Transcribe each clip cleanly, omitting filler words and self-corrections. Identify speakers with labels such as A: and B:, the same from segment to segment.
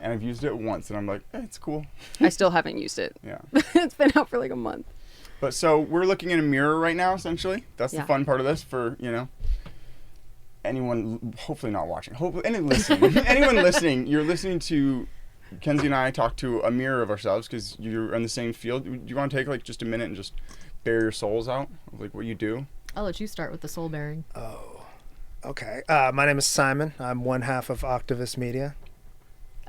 A: and I've used it once, and I'm like, it's cool.
B: I still haven't used it.
A: Yeah.
B: It's been out for like a month.
A: But so we're looking in a mirror right now, essentially. That's the
B: Yeah.
A: fun part of this for, anyone, hopefully not watching, anyone listening, you're listening to Kenzie and I talk to a mirror of ourselves because you're in the same field. Do you want to take like just a minute and just bare your souls out of like what you do?
C: I'll let you start with the soul bearing.
D: Okay. My name is Simon. I'm one half of Octavus Media.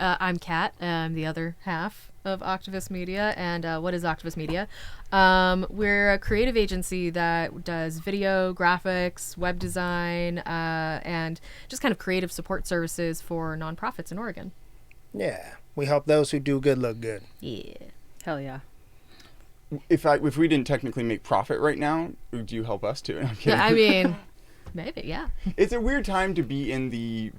C: I'm Kat. I'm the other half of Octavus Media. And what is Octavus Media? We're a creative agency that does video, graphics, web design, and just kind of creative support services for nonprofits in Oregon.
D: Yeah. We help those who do good look good.
C: Yeah.
B: Hell yeah.
A: If we didn't technically make profit right now, do you help us too? No, I'm kidding.
C: Yeah, I mean, maybe, yeah.
A: It's a weird time to be in the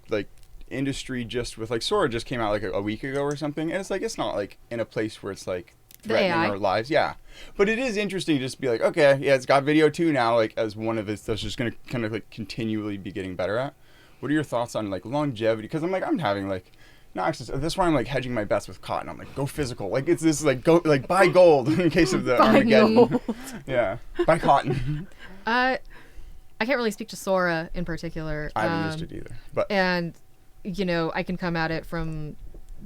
A: industry just with Sora just came out a week ago or something, and it's not in a place where it's threatening
C: AI.
A: our lives. Yeah, but it is interesting to just be okay, yeah, it's got video too now, as one of its that's just gonna kind of continually be getting better at. What are your thoughts on longevity? Because I'm having no access. This is why I'm hedging my bets with cotton. I'm go physical. It's this go buy gold in case of the Armageddon. Yeah, buy cotton.
C: I can't really speak to Sora in particular.
A: I haven't used it either, but
C: And I can come at it from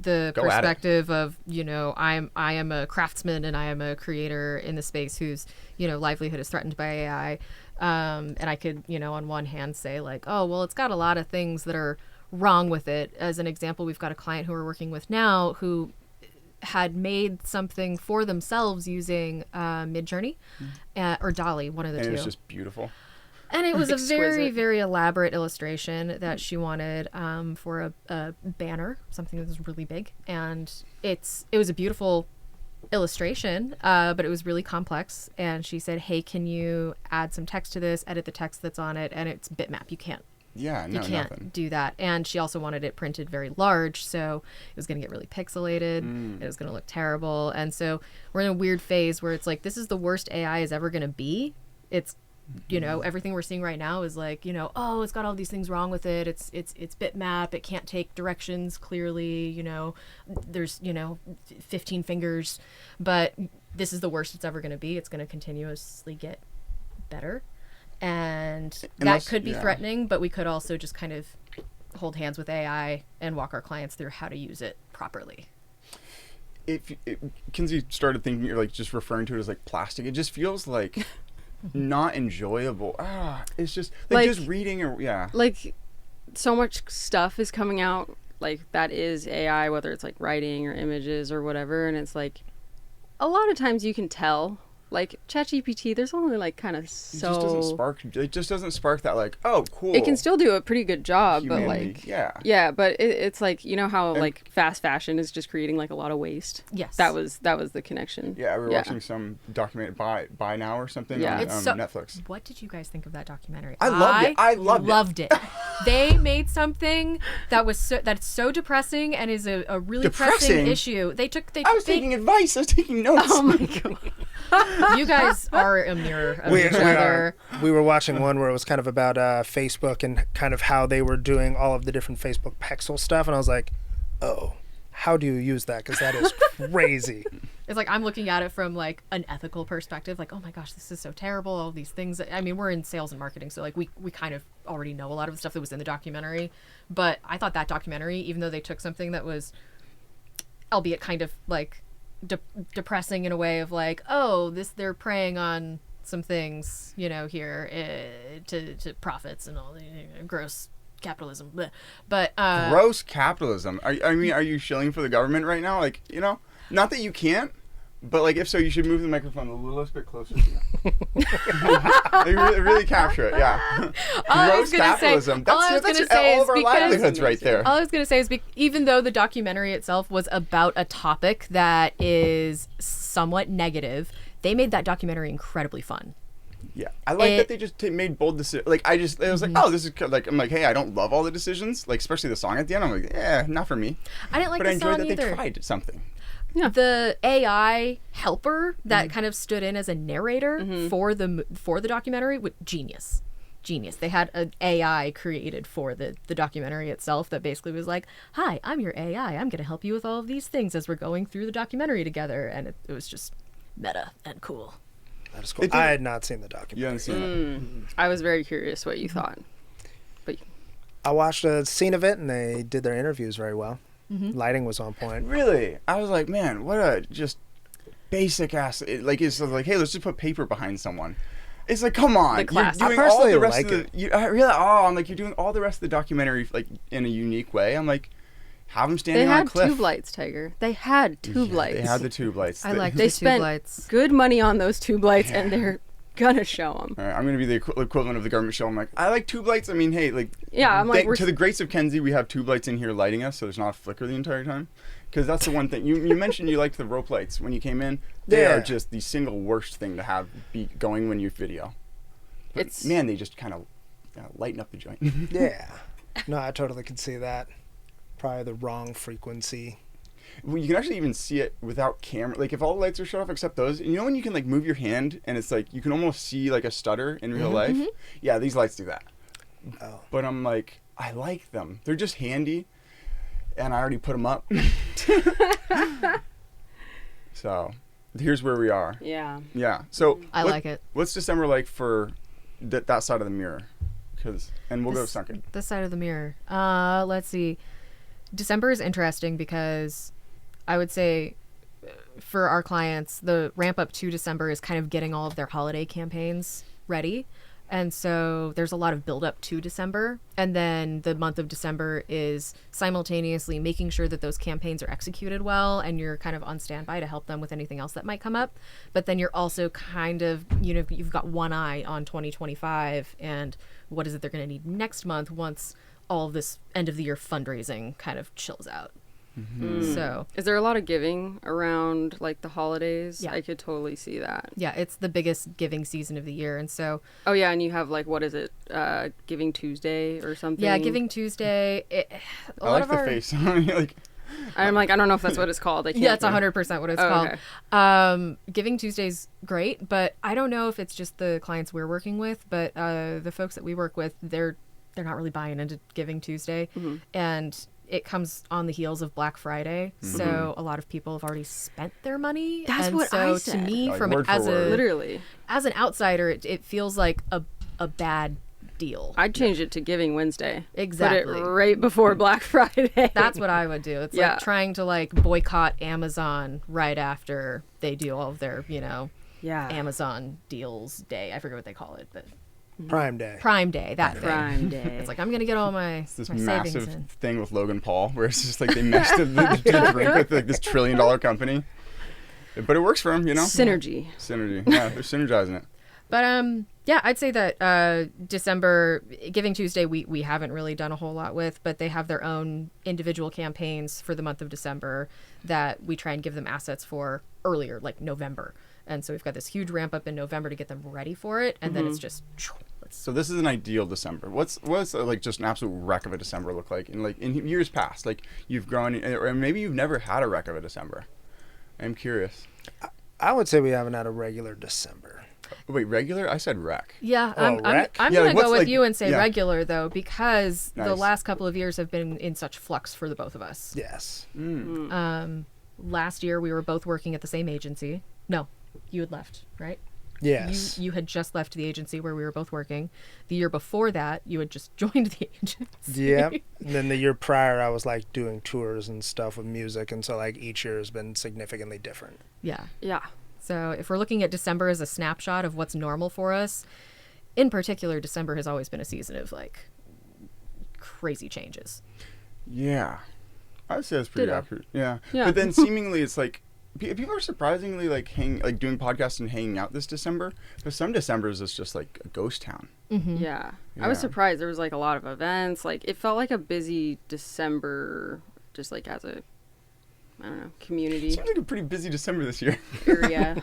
C: the
A: Go at it.
C: perspective of I am a craftsman and I am a creator in the space whose livelihood is threatened by AI, and I could on one hand say oh well, it's got a lot of things that are wrong with it. As an example, we've got a client who we're working with now who had made something for themselves using Midjourney or DALL-E, one of the
A: and
C: two.
A: it's just beautiful.
C: And it was a very,
B: Exquisite.
C: very elaborate illustration that she wanted for a banner, something that was really big. And it was a beautiful illustration, but it was really complex. And she said, hey, can you add some text to this, edit the text that's on it? And it's bitmap. You can't.
A: Yeah, no,
C: You can't
A: nothing.
C: do that. And she also wanted it printed very large, so it was going to get really pixelated. It was going to look terrible. And so we're in a weird phase where it's this is the worst AI is ever going to be. It's everything we're seeing right now is oh, it's got all these things wrong with it. It's bitmap. It can't take directions clearly. There's 15 fingers, but this is the worst it's ever going to be. It's going to continuously get better, and that could be threatening. But we could also just kind of hold hands with AI and walk our clients through how to use it properly.
A: Kinsey started thinking you're just referring to it as plastic. It just feels not enjoyable. It's just just reading or
B: So much stuff is coming out that is AI, whether it's writing or images or whatever, and it's a lot of times you can tell ChatGPT, there's only kind of
A: it just doesn't spark that oh cool.
B: It can still do a pretty good job,
A: Humanity.
B: but yeah, but it's how fast fashion is just creating a lot of waste.
C: Yes.
B: That was the connection.
A: Yeah, we were watching some documentary Buy Now or something
B: Yeah.
A: on
C: It's
A: Netflix.
C: What did you guys think of that documentary?
A: I loved it. I loved
C: it. They made something that's so depressing and is a really pressing
A: Depressing?
C: issue.
A: I was taking advice. I was taking notes.
B: Oh my god.
C: You guys are a mirror of each other.
D: We were watching one where it was kind of about Facebook and kind of how they were doing all of the different Facebook pixel stuff, and I was like, oh, how do you use that? Because that is crazy.
C: It's I'm looking at it from an ethical perspective, oh my gosh, this is so terrible, all these things. I mean, we're in sales and marketing, so we kind of already know a lot of the stuff that was in the documentary. But I thought that documentary, even though they took something that was, albeit kind of depressing in a way of they're preying on some things here to profits and all the gross capitalism, but
A: Gross capitalism. Are you shilling for the government right now? Not that you can't, but if so, you should move the microphone a little bit closer to you. really capture it. Yeah. Gross capitalism. That's all of our livelihoods right there.
C: All I was going to say is even though the documentary itself was about a topic that is somewhat negative, they made that documentary incredibly fun.
A: Yeah, I like that they just made bold decisions. I was oh, this is I'm hey, I don't love all the decisions, especially the song at the end. I'm not for me.
C: I didn't like
A: but
C: the
A: I enjoyed
C: song
A: that
C: either.
A: they tried something.
B: Yeah.
C: The AI helper that kind of stood in as a narrator for the documentary, genius. genius. They had an AI created for the documentary itself that basically was like, hi, I'm your AI. I'm going to help you with all of these things as we're going through the documentary together. And it was just meta and cool.
D: That is cool.
A: It did-
D: I had not seen the
A: You
D: documentary.
A: haven't seen it.
B: I was very curious what you thought. But
D: I watched a scene of it, and they did their interviews very well. Lighting was on point.
A: Really? I was like, man, what a just basic ass. It's like, hey, let's just put paper behind someone. It's like, come on.
B: The
A: You're
B: classic.
A: doing
D: I
A: all
D: personally
A: the rest
D: like
A: of the. I'm like, you're doing all the rest of the documentary like in a unique way. I'm like, have them
B: they
A: standing on a
B: had
A: cliff.
B: tube lights, Tiger. They had tube
A: Yeah,
B: lights.
A: They had the tube lights.
C: I liked
B: They
C: the tube
B: spent
C: lights.
B: good money on those tube lights, and they're gonna show them.
A: All right, I'm gonna be the equivalent of the government show. I'm like, I like tube lights. I mean, hey, like,
B: Yeah, I'm like, we're
A: to the grace of Kenzie, we have tube lights in here lighting us, so there's not a flicker the entire time. Because that's the one thing you mentioned. You liked the rope lights when you came in. They
D: Yeah.
A: are just the single worst thing to have be going when you video. But
B: It's-
A: man, they just kind of lighten up the joint.
D: Yeah. No, I totally could see that. Probably the wrong frequency.
A: Well, you can actually even see it without camera. Like if all the lights are shut off except those, you know when you can like move your hand and it's like you can almost see like a stutter in real life. Yeah, these lights do that.
D: Oh.
A: But I'm like, I like them. They're just handy, and I already put them up. So, here's where we are.
B: Yeah.
A: Yeah. So
C: I like it.
A: What's December like for that side of the mirror? And we'll go
C: This-
A: sunken.
C: This side of the mirror. Let's see. December is interesting because I would say for our clients, the ramp up to December is kind of getting all of their holiday campaigns ready. And so there's a lot of build up to December. And then the month of December is simultaneously making sure that those campaigns are executed well and you're kind of on standby to help them with anything else that might come up. But then you're also kind of, you've got one eye on 2025 and what is it they're going to need next month once all of this end of the year fundraising kind of chills out. So
B: Is there a lot of giving around like the holidays?
C: Yeah.
B: I could totally see that.
C: yeah, it's the biggest giving season of the year. And so
B: Oh yeah, and you have like what is it? Giving Tuesday or something?
C: yeah, Giving Tuesday. A
A: I
C: lot
A: like
C: of
A: the
C: our,
A: face. like,
B: I'm like, I don't know if that's what it's called. I can't.
C: Yeah, it's 100% what it's
B: Oh,
C: called.
B: okay.
C: Giving Tuesday's great, but I don't know if it's just the clients we're working with, but the folks that we work with, they're not really buying into Giving Tuesday, and it comes on the heels of Black Friday, so a lot of people have already spent their money.
B: That's
C: and
B: what
C: so
B: I
C: to
B: said.
C: me,
A: Like
C: from
A: word for
C: as
A: word.
C: a
B: Literally.
C: as an outsider, it feels like a bad deal.
B: I'd change it to Giving Wednesday.
C: Exactly.
B: Put it right before Black Friday.
C: That's what I would do. It's
B: Yeah.
C: like trying to like boycott Amazon right after they do all of their,
B: yeah.
C: Amazon deals day. I forget what they call it, but
D: Prime Day.
C: Prime Day, that thing.
B: Prime Day.
C: It's like I'm gonna get all my,
A: it's this
C: my savings
A: massive
C: in.
A: thing with Logan Paul where it's just like they messed the drink with like this $1 trillion company. But it works for him,
B: Synergy.
A: Synergy. Yeah, they're synergizing it.
C: But yeah, I'd say that December Giving Tuesday we haven't really done a whole lot with, but they have their own individual campaigns for the month of December that we try and give them assets for earlier, like November. And so we've got this huge ramp up in November to get them ready for it, and then it's just let's
A: So this is an ideal December. What's like just an absolute wreck of a December look like in years past? Like you've grown, or maybe you've never had a wreck of a December. I'm curious.
D: I would say we haven't had a regular December.
A: Wait, regular? I said wreck.
C: Yeah,
D: Oh,
C: I'm
D: wreck?
C: I'm
A: Yeah,
C: gonna
A: like, what's
C: go with
A: like-
C: you and say
A: yeah.
C: regular though, because the
A: Nice.
C: last couple of years have been in such flux for the both of us.
D: Yes.
C: Last year we were both working at the same agency. No, you had left, right?
D: Yes.
C: You had just left the agency where we were both working. The year before that, you had just joined the agency.
D: Yep. And then the year prior, I was like doing tours and stuff with music, and so like each year has been significantly different.
C: Yeah.
B: Yeah.
C: So if we're looking at December as a snapshot of what's normal for us, in particular, December has always been a season of like crazy changes.
A: Yeah, I would say that's pretty
B: Ditto.
A: accurate. Yeah.
B: Yeah.
A: But then seemingly it's like people are surprisingly like doing podcasts and hanging out this December. But some Decembers it's just like a ghost town.
B: Yeah. I was
A: Yeah.
B: surprised. There was like a lot of events. Like it felt like a busy December, just like as a, I don't know, community
A: Seems like a pretty busy December this year.
B: area.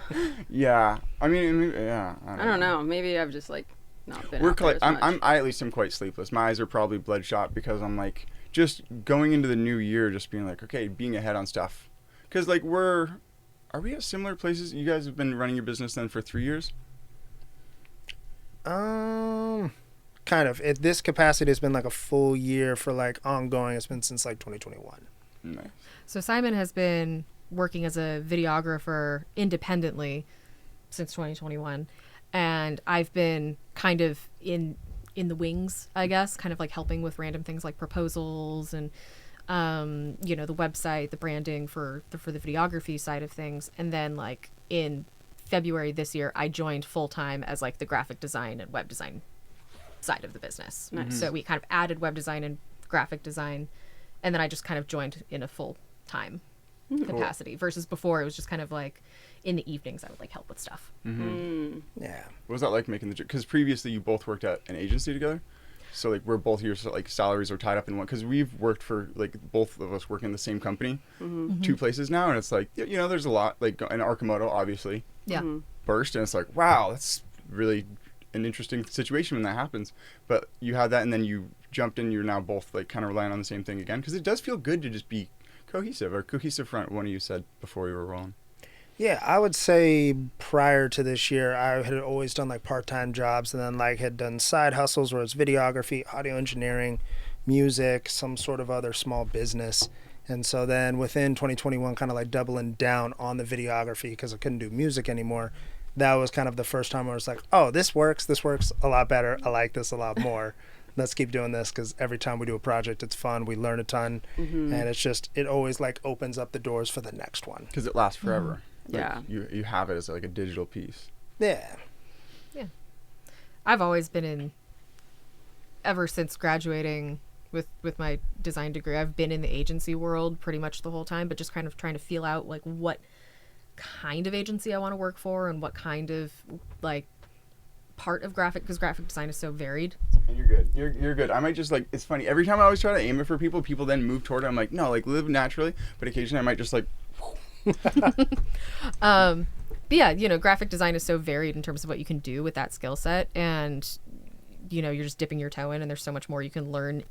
A: Yeah. I mean, yeah.
B: I don't know. Maybe I've just like not been.
A: We're
B: out there
A: quite,
B: as much.
A: I at least am quite sleepless. My eyes are probably bloodshot because I'm like just going into the new year, just being like, okay, being ahead on stuff. Because like are we at similar places? You guys have been running your business then for 3 years.
D: kind of. This capacity has been like a full year for like ongoing. It's been since like 2021.
A: Nice.
C: So Simon has been working as a videographer independently since 2021, and I've been kind of in the wings, I guess, kind of like helping with random things like proposals and the website, the branding for the videography side of things. And then like in February this year, I joined full time as like the graphic design and web design side of the business.
B: Nice.
C: So we kind of added web design and graphic design, and then I just kind of joined in a full time capacity versus before it was just kind of like in the evenings I would like help with stuff.
D: Yeah.
A: What was that like making the? Because previously you both worked at an agency together, so like we're both your like salaries are tied up in one. Because we've worked for like both of us work in the same company, two places now, and it's like there's a lot like in Arcimoto obviously
C: Yeah.
A: burst, and it's like wow, that's really an interesting situation when that happens. But you had that, and then you jumped in. You're now both like kind of relying on the same thing again, because it does feel good to just be cohesive front. One of you said before we were rolling.
D: Yeah, I would say prior to this year, I had always done like part-time jobs, and then like had done side hustles where it's videography, audio engineering, music, some sort of other small business. And so then within 2021, kind of like doubling down on the videography because I couldn't do music anymore. That was kind of the first time where I was like, oh, this works a lot better. I like this a lot more. Let's keep doing this, because every time we do a project, it's fun. We learn a ton, and it always like opens up the doors for the next one.
A: Because it lasts forever. Like,
B: Yeah.
A: You have it as like a digital piece.
D: Yeah.
C: I've always been ever since graduating with my design degree, I've been in the agency world pretty much the whole time, but just kind of trying to feel out like what kind of agency I want to work for and what kind of like part of because graphic design is so varied.
A: And you're good. You're good. I might just like, it's funny. Every time I always try to aim it for people then move toward it. I'm like, no, like live naturally. But occasionally I might just like,
C: But yeah, graphic design is so varied in terms of what you can do with that skill set, and you're just dipping your toe in, and there's so much more you can learn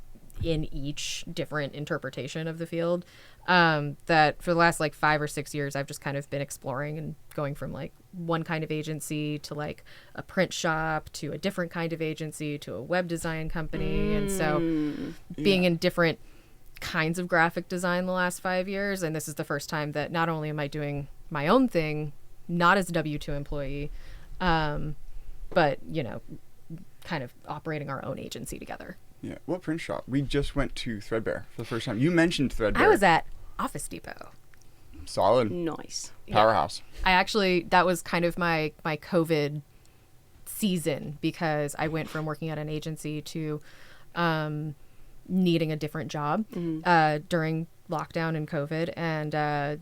C: in each different interpretation of the field, that for the last like 5 or 6 years I've just kind of been exploring and going from like one kind of agency to like a print shop to a different kind of agency to a web design company. And so being in different kinds of graphic design the last 5 years, and this is the first time that not only am I doing my own thing, not as a W-2 employee, but kind of operating our own agency together.
A: yeah. What print shop? We just went to Threadbare for the first time. You mentioned Threadbare.
C: I was at Office Depot.
A: Solid.
B: Nice.
A: Powerhouse.
C: That was kind of my COVID season, because I went from working at an agency to needing a different job during lockdown and COVID, and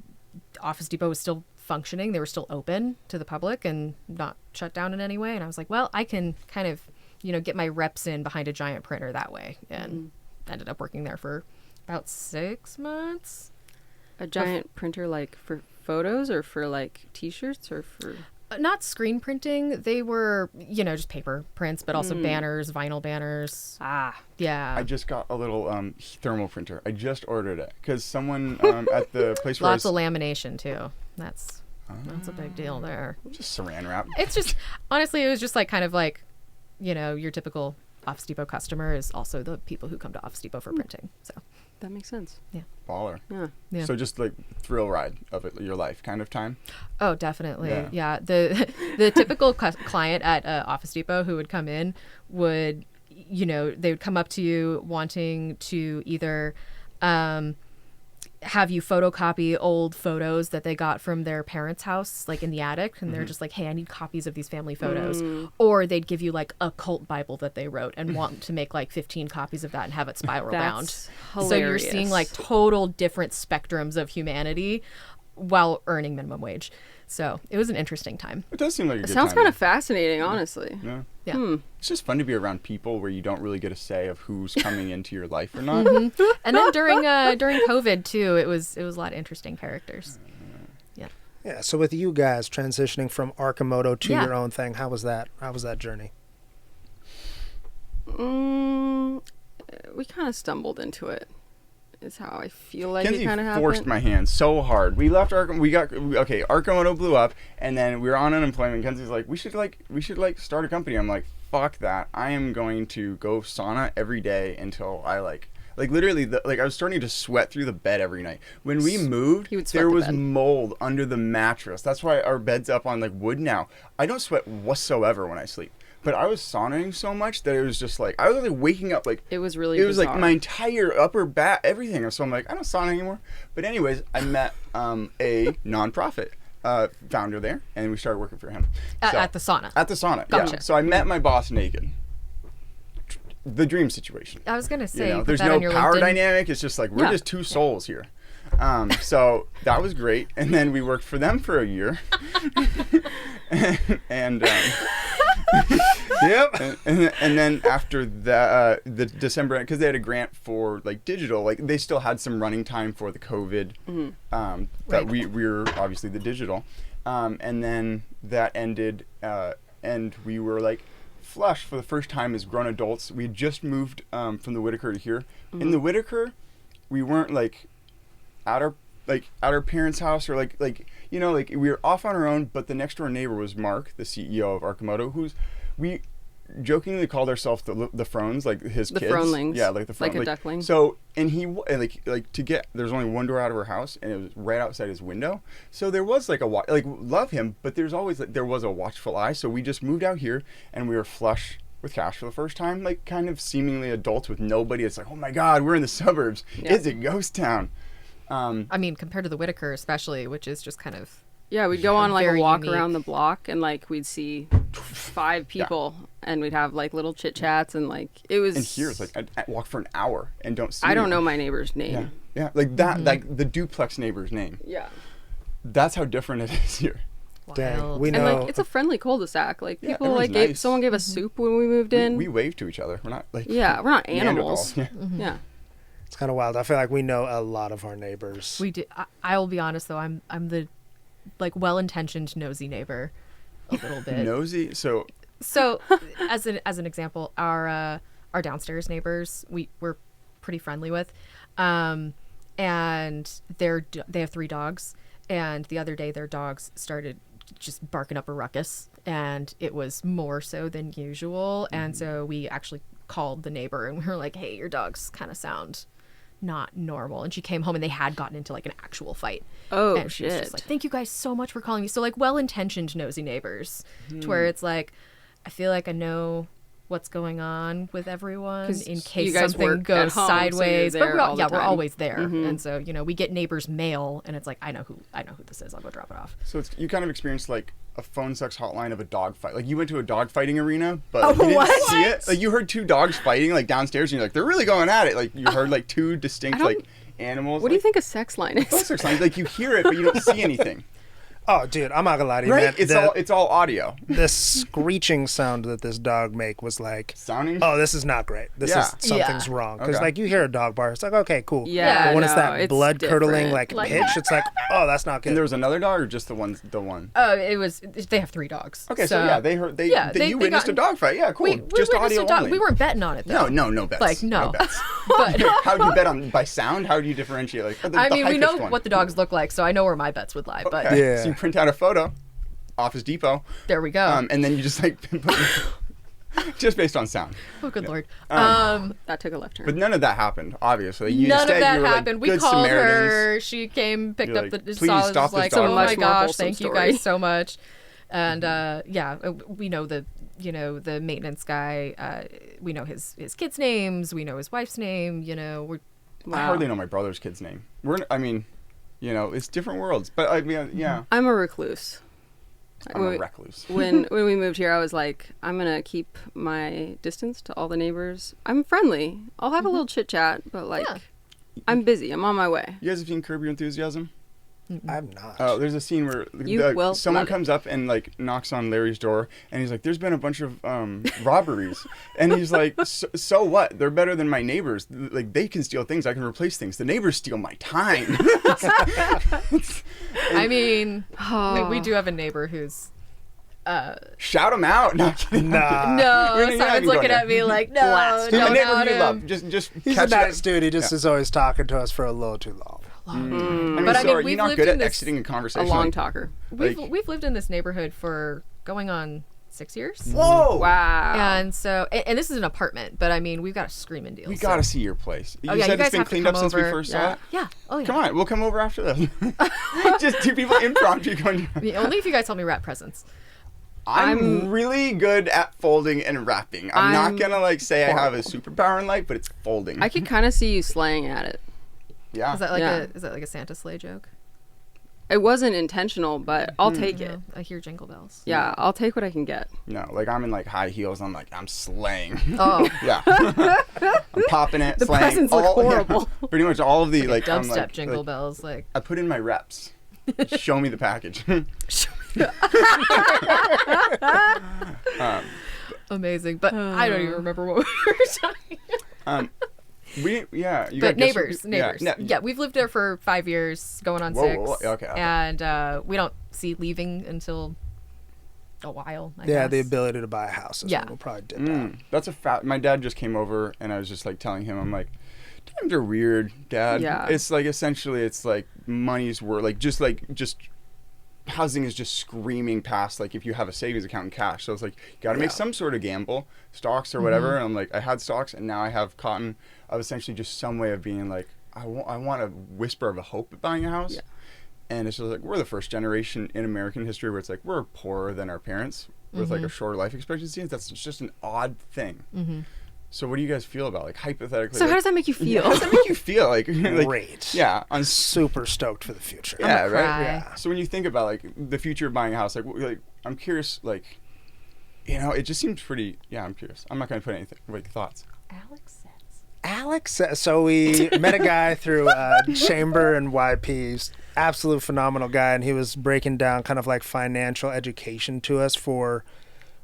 C: Office Depot was still functioning. They were still open to the public and not shut down in any way. And I was like, well, I can kind of, get my reps in behind a giant printer that way. And ended up working there for about 6 months.
B: A giant printer like for photos or for like t-shirts or for...
C: Not screen printing. They were, just paper prints, but also banners, vinyl banners.
B: Ah.
C: Yeah.
A: I just got a little thermal printer. I just ordered it because someone at the place where
C: Lots of lamination too. That's a big deal there.
A: just saran wrap.
C: It's just, honestly, it was just like kind of like, your typical Office Depot customer is also the people who come to Office Depot for printing. So
B: That makes sense.
A: Baller.
B: Yeah.
C: yeah.
A: So just like thrill ride of it, your life kind of time.
C: Oh, definitely.
A: Yeah.
C: Yeah. The typical client at Office Depot who would come in would, they would come up to you wanting to either have you photocopy old photos that they got from their parents' house, like in the attic, and they're just like, hey, I need copies of these family photos. Or they'd give you like a cult Bible that they wrote and want to make like 15 copies of that and have it spiral bound.
B: That's
C: So you're
B: hilarious.
C: seeing like total different spectrums of humanity while earning minimum wage. So it was an interesting time.
A: It does seem like a
B: It
A: good
B: sounds
A: time.
B: kind of fascinating, honestly.
A: Yeah.
C: Yeah.
A: It's just fun to be around people where you don't really get a say of who's coming into your life or not.
C: And then during COVID too, it was a lot of interesting characters.
D: Yeah. So with you guys transitioning from Arcimoto to
C: Yeah.
D: your own thing, how was that? How was that journey?
B: We kind of stumbled into it. Is how I feel like
A: Kenzie
B: it kind of happened.
A: forced my hand so hard. We left Arcimoto blew up, and then we were on unemployment. Kenzie's like, we should start a company. I'm like, fuck that. I am going to go sauna every day until I like literally I was starting to sweat through the bed every night. When we moved,
B: He would sweat
A: there
B: the
A: was
B: bed.
A: mold under the mattress. That's why our bed's up on like wood now. I don't sweat whatsoever when I sleep. But I was saunaing so much that it was just like I was like waking up like
B: It was really
A: it was like
B: bizarre.
A: my entire upper back, everything. So I'm like, I don't sauna anymore. But anyways, I met a nonprofit founder there, and we started working for him. So-
C: At the sauna.
A: At the sauna,
C: Gotcha.
A: yeah. So I met my boss naked. The dream situation.
C: I was gonna say,
A: You know,
C: put
A: there's
C: that
A: no
C: on your
A: power
C: LinkedIn.
A: dynamic. It's just like we're
B: Yeah.
A: just two souls here. So that was great, and then we worked for them for a year, and
D: Yep.
A: and then after that, the December, because they had a grant for like digital, like they still had some running time for the COVID. That
C: Right.
A: we were obviously the digital, and then that ended, and we were like flush for the first time as grown adults. We had just moved from the Whitaker to here. In the Whitaker, we weren't like at our parents' house or like you know, like we were off on our own. But the next door neighbor was Mark, the CEO of Arcimoto, who's we jokingly called ourselves the Frones, like his
B: The
A: kids.
B: Fronelings.
A: Yeah, like the
B: Like
A: Fron-
B: a duckling.
A: So and and like to get there's only one door out of our house, and it was right outside his window. So there was like love him, but there's always there was a watchful eye. So we just moved out here, and we were flush with cash for the first time, like kind of seemingly adults with nobody. It's like, oh my God, we're in the suburbs.
B: Yeah.
A: It's a ghost town.
C: I mean, compared to the Whitaker, especially, which is just kind of
B: Yeah, we'd go on like a
C: Very
B: walk
C: unique.
B: around the block, and like we'd see 5 people, and we'd have like little chit chats, and like it was.
A: And here it's like I walk for an hour and don't see.
B: I don't know
A: anyone.
B: my neighbor's
A: Yeah,
B: name.
A: yeah, like that, like the duplex neighbor's name.
B: Yeah.
A: That's how different it is here.
D: Dang,
C: wild.
D: we
B: And
D: know.
B: like it's a friendly cul-de-sac. Like
A: Yeah,
B: people
A: everyone's
B: like
A: nice.
B: someone gave us soup when we moved in.
A: We wave to each other. We're not like
B: Yeah, we're not animals.
A: Neanderthals. Yeah.
B: Yeah.
D: It's kind of wild. I feel like we know a lot of our neighbors.
C: We do. I will be honest though. I'm the like well-intentioned nosy neighbor, a little bit.
A: Nosy. So
C: So, as an example, our downstairs neighbors we're pretty friendly with, and they have 3 dogs, and the other day their dogs started just barking up a ruckus, and it was more so than usual, and so we actually called the neighbor and we were like, "Hey, your dogs kind of sound not normal," and she came home and they had gotten into like an actual fight.
B: Oh
C: And she was
B: shit.
C: just like, "Thank you guys so much for calling me." So like well-intentioned nosy neighbors, to where it's like, I feel like I know what's going on with everyone
B: 'Cause
C: in
B: you
C: case
B: guys
C: something
B: work
C: goes
B: at home, so you're
C: sideways.
B: there
C: But we're,
B: all the
C: yeah, we're
B: time.
C: always there,
B: Mhm.
C: and so we get neighbors' mail, and it's like I know who this is. I'll go drop it off.
A: So it's, you kind of experienced like a phone sex hotline of a dog fight. Like you went to a dog fighting arena, but
C: Oh,
A: you didn't
C: what?
A: see it. Like you heard 2 dogs fighting like downstairs, and you're like, they're really going at it. Like you heard like 2 distinct
B: I don't-
A: like animals.
B: What do you think a sex line
A: Phone
B: is?
A: sex lines, like you hear it, but you don't see anything.
D: Oh, dude, I'm not gonna lie to you,
A: Right?
D: man.
A: It's all audio.
D: The screeching sound that this dog make was like,
A: Sounding.
D: oh, this is not great. This
A: Yeah.
D: is something's
C: Yeah.
D: wrong. Because
A: Okay.
D: like you hear a dog bark, it's like okay, cool.
B: Yeah,
D: But when it's
B: no,
D: that
B: it's
D: blood curdling
B: different.
D: like pitch, it's like, oh, that's not good.
A: And there was another dog, or just the one?
C: Oh, it was. They have 3 dogs.
A: Okay, so yeah, they heard.
C: yeah,
A: you witnessed
C: got-
A: a dog fight. Yeah, cool.
C: We
A: Just
C: witnessed
A: audio
C: a dog.
A: only.
C: We weren't betting on it though.
A: No bets.
C: Like, no.
A: bets.
C: But
A: How do you bet on by sound? How do you differentiate? Like, the
C: I mean, we know
A: high-pitched one.
C: what the dogs look like, so I know where my bets would lie. But
A: Okay.
D: Yeah.
A: So you print out a photo, Office Depot,
C: there we go.
A: and then you just like just based on sound.
C: Oh, good lord.
B: That took a left turn.
A: But none of that happened. Obviously, you
C: None
A: instead,
C: of that
A: you were,
C: happened.
A: Like,
C: We
A: good
C: called
A: Samaritans.
C: her. She came, picked
A: You're
C: up
A: like,
C: the
A: "Please
C: saw.
A: stop
C: Was
A: this
C: like,
A: dog
C: oh
A: fight."
C: my
B: Much more
C: gosh,
B: wholesome
C: thank you
B: story.
C: guys so much. And we know the maintenance guy. We know his kids' names. We know his wife's name. We're
A: I
B: Wow.
A: hardly know my brother's kid's name. It's different worlds. But I mean, yeah,
B: I'm a recluse.
A: I'm a
B: When-
A: recluse.
B: when we moved here, I was like, I'm gonna keep my distance to all the neighbors. I'm friendly. I'll have a little chit chat, but like,
C: Yeah.
B: I'm busy. I'm on my way.
A: You guys have seen Curb Your Enthusiasm?
D: I'm not.
A: Oh, there's a scene where
B: You will
A: someone
B: love it.
A: comes up and like knocks on Larry's door, and he's like, "There's been a bunch of robberies," and he's like, "So what? They're better than my neighbors. Like they can steal things, I can replace things. The neighbors steal my time."
C: I mean,
B: Oh.
C: we do have a neighbor who's.
A: Shout him out. No, I'm kidding.
D: Nah.
C: No,
A: You're not
C: Simon's
A: even
C: looking
A: going
C: at me like, no,
B: Blast.
A: Who's a
C: don't
A: neighbor
C: out
A: you
C: him.
A: love? Just
D: He's
A: catch
D: a nice
A: that.
D: dude. He just is always talking to us for a little too long.
A: I mean,
C: But I
A: so
C: mean,
A: are you
C: we've
A: not
C: lived
A: good
C: in
A: at
C: this-
A: exiting a
B: A
A: conversation?
B: long
A: Like,
B: talker.
C: We've
A: Like-
C: lived in this neighborhood for going on 6 years.
A: Whoa!
B: Wow.
C: And so, and this is an apartment, but I mean, we've got a screaming deal.
A: We
C: so-
A: gotta see your place. You
C: Oh, yeah,
A: said
C: you
A: it's
C: guys
A: been
C: have to
A: cleaned up
C: come
A: since we
C: over.
A: first saw
B: Yeah.
A: it.
C: Yeah. Oh yeah.
A: Come on, we'll come over after this. Just two people impromptu going.
C: I mean, only if you guys help me wrap presents.
A: I'm really good at folding and wrapping. I'm not
B: I'm
A: gonna like say I have a superpower in life, but it's folding.
B: I could kind of see you slaying at it.
A: yeah.
C: Is that like
B: Yeah.
C: is that like a Santa sleigh joke?
B: It wasn't intentional, but I'll take it.
C: No, I hear jingle bells.
B: Yeah, I'll take what I can get.
A: No, like I'm in like high heels. I'm like I'm slaying.
C: Oh,
A: Yeah. I'm popping it.
B: The
A: slaying.
B: presents look horrible.
A: Pretty much all of the like I'm
C: dubstep
A: like,
C: jingle
A: like,
C: bells, like.
A: I put in my reps. Show me the package.
C: Amazing, but I don't even remember what we were talking about.
A: You
C: But
A: got gifts
C: neighbors,
A: for-
C: neighbors.
A: Yeah,
C: Yeah, we've lived there for 5 years, going on
A: Whoa,
C: 6.
A: whoa, whoa, okay.
C: And we don't see leaving until a while. I
D: Yeah,
C: guess.
D: the ability to buy a house. Is
C: Yeah.
D: when we'll probably dip out.
A: That's a fact. My dad just came over, and I was just like telling him, I'm like, times are weird, Dad.
B: Yeah.
A: It's like essentially, it's like money's worth. Just housing is just screaming past. Like if you have a savings account in cash, so it's like you got to make
D: Yeah.
A: some sort of gamble, stocks or whatever. And I'm like, I had stocks, and now I have cotton. I was essentially just some way of being like, I want a whisper of a hope of buying a house.
B: Yeah.
A: And it's just like we're the first generation in American history where it's like we're poorer than our parents with like a shorter life expectancy. That's just an odd thing. So what do you guys feel about like hypothetically?
B: So
A: like,
B: how does that make you feel?
A: How does that make you feel? Like, like
D: Great.
A: yeah,
D: Super stoked for the future.
A: yeah,
C: I'ma
A: right.
C: cry.
D: Yeah.
A: So when you think about like the future of buying a house, like I'm curious, like it just seems pretty. Yeah, I'm curious. I'm not gonna put anything like thoughts.
C: Alex says.
D: Alex, so we met a guy through Chamber and YP's absolute phenomenal guy, and he was breaking down kind of like financial education to us for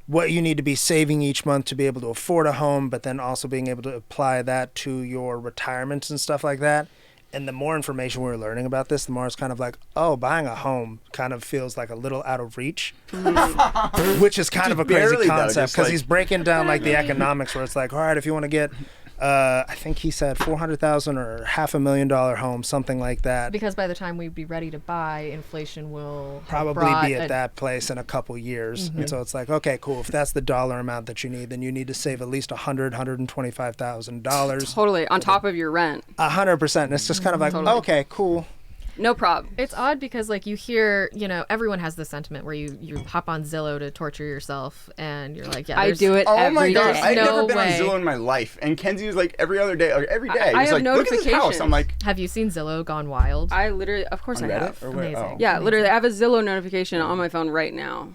D: what you need to be saving each month to be able to afford a home, but then also being able to apply that to your retirements and stuff like that. And the more information we were learning about this, the more it's kind of like, oh, buying a home kind of feels like a little out of reach, which is kind of a crazy
A: barely, though,
D: concept
A: just
D: because
A: like-
D: he's breaking down like the economics where it's like, all right, if you want to get, I think he said $400,000 or $500,000 home, something like that.
C: Because by the time we'd be ready to buy, inflation will have
D: Probably
C: brought
D: be at
C: a-
D: that place in a couple years. And so it's like, okay, cool. If that's the dollar amount that you need, then you need to save at least $125,000.
B: Totally on top of your rent.
D: 100%. And it's just kind of like,
B: Totally.
D: okay, cool.
B: No problem.
C: It's odd because like you hear, everyone has this sentiment where you hop on Zillow to torture yourself and you're like, yeah,
B: I
C: there's-
B: do it
A: Oh
B: every
A: my
B: day.
A: gosh, I've
C: no
A: never been
C: way.
A: on Zillow in my life, and Kenzie was like every other day, like every day.
B: I
A: He's
B: have
A: like, look at this house.
B: notifications.
A: I'm like,
C: Have you seen Zillow gone wild?
B: I literally, of course
A: on
B: I
A: Reddit
B: have.
A: or what?
C: Amazing.
A: Oh.
B: Yeah, literally, I have a Zillow notification on my phone right now.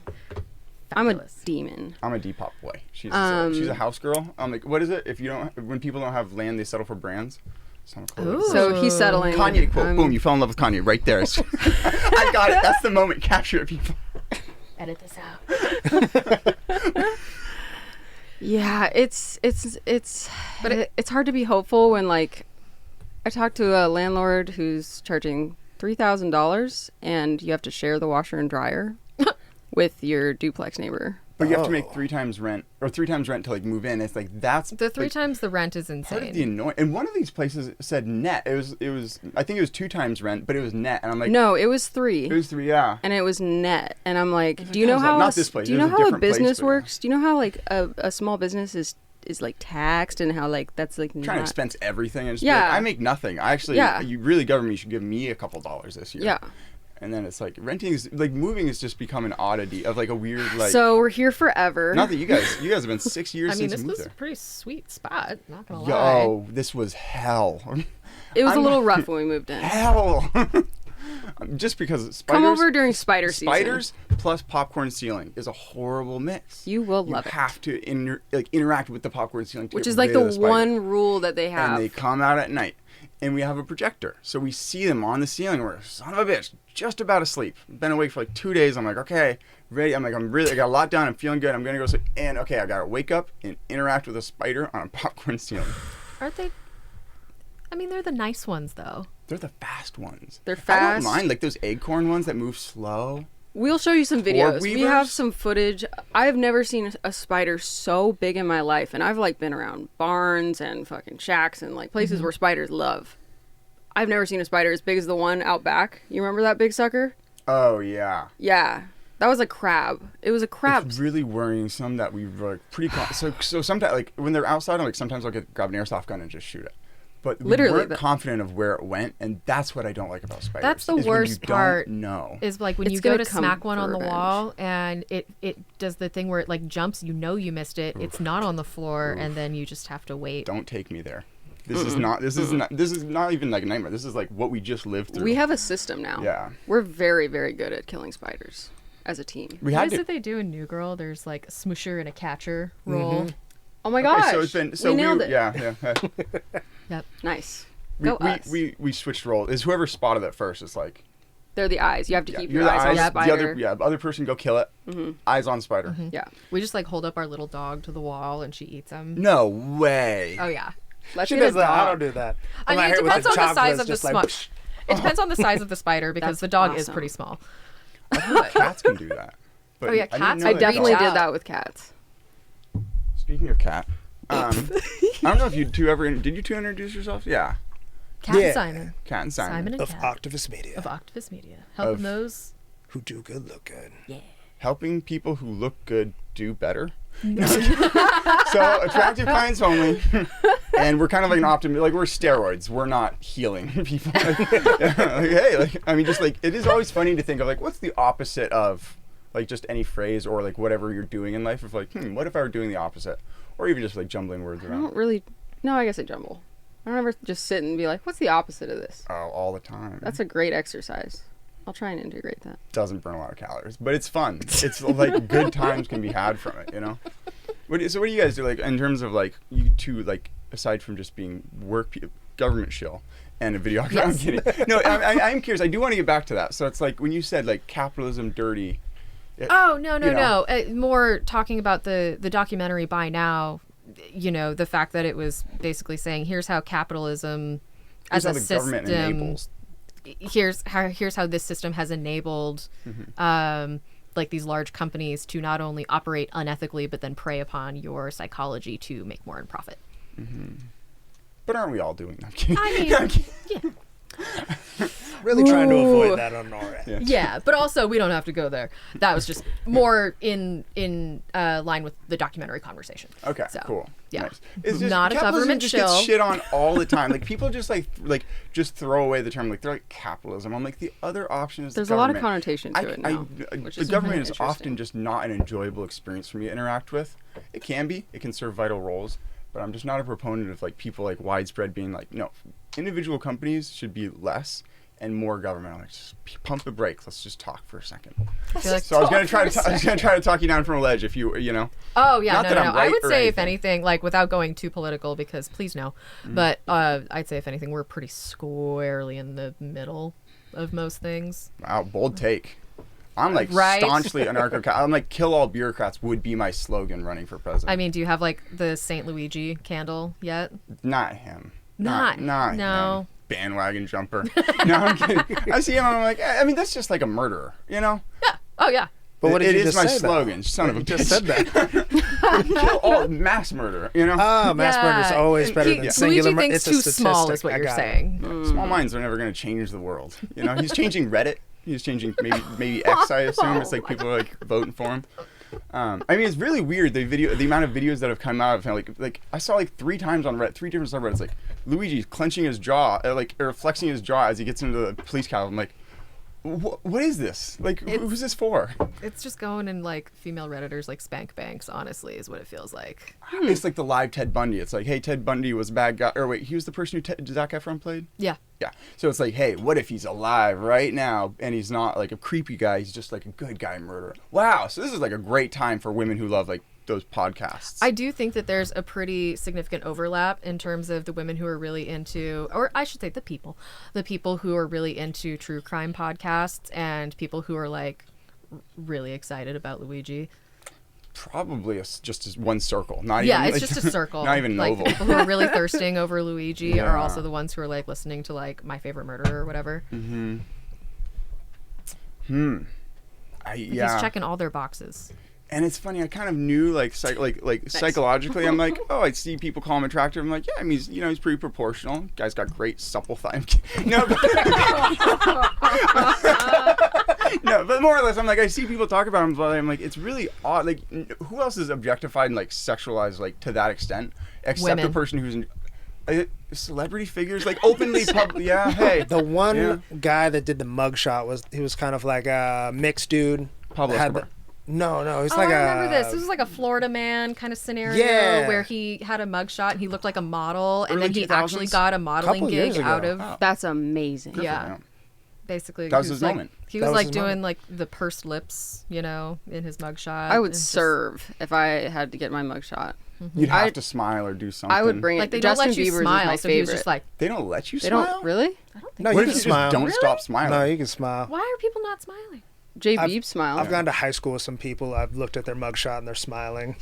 B: I'm a
C: Fabulous.
B: demon.
A: I'm a Depop boy. She's a house girl. I'm like, what is it? If you don't, when people don't have land, they settle for brands. Sound cool.
C: Ooh.
B: So he's settling.
A: Kanye quote.
B: I'm-
A: Boom! You fell in love with Kanye right there. I got it. That's the moment. Capture it, people.
C: Edit this out.
B: Yeah, it's hard to be hopeful when like I talked to a landlord who's charging $3,000 and you have to share the washer and dryer with your duplex neighbor.
A: But you have to
D: Oh.
A: make 3 times rent to like move in. It's like that's
C: The three
A: like,
C: times the rent is
A: part of the
C: insane.
A: annoying. And one of these places said net. It was. I think it was 2 times rent, but it was net. And I'm like,
B: No, it was 3.
A: it was 3. Yeah.
B: And it was net. And I'm like, do you
A: that
B: know
A: was
B: how
A: not
B: a,
A: this place.
B: do you
A: It
B: know
A: was a
B: how a
A: different place,
B: business
A: but yeah.
B: works? Do you know how like a small business is like taxed and how like that's like
A: Trying to
B: not
A: expense everything and just
B: Yeah.
A: be like, I make nothing. I actually,
B: Yeah.
A: you really government should give me a couple dollars this year.
B: Yeah.
A: And then it's like renting is like moving has just become an oddity of like a weird like.
B: So we're here forever.
A: Not that you guys have been 6 years
C: I mean,
A: since
C: this
A: you moved
C: was a
A: there.
C: pretty sweet spot. Not gonna lie.
A: Yo, this was hell.
B: It was a
A: I'm-
B: little rough when we moved in.
A: Hell. Just because spiders.
B: Come over during spider season.
A: Spiders plus popcorn ceiling is a horrible mix.
B: You will love
A: You
B: it.
A: have to interact with the popcorn ceiling, to
B: Which
A: get
B: is like
A: rid
B: the
A: of spider.
B: one rule that they have.
A: And they come out at night, and we have a projector, so we see them on the ceiling. We're son of a bitch, just about asleep. Been awake for like 2 days. I'm like, okay, ready. I got a lot done. I'm feeling good. I'm gonna go sleep. And okay, I gotta wake up and interact with a spider on a popcorn ceiling.
C: Aren't they? I mean, they're the nice ones though.
A: They're the fast ones.
B: They're
A: I
B: fast.
A: don't mind like those acorn ones that move slow.
B: We'll show you some videos. We have
A: weavers?
B: some footage. I've never seen a spider so big in my life, and I've like been around barns and fucking shacks and like places where spiders love. I've never seen a spider as big as the one out back. You remember that big sucker?
A: Oh yeah.
B: Yeah. That was a crab. It was a crab.
A: It's really worrying some that we were like pretty so sometimes like when they're outside, I'm like sometimes I'll grab an airsoft gun and just shoot it. But we
B: Literally,
A: weren't confident of where it went, and that's what I don't like about spiders.
C: That's the
A: is when
C: worst
A: you
C: part.
A: No.
C: Is like when
B: It's
C: you go
B: gonna
C: to
B: come
C: smack one
B: for
C: on the
B: revenge.
C: wall and it does the thing where it like jumps, you know you missed it. It's not on the floor and then you just have to wait.
A: Don't take me there. This is not even like a nightmare. This is like what we just lived through.
B: We have a system now.
A: Yeah.
B: We're very, very good at killing spiders as a team.
A: We
C: What
A: had
C: is
A: to.
C: it they do in New Girl? There's like a smoosher and a catcher roll.
B: Oh my
A: Okay,
B: gosh.
A: so it's been so
B: we nailed it.
A: Yeah.
C: Yep.
B: Nice.
A: we,
B: Go
A: we,
B: us.
A: we switched roles. Is whoever spotted it first? It's like
B: They're the eyes. You have to
A: yeah,
B: keep
A: you're
B: your
A: the
B: eyes on the
A: eyes.
B: spider.
A: The other person go kill it. Eyes on spider.
B: Yeah.
C: We just like hold up our little dog to the wall and she eats him.
A: No way.
C: Oh yeah.
B: Let's
D: She
B: get a
D: does that. I
B: dog.
D: don't do that.
C: I
D: I'm
C: mean,
D: out
C: it
D: here with
C: depends on the size
D: chocolates,
C: of the
D: just like,
C: smut. It depends on the size of the spider because
B: That's
C: the dog is
B: awesome.
C: pretty small.
A: Cats can do that. But
C: Oh, yeah,
A: I didn't
C: cats
A: know
B: I
A: that
B: definitely
A: dogs-
B: did that with cats.
A: Speaking of cat, I don't know if you two ever did you two introduce yourselves? Yeah,
C: Cat and
D: Yeah.
C: Simon.
A: Cat and Simon.
C: And
D: of
C: Cat.
D: Octopus Media,
C: Of Octopus Media. Helping
A: Of-
C: those.
D: who do good, look good.
A: Helping people who look good do better. So attractive clients only, and we're kind of like an optimist. Like we're steroids. We're not healing people. I mean, just like it is always funny to think of like what's the opposite of like just any phrase or like whatever you're doing in life. Of like, what if I were doing the opposite, or even just like jumbling words
B: I
A: around.
B: don't really. No, I guess I jumble. I don't ever just sit and be like, "What's the opposite of this?"
A: Oh, all the time.
B: That's a great exercise. I'll try and integrate that.
A: Doesn't burn a lot of calories, but it's fun. It's like good times can be had from it, you know. So what do you guys do like in terms of like you two like aside from just being government shill and a videographer? I'm kidding. No, I'm curious. I do want to get back to that. So it's like when you said like capitalism dirty.
C: Oh no
A: you know.
C: more talking about the documentary By Now. You know, the fact that it was basically saying here's how capitalism as
A: Here's
C: a
A: how the government
C: system
A: enables.
C: here's how this system has enabled like these large companies to not only operate unethically but then prey upon your psychology to make more in profit.
A: But aren't we all doing that? I'm kidding.
C: I mean,
D: Really trying to
B: Ooh.
D: avoid that on our end.
C: yeah, but also we don't have to go there. That was just more in line with the documentary conversation.
A: Okay,
C: So,
A: cool.
C: yeah.
A: Nice. It's just,
C: Not a
A: capitalism
C: government
A: just
C: shill.
A: gets shit on all the time. Like people just like just throw away the term. Like they're like capitalism. I'm like the other option is
B: There's
A: the
B: a lot of
A: government.
B: connotation to it now, which
A: The
B: is
A: government is
B: interesting.
A: often just not an enjoyable experience for me to interact with. It can be. It can serve vital roles. But I'm just not a proponent of like people like widespread being like no, individual companies should be less and more government. I'm like just pump the brakes. Let's just talk for a second.
C: feel like-
A: So I was gonna try to talk you down from a ledge if you know.
C: Oh yeah,
A: Not
C: no.
A: that I'm
C: I
A: right
C: would
A: or
C: say if
A: anything.
C: anything, like without going too political, because please no. But I'd say if anything, we're pretty squarely in the middle of most things.
A: Wow, bold take. I'm like
C: Right?
A: staunchly anarcho. I'm like kill all bureaucrats would be my slogan running for president.
C: I mean, do you have like the Saint Luigi candle yet?
A: not him.
C: Not-
A: not
C: no.
A: him. Bandwagon jumper. No, I'm kidding. I see him. I'm like, I mean, that's just like a murderer, you know.
C: Yeah. Oh yeah.
D: But what did
A: It
D: you
A: is
D: just
A: my
D: say, though?
A: slogan. Son of a
D: You
A: bitch.
D: just said that.
A: Kill all mass murder. You know.
D: Ah, mass murder is always better than singular
C: Luigi
D: murder.
C: thinks
D: It's a
C: too small,
D: statistic.
C: is what
D: I
C: you're
D: got it.
C: saying.
A: Small minds are never going to change the world. You know, he's changing Reddit. He's changing maybe X. I assume it's like people are like voting for him. I mean, it's really weird the amount of videos that have come out of him. Like I saw like 3 times on Reddit, 3 different subreddits. Like Luigi clenching his jaw, or flexing his jaw as he gets into the police car. I'm like, what is this? Like, who's this for?
C: It's just going in like female redditors like spank banks. Honestly, is what it feels like.
A: It's like the live Ted Bundy. It's like, hey, Ted Bundy was a bad guy. Or wait, he was the person who Zac Efron played.
C: Yeah.
A: Yeah. So it's like, hey, what if he's alive right now and he's not like a creepy guy? He's just like a good guy murderer. Wow. So this is like a great time for women who love like those podcasts.
C: I do think that there's a pretty significant overlap in terms of the women who are really into, or I should say the people who are really into true crime podcasts and people who are like really excited about Luigi.
A: Probably just as one circle. Not
C: Yeah,
A: even,
C: it's
A: like,
C: just a circle.
A: Not even
C: like
A: oval.
C: the people who are really thirsting over Luigi are
A: Yeah.
C: also the ones who are like listening to like My Favorite Murderer or whatever.
A: Yeah.
C: He's checking all their boxes.
A: And it's funny. I kind of knew like psychologically. I'm like, oh, I see people call him attractive. I'm like, yeah, I mean, he's pretty proportional. Guy's got great supple thigh. No, No, but more or less, I'm like, I see people talk about him, but I'm like, it's really odd. Like, who else is objectified and like sexualized like to that extent, except the
C: Women.
A: person who's celebrity figures, like openly public. Yeah, hey,
D: The one
A: Yeah.
D: guy that did the mugshot was kind of like a mixed dude.
A: Pablo
D: Had
A: Escobar.
D: no, he's
C: Oh,
D: like
C: I
D: a.
C: remember this. This was like a Florida man kind of scenario
D: Yeah.
C: where he had a mugshot and he looked like a model, and
A: Early
C: then he
A: 2000s?
C: actually got a modeling
D: Couple years
C: gig
D: ago.
C: out of
A: Oh.
B: That's amazing.
A: Good for
C: yeah.
A: him.
C: basically.
A: That was
C: he
A: his
C: like,
A: moment.
C: He
D: That
C: was
D: was
C: like
D: his
C: doing
D: moment.
C: like the pursed lips, you know, in his mugshot.
B: I would
C: and just-
B: serve if I had to get my mugshot.
A: You'd have
B: I'd-
A: to smile or do something.
B: I would bring it.
C: like they don't
B: Justin
C: let you
B: Bieber's
C: smile,
B: is my
C: so he was
B: favorite.
C: just like,
A: They don't let you
B: they
A: smile.
B: don't really.
C: I don't think.
D: No,
A: What
D: you
A: if
D: can
A: you
D: smile.
A: just don't
C: Really?
A: stop smiling?
D: No, you can smile.
C: Why are people not smiling?
B: Jay
D: I've-
B: Beeb smile.
D: I've gone to high school with some people. I've looked at their mugshot and they're smiling.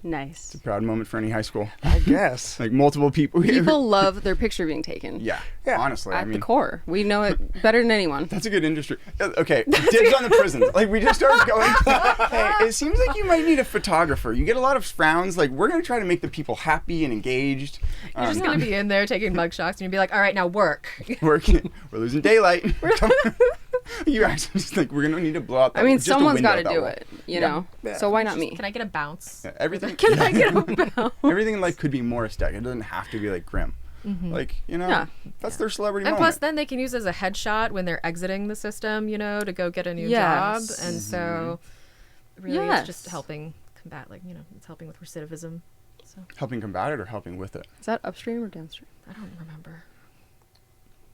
B: Nice.
A: Proud moment for any high school.
D: I guess.
A: Like multiple people.
B: People love their picture being taken.
A: Yeah.
D: Yeah.
A: Honestly,
B: At
A: I mean,
B: the core, we know it better than anyone.
A: that's a good industry. Okay, dibs on the prisons. Like we just started going. Hey, it seems like you might need a photographer. You get a lot of frowns. Like we're gonna try to make the people happy and engaged.
C: You're just gonna be in there taking mugshots, and you'd be like, "All right, now work."
A: we're losing daylight. You actually just like we're gonna need to blow out. That,
B: I mean,
A: just a
B: someone's
A: window
B: got to
A: that
B: do
A: wall.
B: it, you know.
D: Yeah.
B: So why not me?
C: Can I get a bounce?
A: Yeah, everything.
B: Can I get a bounce?
A: Everything in life could be more aesthetic. It doesn't have to be like grim. Like you know,
B: Yeah.
A: that's their celebrity
C: And
A: moment.
C: plus, then they can use it as a headshot when they're exiting the system, you know, to go get a new
B: Yes.
C: job. And so, really,
B: Yes.
C: it's just helping combat, like, you know, it's helping with recidivism. So,
A: Helping combat it or helping with it.
B: Is that upstream or downstream?
C: I don't remember.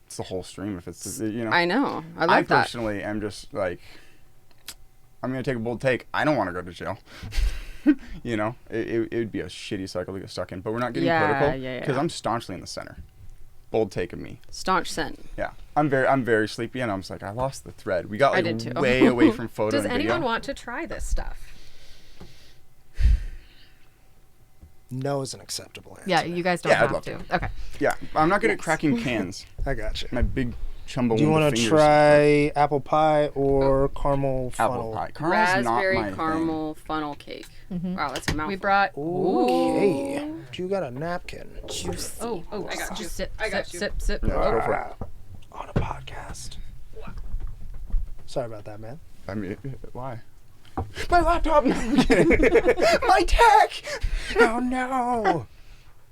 A: It's the whole stream. If it's you know.
B: I know. I
A: I
B: love that.
A: personally am just like, I'm gonna take a bold take. I don't want to go to jail. You know, it would be a shitty cycle to get stuck in. But we're not getting
B: Yeah,
A: political
B: yeah,
A: because
B: yeah.
A: I'm staunchly in the center. Bold take of me.
B: Staunch scent.
A: Yeah, I'm very sleepy, and I'm just like I lost the thread. We got
B: I
A: like
B: did too.
A: way away from photo
C: Does
A: and video.
C: anyone want to try this stuff?
D: No is an acceptable answer.
C: Yeah, you guys don't
A: Yeah, I'd
C: have
A: love
C: to.
A: to.
C: Okay.
A: Yeah, I'm not good at
B: Yes.
A: cracking cans.
D: I got you.
A: My big Chumbawamba
D: Do you want to
A: fingers.
D: try apple pie or caramel funnel?
A: apple pie? Caramel's not
B: Raspberry
A: my thing.
B: caramel funnel cake. Wow, that's a mouthful.
C: We brought.
D: Okay. You got a napkin.
B: juicy.
C: Oh,
B: I got you.
C: just sip,
B: I got
C: sip,
B: you.
C: sip, sip.
A: Yeah, go for it.
D: On a podcast. Sorry about that, man.
A: I mean, why? My laptop. No, I'm kidding. My tech. Oh no.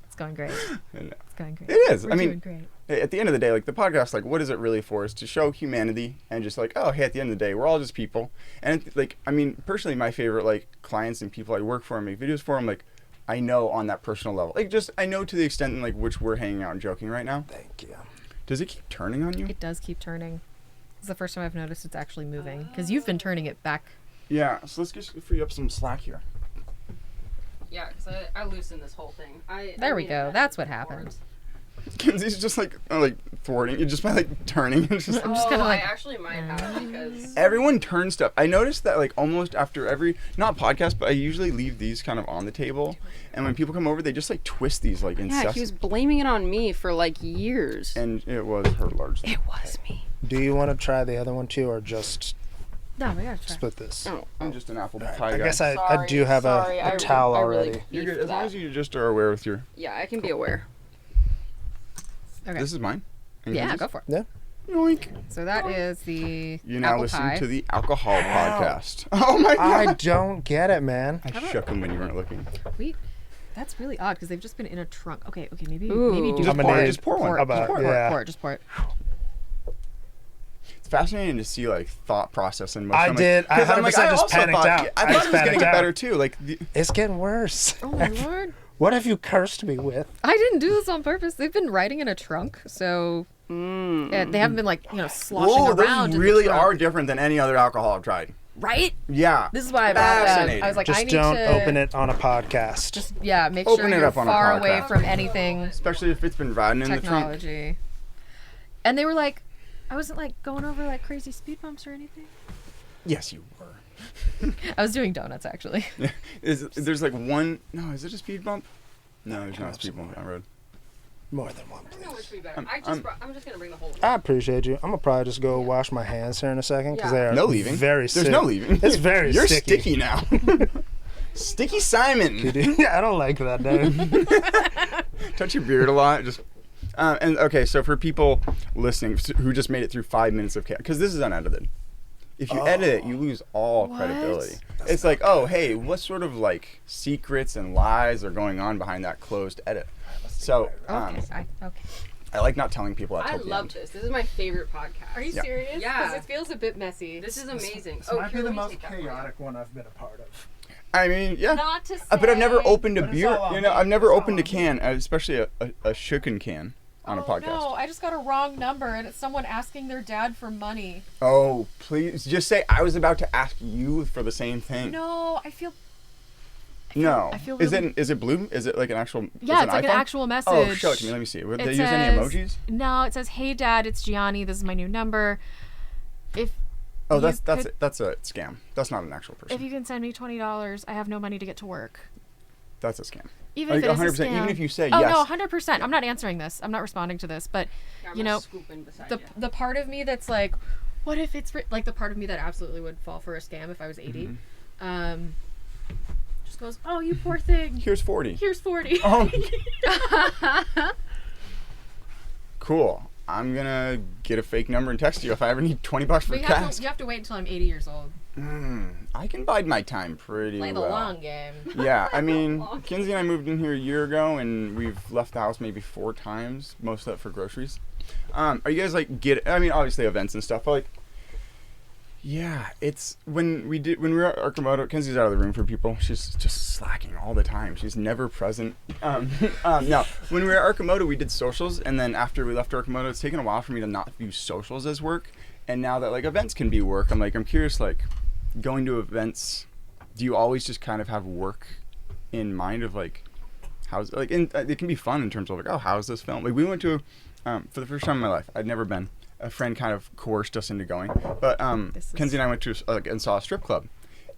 C: It's going great.
A: And
C: It's going great.
A: It is.
C: We're
A: I mean,
C: doing great.
A: at the end of the day, like the podcast, like what is it really for? Is to show humanity and just like, oh, hey, at the end of the day, we're all just people. And like, I mean, personally, my favorite like clients and people I work for and make videos for, I'm like, I know on that personal level, like just I know to the extent in like which we're hanging out and joking right now.
D: Thank you.
A: Does it keep turning on you?
C: It does keep turning. It's the first time I've noticed it's actually moving because you've been turning it back.
A: Yeah. So let's just free up some slack here.
B: Yeah, because I loosened this whole thing.
C: There we go. That's what happened.
A: Kenzie's just like thwarting you just by like turning. It's just
C: I'm just kind of like,
B: I actually might have because
A: everyone turns stuff. I noticed that like almost after every not podcast, but I usually leave these kind of on the table, and when people come over, they just like twist these like
B: yeah,
A: incessant.
B: he was blaming it on me for like years.
A: And it was her largely.
B: It was me.
D: Do you want to try the other one too, or just
C: no, we gotta try.
D: split this?
B: Oh,
A: I'm just an apple
D: Alright,
A: pie
D: I
A: guy.
D: guess I
B: Sorry,
D: do have
B: sorry,
D: a towel
B: I really
D: already.
A: You're
B: peed
A: good
B: for
A: as long
B: that.
A: as you just are aware with your.
B: Yeah, I can be aware.
C: Okay.
A: This is mine. And
C: Yeah,
A: Kenzie's?
C: go for it.
D: Yeah.
A: Yoink.
C: So that is the
A: You now
C: apple
A: listen
C: pie.
A: to the alcohol podcast. Oh my
D: I
A: god.
D: don't get it, man.
A: I shook him when you weren't looking.
C: Wait, that's really odd because they've just been in a trunk. Okay, maybe
B: Ooh.
C: maybe do
A: Just
D: I'm
A: pour
D: gonna
A: it. Just pour one.
C: pour
D: How
C: it, just
D: about-
C: pour it,
D: yeah.
C: pour it, just pour it.
A: It's fascinating to see like thought process in most.
D: I
A: I'm like-
D: did. I
A: 'cause I'm
D: 100% just
A: also
D: panicked
A: thought-
D: out.
A: I
D: I
A: thought
D: just
A: it was gonna
D: panicked
A: get
D: out.
A: better too. Like
D: It's getting worse.
C: Oh my lord!
D: What have you cursed me with?
C: I didn't do this on purpose. They've been riding in a trunk, so they haven't been like sloshing
A: whoa,
C: around.
A: those
C: in the
A: really
C: trunk.
A: are different than any other alcohol I've tried.
C: right.
A: Yeah.
C: This is why I brought that.
A: Fascinating.
C: I was like, I
D: Just
C: need
D: don't
C: to
D: open it on a podcast.
C: Just make
A: Open
C: sure
A: it
C: you're
A: up on a
C: far away
A: podcast.
C: from anything
A: Especially if it's been riding in the trunk.
C: technology. And they were like, I wasn't like going over like crazy speed bumps or anything.
A: Yes, you were.
C: I was doing donuts actually.
A: There's like one. No, is it a speed bump? No, there's not a speed bump on the road.
D: More than one,
B: I don't know
D: please.
B: which would be better.
A: I'm-
B: I'm just gonna bring the whole.
D: I appreciate you. I'm gonna probably just go wash my hands here in a second because
B: Yeah.
D: they are
A: No leaving.
D: very
A: There's
D: sick.
A: no leaving.
D: It's very
A: You're
D: sticky.
A: sticky now. Sticky Simon.
D: Yeah, I don't like that, dude.
A: Touch your beard a lot. Just. And okay, so for people listening who just made it through 5 minutes of chaos, because this is unedited. if you edit it, you lose all
B: What?
A: credibility. It's like, oh, hey, what sort of like secrets and lies are going on behind that closed edit? So
C: Okay.
A: I like not telling people that
B: I
A: till the
B: love
A: end.
B: this. This is my favorite podcast.
C: Are you
A: Yeah.
C: serious?
B: Yeah.
C: Because it feels a bit messy.
B: This is amazing.
D: This
B: Oh,
D: might be
B: here,
D: the
B: let me
D: most
B: take that for you.
D: chaotic one I've been a part of.
A: I mean, yeah.
C: Not to say.
A: But I've never opened a
D: But it's
A: beer.
D: all on
A: You know,
D: me.
A: I've never
D: It's all
A: opened a
D: on
A: can, especially a shooken can on a podcast.
C: No, I just got a wrong number, and it's someone asking their dad for money.
A: Oh, please, just say I was about to ask you for the same thing.
C: No, I feel.
A: No.
C: I feel
A: Is
C: really-
A: it blue? Is it like an actual?
C: Yeah,
A: is it
C: it's like an
A: iPhone?
C: actual message.
A: Oh, show it to me. Let me see. Would
C: It
A: they use any emojis?
C: No, it says, "Hey, Dad, it's Gianni. This is my new number. If
A: Oh,
C: you
A: that's
C: could-
A: that's a scam. That's not an actual person.
C: if you can send me $20, I have no money to get to work."
A: That's a scam.
C: Even
A: Like
C: if it is a
A: 100%. Even
C: scam.
A: if you say
C: Oh
A: yes.
C: no, 100%. I'm not answering this. I'm not responding to this. But
B: Yeah, I'm
C: you
B: gonna
C: know,
B: scoop in beside
C: the
B: you.
C: the part of me that's like, what if it's like the part of me that absolutely would fall for a scam if I was 80,
A: Mm-hmm.
C: just goes, "Oh, you poor thing.
A: Here's 40.
C: Here's 40."
A: Oh. Cool. I'm gonna get a fake number and text you if I ever need $20 for
C: But
A: gas.
C: you have to wait until I'm 80 years old.
A: I can bide my time pretty
C: Play the
A: well.
C: long game.
A: Yeah, I mean, Kinsey and I moved in here a year ago, and we've left the house maybe 4 times, most of that for groceries. Are you guys like I mean, obviously events and stuff, but like, yeah, it's when we were at Arcimoto. Kenzie's out of the room for people. She's just slacking all the time. She's never present. No, when we were at Arcimoto, we did socials, and then after we left Arcimoto, it's taken a while for me to not view socials as work. And now that like events can be work, I'm curious, like going to events. Do you always just kind of have work in mind of like how's like it can be fun in terms of like, oh, how's this film? Like we went to for the first time in my life, I'd never been. A friend kind of coerced us into going, but Kenzie and I went to and saw a strip club,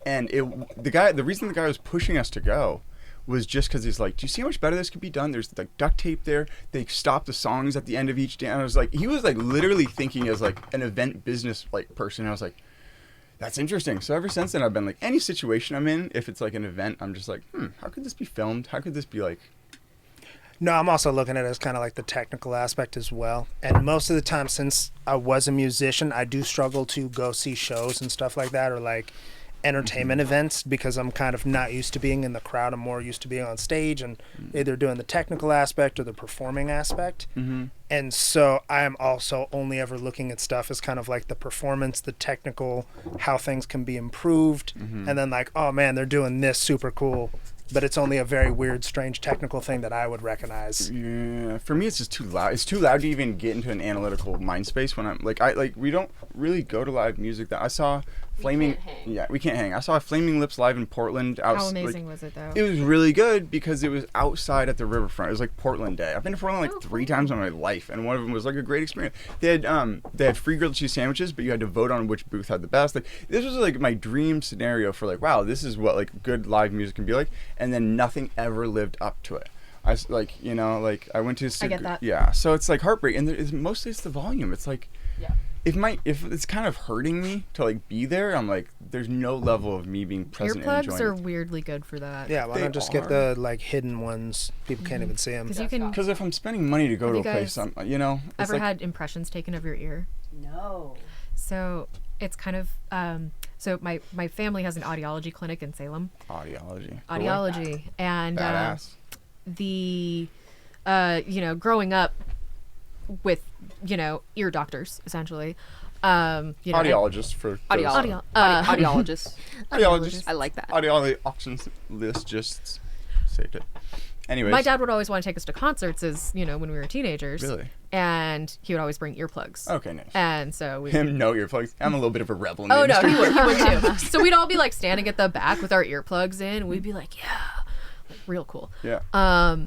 A: and the reason the guy was pushing us to go was just because he's like, do you see how much better this could be done? There's like duct tape there. They stop the songs at the end of each dance. I was like, he was like literally thinking as like an event business like person. I was like, that's interesting. So ever since then, I've been like, any situation I'm in, if it's like an event, I'm just like, how could this be filmed? How could this be like?
D: No, I'm also looking at it as kind of like the technical aspect as well. And most of the time, since I was a musician, I do struggle to go see shows and stuff like that, or like entertainment events, because I'm kind of not used to being in the crowd. I'm more used to being on stage and either doing the technical aspect or the performing aspect.
A: Mm-hmm.
D: And so I am also only ever looking at stuff as kind of like the performance, the technical, how things can be improved. And then like, oh man, they're doing this super cool. But it's only a very weird, strange technical thing that I would recognize.
A: Yeah, for me, it's just too loud. It's too loud to even get into an analytical mind space when I'm like, we don't really go to live music. That I saw Flaming.
B: can't hang.
A: Yeah, we can't hang. I saw Flaming Lips live in Portland.
C: How amazing was it though?
A: It was really good because it was outside at the riverfront. It was like Portland Day. I've been to Portland like 3 times in my life, and one of them was like a great experience. They had free grilled cheese sandwiches, but you had to vote on which booth had the best. Like this was like my dream scenario for like, wow, this is what like good live music can be like, and then nothing ever lived up to it. I I went to.
C: I get that.
A: Yeah, so it's like heartbreak, and mostly it's the volume. It's like.
B: Yeah.
A: If it's kind of hurting me to like be there, I'm like, there's no level of me being present and
C: Earplugs
A: enjoying
C: are
A: it.
C: weirdly good for that.
D: Yeah, why
A: They
D: not just
A: are.
D: get the like hidden ones? People can't even see them.
C: Because you can.
A: Because if I'm spending money to go
C: Have
A: to
C: you
A: a place,
C: guys
A: I'm, it's
C: Ever
A: like,
C: had impressions taken of your ear?
B: No.
C: So it's kind of so my family has an audiology clinic in Salem.
A: audiology.
C: Audiology and
A: Badass.
C: the growing up with ear doctors essentially.
A: Audiologist for
B: Audiologist.
C: Audio-
B: Audiologist.
A: Audiologist.
B: I like that.
A: Audiologists. Saved it. Anyways.
C: My dad would always want to take us to concerts when we were teenagers.
A: Really?
C: And he would always bring earplugs.
A: Okay, nice.
C: And so we
A: Him, no earplugs. I'm a little bit of a rebel in the
C: Oh no,
A: industry.
C: he would too. So we'd all be like standing at the back with our earplugs in. And we'd be like, yeah, like, real cool.
A: Yeah.
C: But,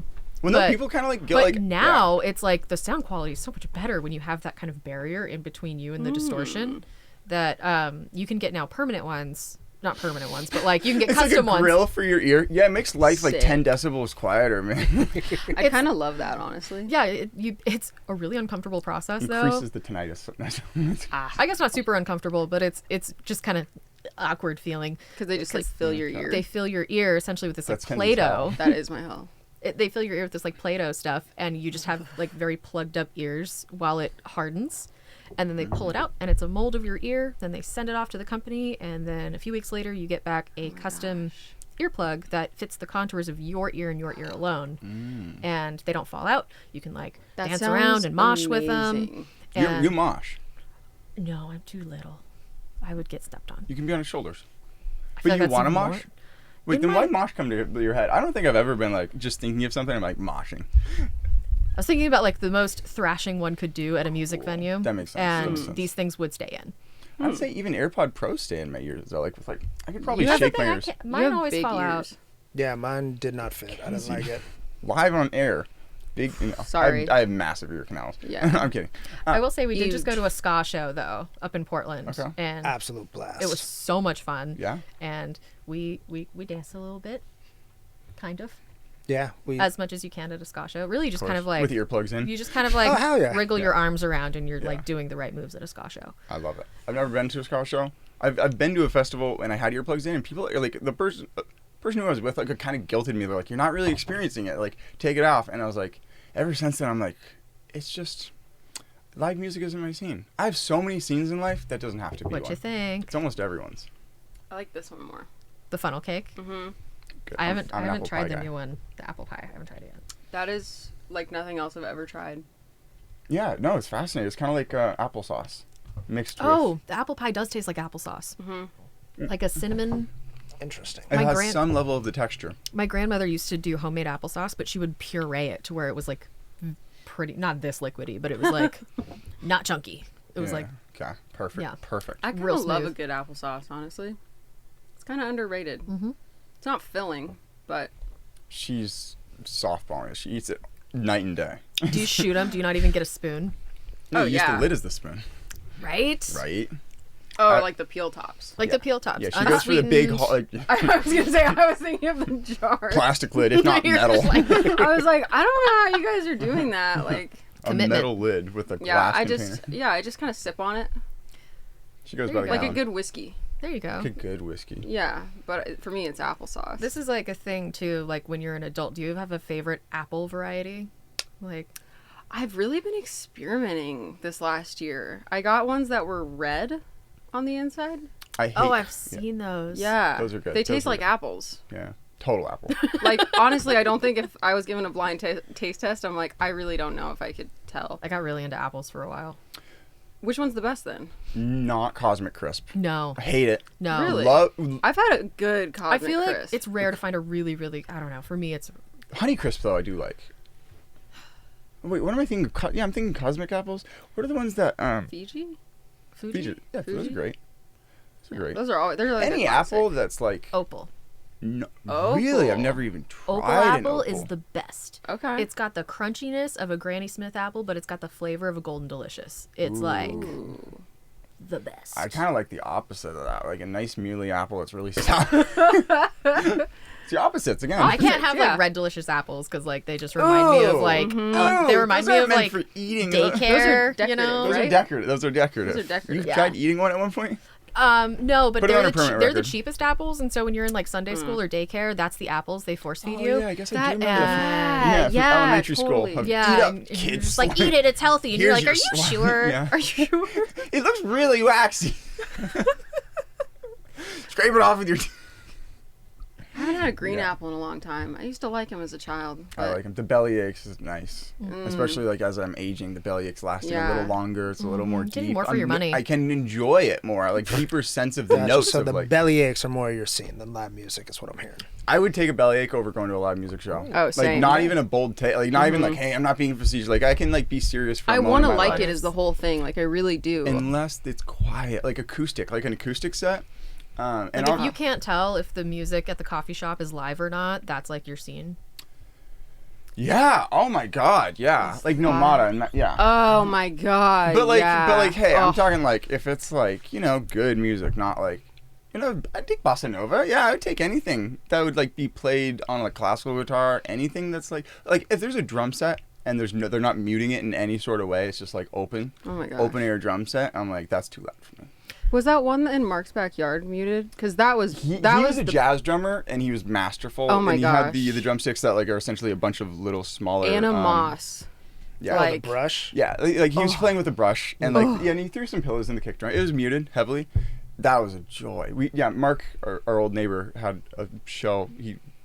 A: Well, no, people kind of like go
C: but
A: like.
C: now it's like the sound quality is so much better when you have that kind of barrier in between you and the distortion that you can get now permanent ones. Not permanent ones, but like you can get
A: It's like a
C: custom ones.
A: grill for your ear. Yeah, it makes life like
B: Sick.
A: 10 decibels quieter, man.
B: I kind of love that, honestly.
C: Yeah, it's a really uncomfortable process though.
A: Increases the tinnitus.
C: I guess not super uncomfortable, but it's just kind of awkward feeling.
B: Because they just like fill your ear.
C: They fill your ear essentially with this like
A: That's Kenzie's
C: Play-Doh.
A: hell.
B: That is my hell.
C: They fill your ear with this like Play-Doh stuff, and you just have like very plugged up ears while it hardens. and then they pull it out, and it's a mold of your ear. Then they send it off to the company, and then a few weeks later, you get back a custom earplug that fits the contours of your ear and your ear alone, and they don't fall out. You can like
B: That
C: dance
B: sounds
C: around and mosh with them.
B: amazing.
C: And
A: You mosh.
C: no, I'm too little. I would get stepped on.
A: You can be on his shoulders.
C: I feel
A: But
C: like
A: you
C: that's
A: want to
C: more-
A: mosh? Wait,
C: In
A: then
C: my-
A: why mosh come to your head? I don't think I've ever been like just thinking of something. I'm like moshing.
C: I was thinking about like the most thrashing one could do at a music venue.
A: That makes sense. That
C: And
A: makes sense.
C: these things would stay in.
A: I'd say even AirPod Pros stay in my ears. Though, like with like I could probably
C: You have
A: shake
C: the
A: my
C: thing, I
A: ears
C: can't-
B: You
C: Mine
B: have
C: always
B: big
C: fall out.
B: ears.
D: Yeah, mine did not fit. I didn't like it.
A: live on air. Big. You know,
B: Sorry.
A: I have massive ear canals.
B: Yeah.
A: I'm kidding.
C: I will say we did just go
B: huge.
C: to a ska show though up in Portland,
A: Okay.
C: and
D: Absolute blast.
C: it was so much fun.
A: Yeah.
C: And we danced a little bit, kind of,
D: Yeah, we.
C: as much as you can at a ska show. Really, just kind of like
A: with earplugs in.
C: you just kind of like
D: Oh, hell yeah.
C: wriggle your
A: Yeah.
C: arms around, and you're
A: Yeah.
C: like doing the right moves at a ska show.
A: I love it. I've never been to a ska show. I've been to a festival and I had earplugs in, and people are like the person who I was with like kind of guilted me. They're like, "You're not really experiencing it. Like, take it off." And I was like, ever since then, I'm like, it's just live music isn't my scene. I have so many scenes in life that doesn't have to be
C: What
A: one.
C: you think?
A: It's almost everyone's.
B: I like this one more.
C: The funnel cake.
B: Mm-hmm.
A: Good.
C: I
A: I'm
C: haven't
A: an apple
C: tried
A: pie
C: the
A: guy.
C: new one, the apple pie. I haven't tried it yet.
B: That is like nothing else I've ever tried.
A: Yeah, no, it's fascinating. It's kind of like applesauce mixed with.
C: Oh, the apple pie does taste like applesauce, like a cinnamon.
D: Interesting.
A: It
C: my
A: has
C: gran-
A: some level of the texture.
C: My grandmother used to do homemade applesauce, but she would puree it to where it was like pretty, not this liquidy, but it was like not chunky. It was
A: Yeah.
C: like
A: Okay, perfect.
C: Yeah.
A: Perfect.
B: I kind
C: Real
B: of love a
C: smooth.
B: good applesauce, honestly. It's kind of underrated. Mm-hmm. It's not filling, but
A: She's softballing it. She eats it night and day.
C: do you shoot them? Do you not even get a spoon?
A: No,
B: Oh,
A: you use
B: yeah.
A: the lid as the spoon,
C: Right?
A: right?
B: oh, like the peel tops.
C: Like the peel tops.
A: Yeah, she goes for the big,
C: unsweetened.
B: I was gonna say I was thinking of the jar.
A: plastic lid, if not
C: You're
A: metal.
C: just like-
B: I was like, I don't know how you guys are doing that. Like,
A: A
C: Commitment.
A: metal lid with a
B: yeah,
A: glass
B: I
A: container.
B: just kind of sip on it
A: She goes
C: There
A: about
C: you
A: a
B: like a
A: gallon.
B: good whiskey.
C: There you go.
A: Like a good whiskey.
B: Yeah, but for me, it's applesauce.
C: This is like a thing too. Like when you're an adult, do you have a favorite apple variety? Like
B: I've really been experimenting this last year. I got ones that were red on the inside.
A: I hate.
C: oh, I've
A: yeah,
C: seen those.
B: Yeah,
A: Those are good.
B: They
A: Those
B: taste
A: are
B: like
A: good.
B: apples.
A: Yeah, total apple.
B: Like honestly, I don't think if I was given a blind taste test, I'm like, I really don't know if I could tell.
C: I got really into apples for a while.
B: Which one's the best then?
A: Not Cosmic Crisp.
C: No,
A: I hate it.
C: no.
B: Really?
A: Love
B: I've had a good
C: I
B: Cosmic
C: feel like
B: Crisp.
C: it's rare to find a really, really. I don't know. For me, it's
A: Honey Crisp though. I do like. Wait, what am I thinking? Yeah, I'm thinking Cosmic apples. What are the ones that
B: Fiji.
C: Fuji.
A: Fiji? Yeah, those are
B: Fuji?
A: great. Those are great.
B: Those are all. They're like
A: Any
B: the classic.
A: apple that's like
C: Opal.
A: no,
B: Opal.
A: really, I've never even tried
C: Opal
A: an
C: apple
A: opal.
C: is the best.
B: Okay.
C: It's got the crunchiness of a Granny Smith apple, but it's got the flavor of a Golden Delicious. It's like
B: Ooh.
C: the best.
A: I kind of like the opposite of that, like a nice muley apple that's really sour. It's the opposites again.
C: I can't have
B: Yeah.
C: like red delicious apples because like they just remind me of
A: Ooh.
C: like
A: Ooh,
C: they remind
A: those
C: me
A: aren't
C: of
A: meant
C: like
A: for eating.
C: daycare.
B: decorative,
C: You know,
A: Those are
B: right?
A: decorative. Those are decorative.
B: Those are decorative.
A: You've
C: Yeah.
A: tried eating one at one point?
C: No, but
A: Put it
C: they're
A: on a
C: the
A: permanent
C: they're the
A: record.
C: cheapest apples, and so when you're in like Sunday school or daycare, that's the apples they force feed
A: Oh,
C: you.
A: yeah, I guess I
C: that,
A: do remember
C: yeah,
A: from
C: yeah,
A: elementary
B: totally.
A: school.
C: yeah.
A: Eat up,
C: and you're
A: kids.
C: just like eat it, it's healthy, and you're
A: Here's
C: like, are you
A: your slime."
C: sure?
A: Yeah.
C: Are you sure?
A: It looks really waxy. Scrape it off with your teeth.
B: I haven't had a green
A: Yeah.
B: apple in a long time. I used to like him as a child.
A: I
B: but-
A: like them. The belly aches is nice, especially like as I'm aging. The belly aches lasting a
B: Yeah.
A: little longer. It's a little more
C: Getting
A: deep.
C: more for your money.
A: I can enjoy it more. I like deeper sense of the
D: Gotcha.
A: notes
D: So
A: of
D: the
A: like.
D: belly aches are more your scene than live music, is what I'm hearing.
A: I would take a bellyache over going to a live music show.
B: Oh,
A: like
B: same.
A: not even a bold take. Like not even like, hey, I'm not being facetious. Like I can like be serious for.
B: I
A: want to
B: like it as the whole thing. Like I really do.
A: unless it's quiet, like acoustic, like an acoustic set. And
C: Like
A: I'll-
C: if you can't tell if the music at the coffee shop is live or not, that's like your scene.
A: yeah. Oh my God. Yeah. Like Nomada. And yeah.
B: Oh my god.
A: but like,
B: yeah.
A: hey,
B: Oh,
A: I'm talking like if it's like good music, not like. I'd take bossa nova. Yeah, I would take anything that would like be played on a classical guitar. Anything that's like if there's a drum set and they're not muting it in any sort of way. It's just like open
B: Oh my god.
A: air drum set. I'm like, that's too loud for me.
B: Was that one in Mark's backyard muted? Because that was
A: He
B: that
A: was a
B: the
A: jazz drummer and he was masterful.
B: Oh my
A: and he had
B: gosh.
A: the drumsticks that like are essentially a bunch of little smaller.
B: Anna Moss.
A: Yeah.
D: Oh,
B: Like,
D: the brush.
A: Yeah, like he was playing with a brush, and like yeah, and he threw some pillows in the kick drum. It was muted heavily. That was a joy. Mark, our old neighbor, had a show.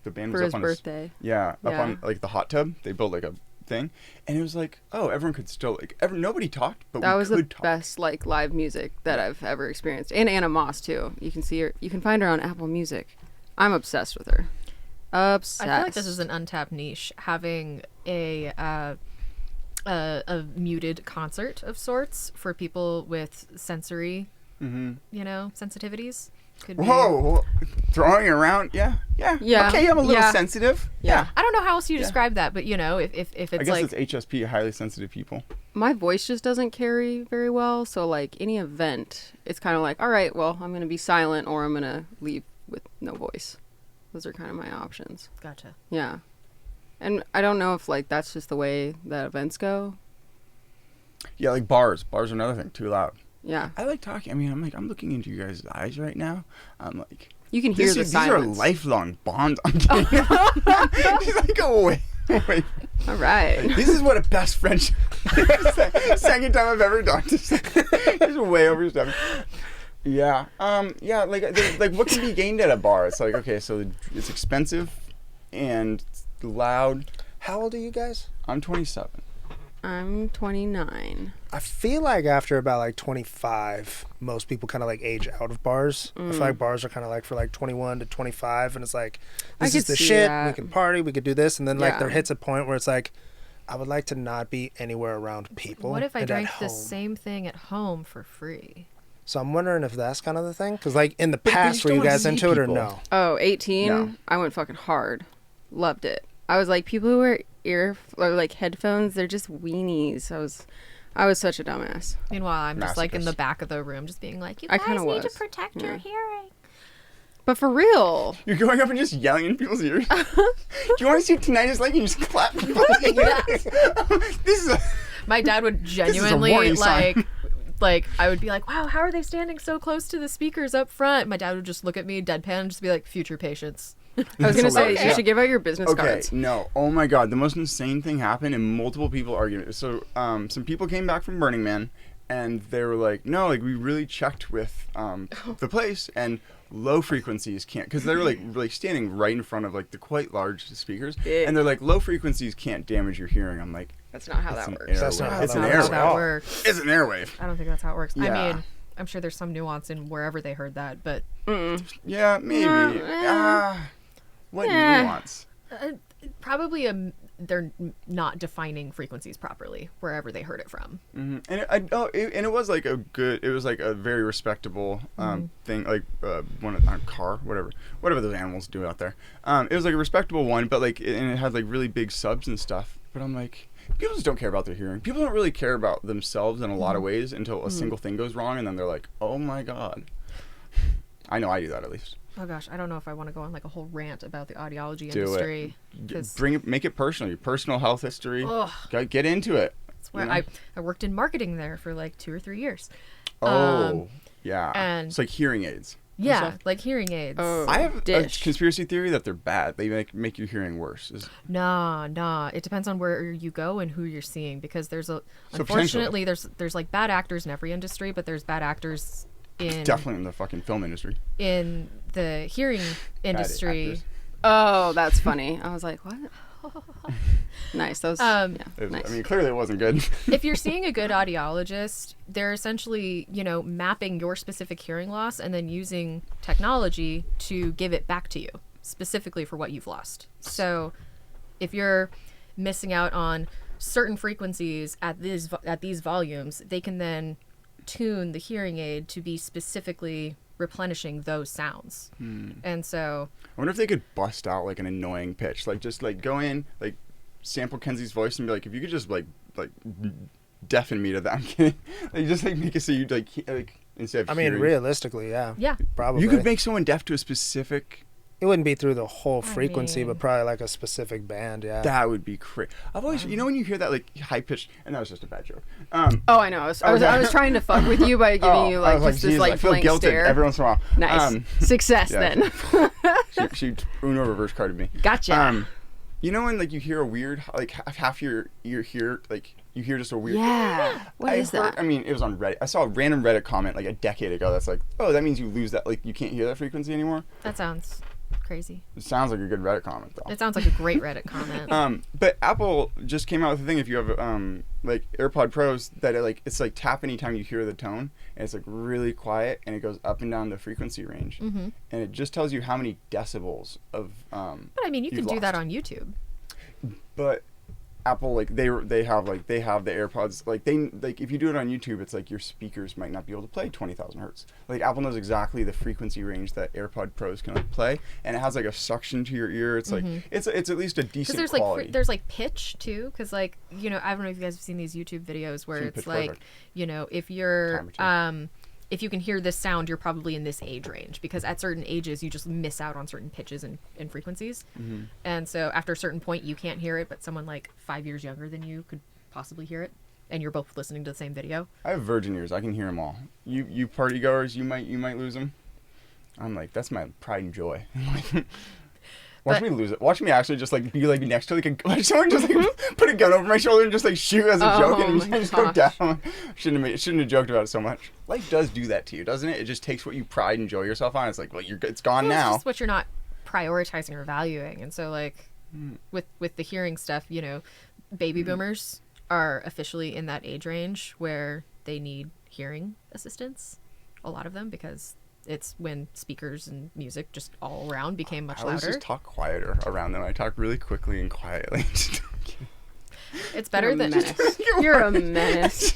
A: The band was
B: for
A: up
B: his
A: on
B: birthday.
A: up
B: Yeah.
A: on like the hot tub. They built like a thing, and it was like, oh, everyone could still like nobody talked, but
B: That
A: we
B: was
A: could
B: the
A: talk.
B: best like live music that I've ever experienced. And Anna Moss too. You can see her. You can find her on Apple Music. I'm obsessed with her. Obsessed.
C: I feel like this is an untapped niche, having a muted concert of sorts for people with sensory, sensitivities. Could be.
A: Whoa, throwing it around, yeah.
B: Yeah.
A: Okay, I'm a little
B: Yeah.
A: sensitive.
B: Yeah.
C: I don't know how else you describe that, but if it's
A: I guess
C: like
A: it's HSP, highly sensitive people.
B: My voice just doesn't carry very well, so like any event, it's kind of like, all right, well, I'm gonna be silent or I'm gonna leave with no voice. Those are kind of my options.
C: gotcha.
B: Yeah. And I don't know if like that's just the way that events go.
A: Yeah, like bars. Bars are another thing. Too loud.
B: Yeah.
A: I like talking. I mean, I'm looking into you guys' eyes right now. I'm like,
B: You can hear the
A: these are
B: silence.
A: lifelong bonds. I'm kidding. She's like, go away. Away.
B: All right.
A: This is what a best friendship. Second time I've ever done this. It's way overstepping. Yeah. Yeah. Like what can be gained at a bar? It's like, okay, so it's expensive and it's loud.
D: How old are you guys?
A: I'm 27.
B: I'm 29.
D: I feel like after about like 25, most people kind of like age out of bars. I feel like bars are kind of like for like 21 to 25, and it's like,
B: I
D: this is
B: could
D: the
B: see
D: shit.
B: that.
D: We can party, we could do this, and then like
B: Yeah.
D: there hits a point where it's like, I would like to not be anywhere around people.
C: What if I
D: and at
C: drank the
D: home.
C: same thing at home for free?
D: So I'm wondering if that's kind of the thing, because like in the
A: But you
D: past,
A: just
D: were you
A: don't wanna
D: guys
A: see
D: into it or
A: people.
D: no?
B: Oh, 18?
A: No.
B: I went fucking hard. Loved it. I was like, people who wear or like headphones, they're just weenies. I was such a dumbass.
C: Meanwhile, I'm just like in the
A: Masochist.
C: back of the room, just being like, "You
B: I
C: guys
B: kinda
C: need to
B: was.
C: protect your hearing."
B: But for real,
A: You're going up and just yelling in people's ears. Do you want to see what tonight is like? And you just clap people. This is a.
C: My dad would
A: a
C: genuinely
A: warning sign.
C: like I would be like, "Wow, how are they standing so close to the speakers up front?" My dad would just look at me deadpan and just be like, "Future patience."
B: I was gonna say
A: hilarious.
B: you should give out your business
A: Okay,
B: cards.
A: no. Oh my god, the most insane thing happened and multiple people argued. So, some people came back from Burning Man and they were like, no, like we really checked with the place and low frequencies can't, because they were like standing right in front of like the quite large speakers,
B: Big.
A: and they're like, low frequencies can't damage your hearing. I'm like,
B: That's not how
A: it's
B: that
A: an
B: works.
D: That's not how
A: It's
D: that
A: an
D: works.
C: How
D: at
A: airwave.
C: that
D: all.
C: works.
A: It's an airwave.
C: I don't think that's how it works.
A: Yeah.
C: I mean, I'm sure there's some nuance in wherever they heard that, but
A: Yeah, maybe. What
B: Eh.
A: nuance?
C: probably they're not defining frequencies properly wherever they heard it from.
A: Mm-hmm. And it was like it was like a very respectable thing, like one car, whatever those animals do out there. It was like a respectable one, but like and it had like really big subs and stuff. But I'm like, people just don't care about their hearing. People don't really care about themselves in a lot of ways until a single thing goes wrong, and then they're like, oh my god. I know I do that at least.
C: Oh gosh, I don't know if I want to go on like a whole rant about the audiology
A: Do it.
C: industry. 'Cause
A: Make it personal. Your personal health history.
C: Ugh.
A: Get into it.
C: that's where
A: you know?
C: I worked in marketing there for like 2 or 3 years.
A: Oh, yeah.
C: and-
A: It's like hearing aids. and
C: Yeah,
A: stuff.
C: like hearing aids.
B: Oh.
A: I have a
B: Dish.
A: conspiracy theory that they're bad. They make your hearing worse.
C: Nah. It depends on where you go and who you're seeing, because there's
A: So
C: unfortunately there's like bad actors in every industry, but there's bad actors in
A: Definitely in the fucking film industry.
C: in the hearing industry.
A: actors.
B: Oh, that's funny. I was like, what? Nice. That was yeah, nice.
A: I mean, clearly it wasn't good.
C: If you're seeing a good audiologist, they're essentially, mapping your specific hearing loss and then using technology to give it back to you specifically for what you've lost. So if you're missing out on certain frequencies at these volumes, they can then tune the hearing aid to be specifically replenishing those sounds. And so
A: I wonder if they could bust out like an annoying pitch, like just like go in, like sample Kenzie's voice and be like, if you could just like deafen me to that. I'm kidding. Like just like make it so you like instead of
D: I mean,
A: hearing,
D: realistically, yeah.
C: yeah.
D: Probably.
A: you could make someone deaf to a specific.
D: It wouldn't be through the whole frequency,
C: mean-
D: but probably like a specific band, yeah.
A: That would be crazy. I've always, when you hear that like high pitched, and that was just a bad joke.
B: Oh, I know. I was trying to fuck with you by giving you
A: I
B: like
A: was
B: just this
A: "Jesus,
B: like
A: I feel
B: blank
A: guilted
B: stare.
A: every once in a while.
B: Nice. Success
A: yeah.
B: then.
A: She Uno reverse carded me.
B: Gotcha.
A: You know when like you hear a weird like half your ear hear like you hear just a weird.
B: Yeah. What is that?
A: I mean, it was on Reddit. I saw a random Reddit comment like a decade ago. That's like, oh, that means you lose that. Like, you can't hear that frequency anymore.
C: That sounds crazy.
A: It sounds like a good Reddit comment though.
C: It sounds like a great Reddit comment.
A: But Apple just came out with a thing if you have like AirPod Pros that it's like tap anytime you hear the tone, and it's like really quiet, and it goes up and down the frequency range, and it just tells you how many decibels of.
C: But I mean, you can do that on YouTube.
A: But Apple they have the AirPods if you do it on YouTube, it's like your speakers might not be able to play 20,000 hertz. Like Apple knows exactly the frequency range that AirPod Pros can play, and it has like a suction to your ear. It's like it's at least a decent
C: there's
A: quality.
C: There's like pitch too, because like I don't know if you guys have seen these YouTube videos where it's like
A: perfect.
C: If you're if you can hear this sound, you're probably in this age range, because at certain ages you just miss out on certain pitches and frequencies. And so after a certain point you can't hear it, but someone like 5 years younger than you could possibly hear it, and you're both listening to the same video.
A: I have virgin ears. I can hear them all. You party goers, you might lose them. I'm like, that's my pride and joy. Watch me lose it. Watch me actually just like be like next to like someone just like put a gun over my shoulder and just like shoot as a joke and just go down. Shouldn't have joked about it so much. Life does do that to you, doesn't it? It just takes what you pride and enjoy yourself on. It's like, well, it's gone now.
C: It's just what you're not prioritizing or valuing. And so like with the hearing stuff, baby boomers are officially in that age range where they need hearing assistance. A lot of them, because it's when speakers and music just all around became much
A: I always
C: louder.
A: just talk quieter around them. I talk really quickly and quietly.
C: It's better
B: You're a
C: than
B: menace. You're a menace.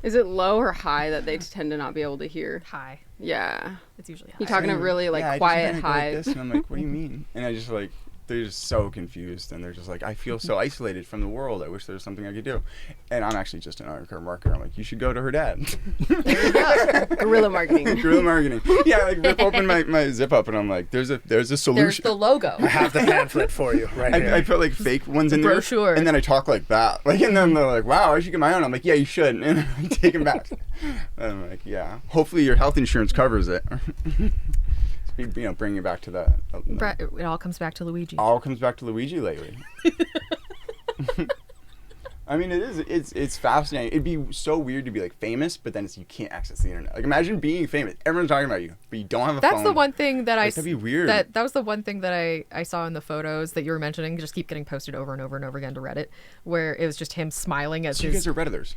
B: Is it low or high that they tend to not be able to hear?
C: high.
B: Yeah.
C: It's usually high.
B: You talking a really like
A: Yeah, I just
B: quiet
A: kinda go like
B: high.
A: this, and I'm like, what do you mean? And I just like, they're just so confused, and they're just like, I feel so isolated from the world. I wish there was something I could do. And I'm actually just an undercover marketer. I'm like, you should go to her dad.
C: There you go.
B: Guerrilla marketing.
A: Guerrilla marketing. Yeah, like rip open my zip up, and I'm like, there's a
C: There's
A: solution.
C: the logo.
D: I have the pamphlet for you right here.
A: I put like fake ones in
C: brochure.
A: there, and then I talk like that. Like, and then they're like, "Wow, I should get my own." I'm like, "Yeah, you should," and I take them back. And I'm like, "Yeah, hopefully your health insurance covers it." Bring it back to that.
C: It all comes back to Luigi.
A: All comes back to Luigi lately. I mean, it's fascinating. It'd be so weird to be like famous, but then you can't access the internet. Like, imagine being famous. Everyone's talking about you, but you don't have a phone.
C: That's the one thing that
A: Like, that'd be weird.
C: That was the one thing that I saw in the photos that you were mentioning. Just keep getting posted over and over and over again to Reddit, where it was just him smiling as
A: So you guys are Redditors.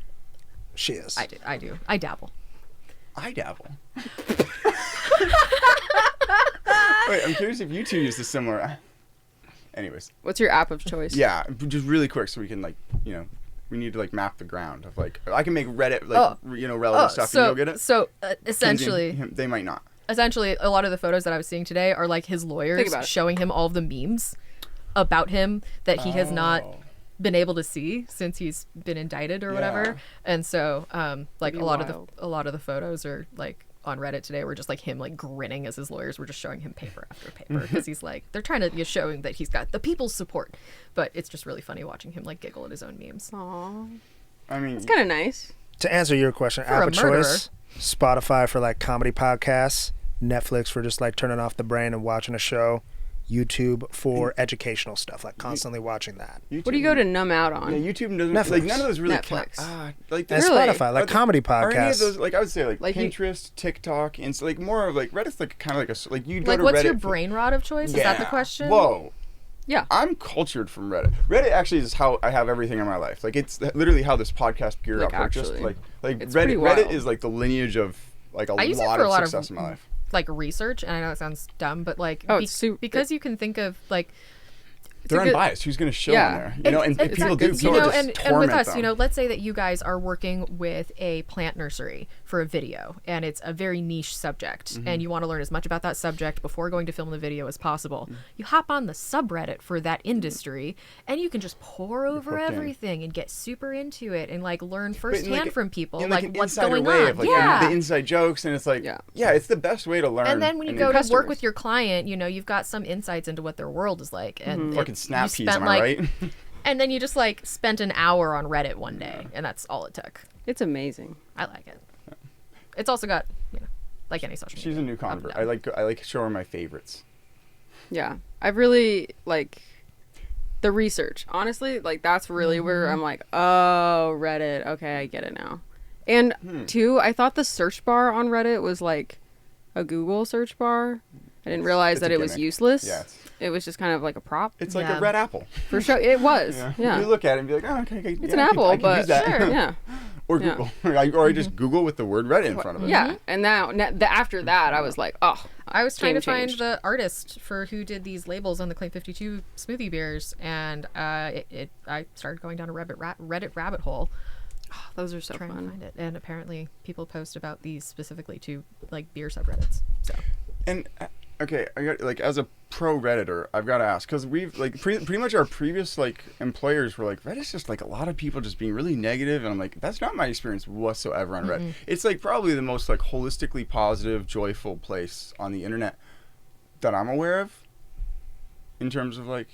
D: She is.
C: I do. I dabble.
A: I dabble. Wait, I'm curious if you two use the similar. Anyways,
B: What's your app of choice?
A: yeah, just really quick so we can we need to map the ground of I can make Reddit relevant stuff and you'll get it.
C: So
A: Kenzie
C: essentially,
A: and him, they might not.
C: a lot of the photos that I was seeing today are like his
B: Think
C: lawyers
B: about it.
C: showing him all of the memes about him that he has not
A: Oh.
C: been able to see since he's been indicted or
A: Yeah.
C: whatever. And so like
B: That'd
C: a
B: be
C: lot
B: wild.
C: of the photos are like on Reddit today were just like him like grinning as his lawyers were just showing him paper after paper, because he's like, they're trying to showing that he's got the people's support, but it's just really funny watching him like giggle at his own memes.
B: Aw.
A: I mean,
B: It's kind of nice.
D: To answer your question,
C: For
D: app
C: a
D: of
C: murderer.
D: choice, Spotify for like comedy podcasts, Netflix for just like turning off the brain and watching a show, YouTube for educational stuff, like constantly watching that.
A: YouTube,
B: What do you go to numb out on?
A: Yeah, YouTube doesn't
D: Netflix.
A: like none of those really
B: Netflix.
A: like
D: And
B: Really?
D: Spotify, like
A: Are they-
D: comedy
A: Are any of
D: podcasts.
A: those like I would say like
B: Like you-
A: Pinterest, TikTok, and so, like more of like Reddit's like kind of like a like you go
C: Like,
A: to
C: what's
A: Reddit
C: your
A: for-
C: brain rot of choice? Is that the
A: Yeah.
C: question?
A: Whoa.
B: Yeah.
A: I'm cultured from Reddit. Reddit actually is how I have everything in my life. Like it's literally how this podcast geared
B: Like,
A: up. Like, just
B: actually.
A: like
B: It's
A: Reddit.
B: pretty
A: Reddit
B: wild.
A: is like the lineage of like a
C: I use it
A: lot
C: for a
A: of
C: lot of
A: success in my life.
C: like research, and I know it sounds dumb, but like
B: Oh, it's
C: because you can think of like
A: They're
C: a good-
A: unbiased. Who's going to show
B: Yeah.
A: on there? You know, and
C: It's
A: people
B: a good
A: do.
B: source.
A: People just
C: and with
A: torment
C: us,
A: them.
C: let's say that you guys are working with a plant nursery for a video, and it's a very niche subject,
A: Mm-hmm.
C: and you want to learn as much about that subject before going to film the video as possible.
A: Mm.
C: You hop on the subreddit for that industry, and you can just pour over
A: hooked in.
C: everything and get super into it and like learn
A: But in,
C: firsthand
A: like,
C: from people,
A: in,
C: like
A: an
C: what's
A: insider
C: going
A: way
C: on.
A: of, like,
C: Yeah.
A: the inside jokes, and it's like,
B: Yeah.
A: it's the best way to learn.
C: And then when you
A: and
C: go to
B: customers.
C: work with your client, you've got some insights into what their world is like. And
A: fucking
C: you
A: snap peas,
C: spent,
A: am I
C: like-
A: right?
C: And then you just like spent an hour on Reddit one day, and that's all it took.
B: It's amazing.
C: I like it. It's also got, like any social media.
A: She's a new
C: up and
A: convert.
C: down.
A: I like showing my favorites.
B: Yeah. I've really, like, the research. Honestly, like that's really where I'm like, oh, Reddit. Okay, I get it now. And two, I thought the search bar on Reddit was like a Google search bar. I didn't realize
A: It's
B: that
A: a
B: it was
A: gimmick.
B: useless.
A: Yeah,
B: It was just kind of like a prop.
A: it's like
C: Yeah.
A: a red apple.
B: For sure, it was. Yeah.
A: You look at it and be like, oh, okay,
B: It's an apple,
A: I can
B: but
A: use that.
B: sure, yeah.
A: Or
B: Yeah.
A: Google, or just Google with the word Reddit in front of it.
B: Yeah, and now after that, I was like, oh,
C: I was trying
B: Game
C: to find
B: changed.
C: the artist for who did these labels on the Claim 52 smoothie beers, and I started going down a Reddit rabbit hole
B: those are so
C: trying to
B: fun.
C: find it. And apparently, people post about these specifically to like beer subreddits. So
A: And okay, I got like as a pro Redditor, I've got to ask because we've like pretty much our previous like employers were like Reddit's just like a lot of people just being really negative, and I'm like that's not my experience whatsoever on Reddit. It's like probably the most like holistically positive, joyful place on the internet that I'm aware of. In terms of like,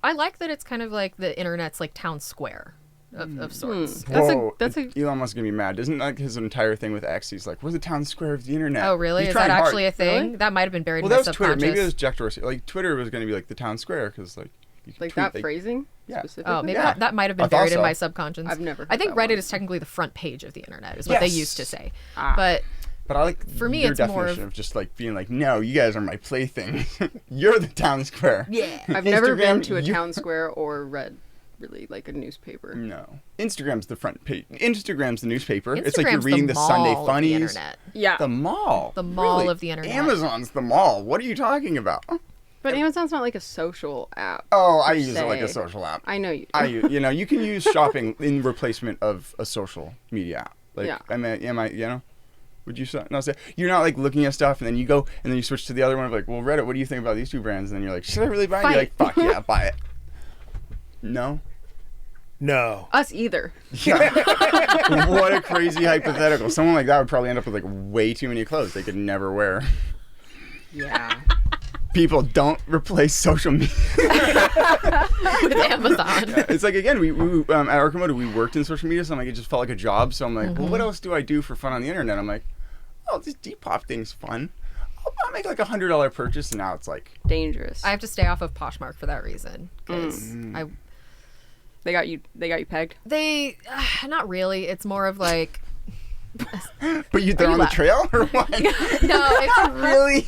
C: I like that it's kind of like the internet's like town square of sorts.
B: That's a
A: Elon Musk gonna be mad. Isn't like his entire thing with X? He's like, we're the town square of the internet.
C: Oh, really?
A: He's
C: Is that
A: trying hard.
C: actually a thing?
B: Really?
C: That might have been buried
A: Well,
C: in my
A: that was Twitter.
C: subconscious.
A: Maybe it was Jack Dorsey. Like Twitter was gonna be like the town square because like you could
B: like
A: tweet,
B: that phrasing.
A: Yeah.
B: Specifically?
C: Oh, maybe
A: Yeah.
C: that might have
A: I
C: been
A: thought
C: buried in
A: so.
C: my subconscious.
B: I've never
C: I
B: heard
C: think
B: that
C: Reddit
B: one.
C: is technically the front page of the internet, is what they
A: Yes.
C: used to say.
B: Ah.
C: But
A: But I like
C: For me,
A: your
C: it's more
A: definition
C: of-
A: of just like being like, no, you guys are my playthings. You're the town square.
C: yeah,
B: I've never been
A: Instagram,
B: to a
A: you-
B: town square or read really like a newspaper.
A: No. Instagram's the front page. Instagram's the newspaper. It's like you're
C: Instagram's
A: reading the, Sunday
C: mall of the
A: funnies.
C: internet.
B: Yeah,
A: The mall.
C: The mall
A: Really?
C: of the internet.
A: Amazon's the mall. What are you talking about?
B: but Amazon's not like a social app.
A: Oh, I
B: per
A: use it like a
B: se.
A: social app.
B: I know you.
A: You know, you can use shopping in replacement of a social media app. Like,
B: Yeah.
A: you know, would you not say you're not like looking at stuff and then you go and then you switch to the other one of like, well, Reddit, what do you think about these two brands? And then you're like, should I really buy it? You're like, fuck yeah, buy it. No.
D: No.
B: Us either.
A: What a crazy hypothetical. Someone like that would probably end up with like way too many clothes they could never wear.
B: Yeah.
A: People don't replace social media.
C: with Amazon.
A: It's like again, we at Archimoto we worked in social media, so I'm like it just felt like a job. So I'm like, well, what else do I do for fun on the internet? I'm like, oh, this Depop thing's fun. I'll make like $100 purchase, and now it's like
B: Dangerous.
C: I have to stay off of Poshmark for that reason because
B: They got you pegged.
C: they not really. It's more of like
A: But they're
C: you
A: on the
C: laugh-
A: trail or what?
C: no, it's
A: Really?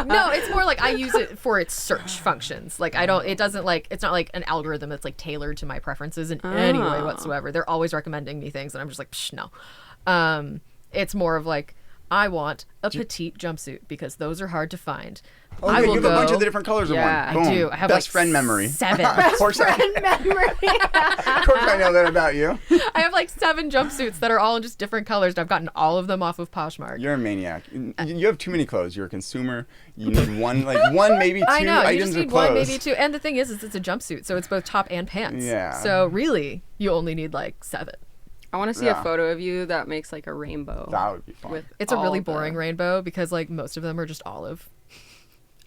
C: no, it's more like I use it for its search functions. Like it doesn't like, it's not like an algorithm that's like tailored to my preferences in any way whatsoever. They're always recommending me things and I'm just like, psh, no. It's more of like, I want a petite jumpsuit because those are hard to find.
A: Oh,
C: I
A: yeah,
C: will
A: you have a bunch
C: go-
A: of the different colors
B: Yeah,
A: of
B: I
A: one. Boom.
C: I do. I have
A: Best
C: like
A: friend memory.
C: 7.
A: Of course, of course I know that about you.
C: I have like 7 jumpsuits that are all in just different colors and I've gotten all of them off of Poshmark.
A: You're a maniac. You have too many clothes. You're a consumer. You need one, maybe two
C: I know, you
A: items
C: just
A: of
C: need
A: clothes.
C: one, maybe 2. And the thing is it's a jumpsuit, so it's both top and pants.
A: Yeah.
C: So really, you only need like 7.
B: I want to see
A: Yeah.
B: a photo of you that makes like a rainbow.
A: That would be fun.
B: With
C: It's a really
B: all the-
C: boring rainbow because like most of them are just olive.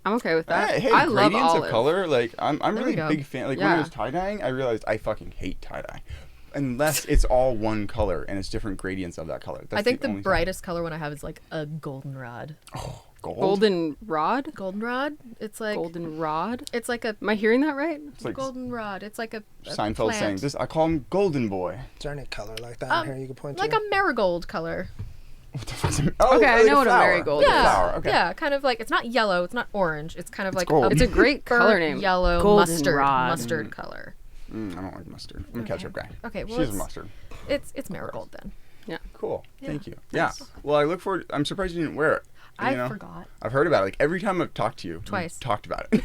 B: I'm okay with that.
A: Hey,
B: I love
A: gradients
B: olive.
A: of color. Like I'm
C: There
A: really
C: we go.
A: a big fan. Like when I
B: Yeah.
A: was tie dyeing, I realized I fucking hate tie dye, unless it's all one color and it's different gradients of that color. That's
C: I think the
A: only
C: brightest color one I have is like a goldenrod.
A: gold.
B: Golden rod.
C: Goldenrod? It's like
B: Golden rod.
C: it's like a
B: Am I hearing that right?
A: It's like
C: goldenrod. It's like a
A: Seinfeld
C: plant.
A: saying this. I call him Golden Boy.
D: Is there any color like that
C: Um,
D: in here you could point
C: like
D: to?
C: a marigold color.
A: What the fuck's a, oh,
B: Okay, I
A: like
B: know what a
A: flower.
B: marigold
A: Like
B: is.
A: a flower. Okay.
C: Yeah, kind of like it's not yellow, it's not orange. It's kind of like
A: gold.
B: It's a great
C: burnt
B: color name.
C: Yellow
B: Goldenrod.
C: mustard color.
A: I don't like mustard. I'm a ketchup guy.
C: Okay, well,
A: She's a
C: it's-
A: mustard.
C: It's marigold then.
A: Cool.
C: Yeah.
A: Thank you. Yeah. Well, I look forward. I'm surprised you didn't wear it.
C: I
A: You know?
C: forgot.
A: I've heard about it. Like every time I've talked to you,
C: Twice.
A: you've talked about it.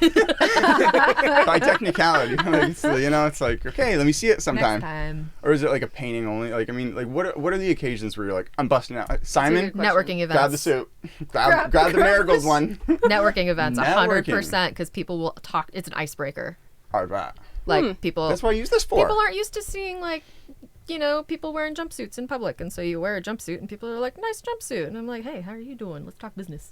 A: By technicality, like, it's like okay, let me see it sometime.
C: Next time.
A: Or is it like a painting only? Like I mean, like what are the occasions where you're like I'm busting out? Simon,
B: good question.
C: Networking events.
A: grab the suit, grab the marigold one.
C: Networking events,
A: Networking.
C: 100%, because people will talk. It's an icebreaker.
A: I bet.
C: Like people.
A: That's what I use this for.
C: People aren't used to seeing like, people wearing jumpsuits in public, and so you wear a jumpsuit, and people are like, "Nice jumpsuit," and I'm like, "Hey, how are you doing? Let's talk business."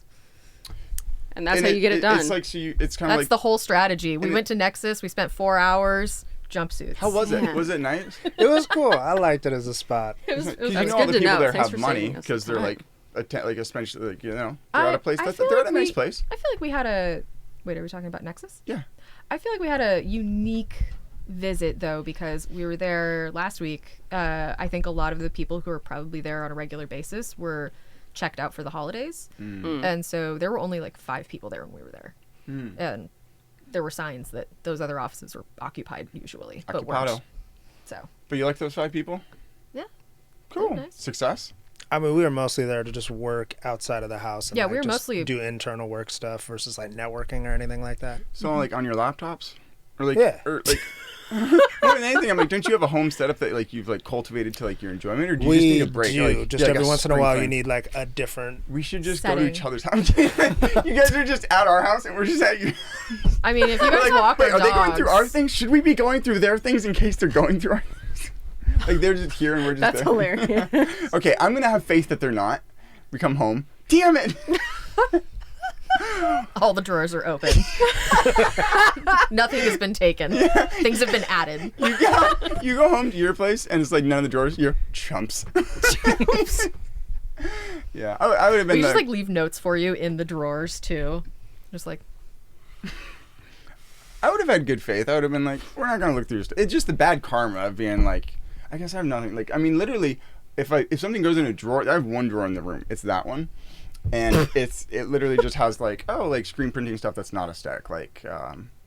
B: And that's
A: And
B: how you get it done.
A: It's like it's kind of
C: That's
A: like
C: the whole strategy. We
A: and
C: went to Nexus. We spent 4 hours jumpsuits.
A: how was it?
B: Yeah.
A: Was it nice?
D: It was cool. I liked it as a spot.
C: It was
A: Because you
B: That's
A: know all
B: good
A: the
B: to
A: people
B: know.
A: there
B: Thanks
A: have
B: for
A: money
B: saving us
A: because
B: some
A: they're
B: time.
A: like especially like they're at a place
C: I
A: that
C: feel
A: they're at
C: like
A: a nice
C: we-
A: place.
C: I feel like we had a Wait, are we talking about Nexus?
A: Yeah.
C: I feel like we had a unique visit though, because we were there last week. I think a lot of the people who are probably there on a regular basis were checked out for the holidays, and so there were only like 5 people there when we were there, and there were signs that those other offices were occupied usually, but
A: Occupado.
C: weren't. So
A: But you like those 5 people?
C: yeah,
A: Cool.
C: nice.
A: Success?
D: I mean, we were mostly there to just work outside of the house. And
C: Yeah,
D: like,
C: we were
D: just
C: mostly-
D: do internal work stuff versus like networking or anything like that.
A: So like on your laptops? Or like,
D: Yeah.
A: or like more than anything, I'm like, don't you have a home setup that like you've like cultivated to like your enjoyment, or do you
D: We
A: just need a break?
D: do.
A: Like,
D: Just
A: yeah, like
D: every once in a
A: spring
D: while,
A: fling.
D: you need like a different.
A: We should just go to
C: Setting.
A: each other's house. You guys are just at our house, and we're just at you.
C: I mean, if you guys
A: Like,
C: walk
A: wait,
C: our
A: are they going through our
C: dogs-
A: things? Should we be going through their things in case they're going through our things? Like they're just here and we're just
B: That's
A: there.
B: hilarious.
A: Okay, I'm gonna have faith that they're not. We come home. Damn it!
C: all the drawers are open. Nothing has been taken. Things have been added.
A: You go home to your place and it's like none of the drawers. You're chumps. Yeah, I would have been
C: We just
A: the-
C: like leave notes for you in the drawers too. Just like,
A: I would have had good faith. I would have been like, we're not gonna look through your stuff. It's just the bad karma of being like, I guess I have nothing. Like, I mean, literally, if something goes in a drawer, I have one drawer in the room. It's that one, and it literally just has like screen printing stuff that's not aesthetic, like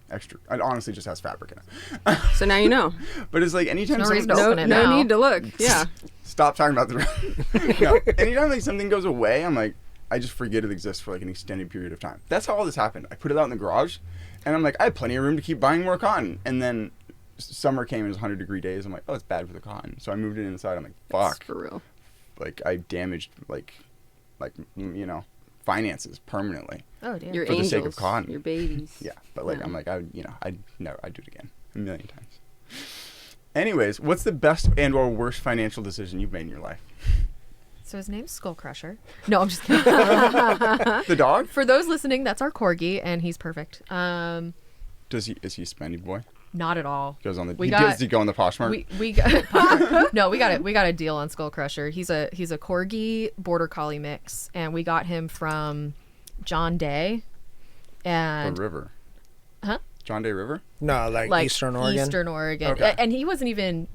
A: extra. It honestly just has fabric in it.
B: So now you know.
A: But it's like anytime
C: no
A: someone
C: reason to
B: No,
C: open it
B: no
C: now.
B: need to look. Yeah.
A: stop talking about the no. Anytime like something goes away, I'm like, I just forget it exists for like an extended period of time. That's how all this happened. I put it out in the garage, and I'm like, I have plenty of room to keep buying more cotton. And then summer came and it was 100-degree days. I'm like, oh, it's bad for the cotton. So I moved it inside. I'm like, fuck.
B: For real.
A: Like I damaged like finances permanently.
C: Oh dear.
B: Your
A: For the
B: angels.
A: sake of cotton.
B: Your babies.
A: Yeah, but like
B: Yeah.
A: I'm like I'd do it again a million times. Anyways, what's the best and/or worst financial decision you've made in your life?
C: So his name's Skull Crusher. No, I'm just kidding.
A: The dog?
C: For those listening, that's our corgi, and he's perfect.
A: Is he a spendy boy?
C: Not at all.
A: Goes on the.
C: We
A: He
C: got-
A: does he go on the Poshmark?
C: We got no, we got it. We got a deal on Skull Crusher. He's a corgi border collie mix, and we got him from John Day,
A: the
C: and
A: river.
C: Huh?
A: John Day River.
D: No, like Eastern Oregon.
C: Eastern Oregon.
A: Okay.
C: And he wasn't even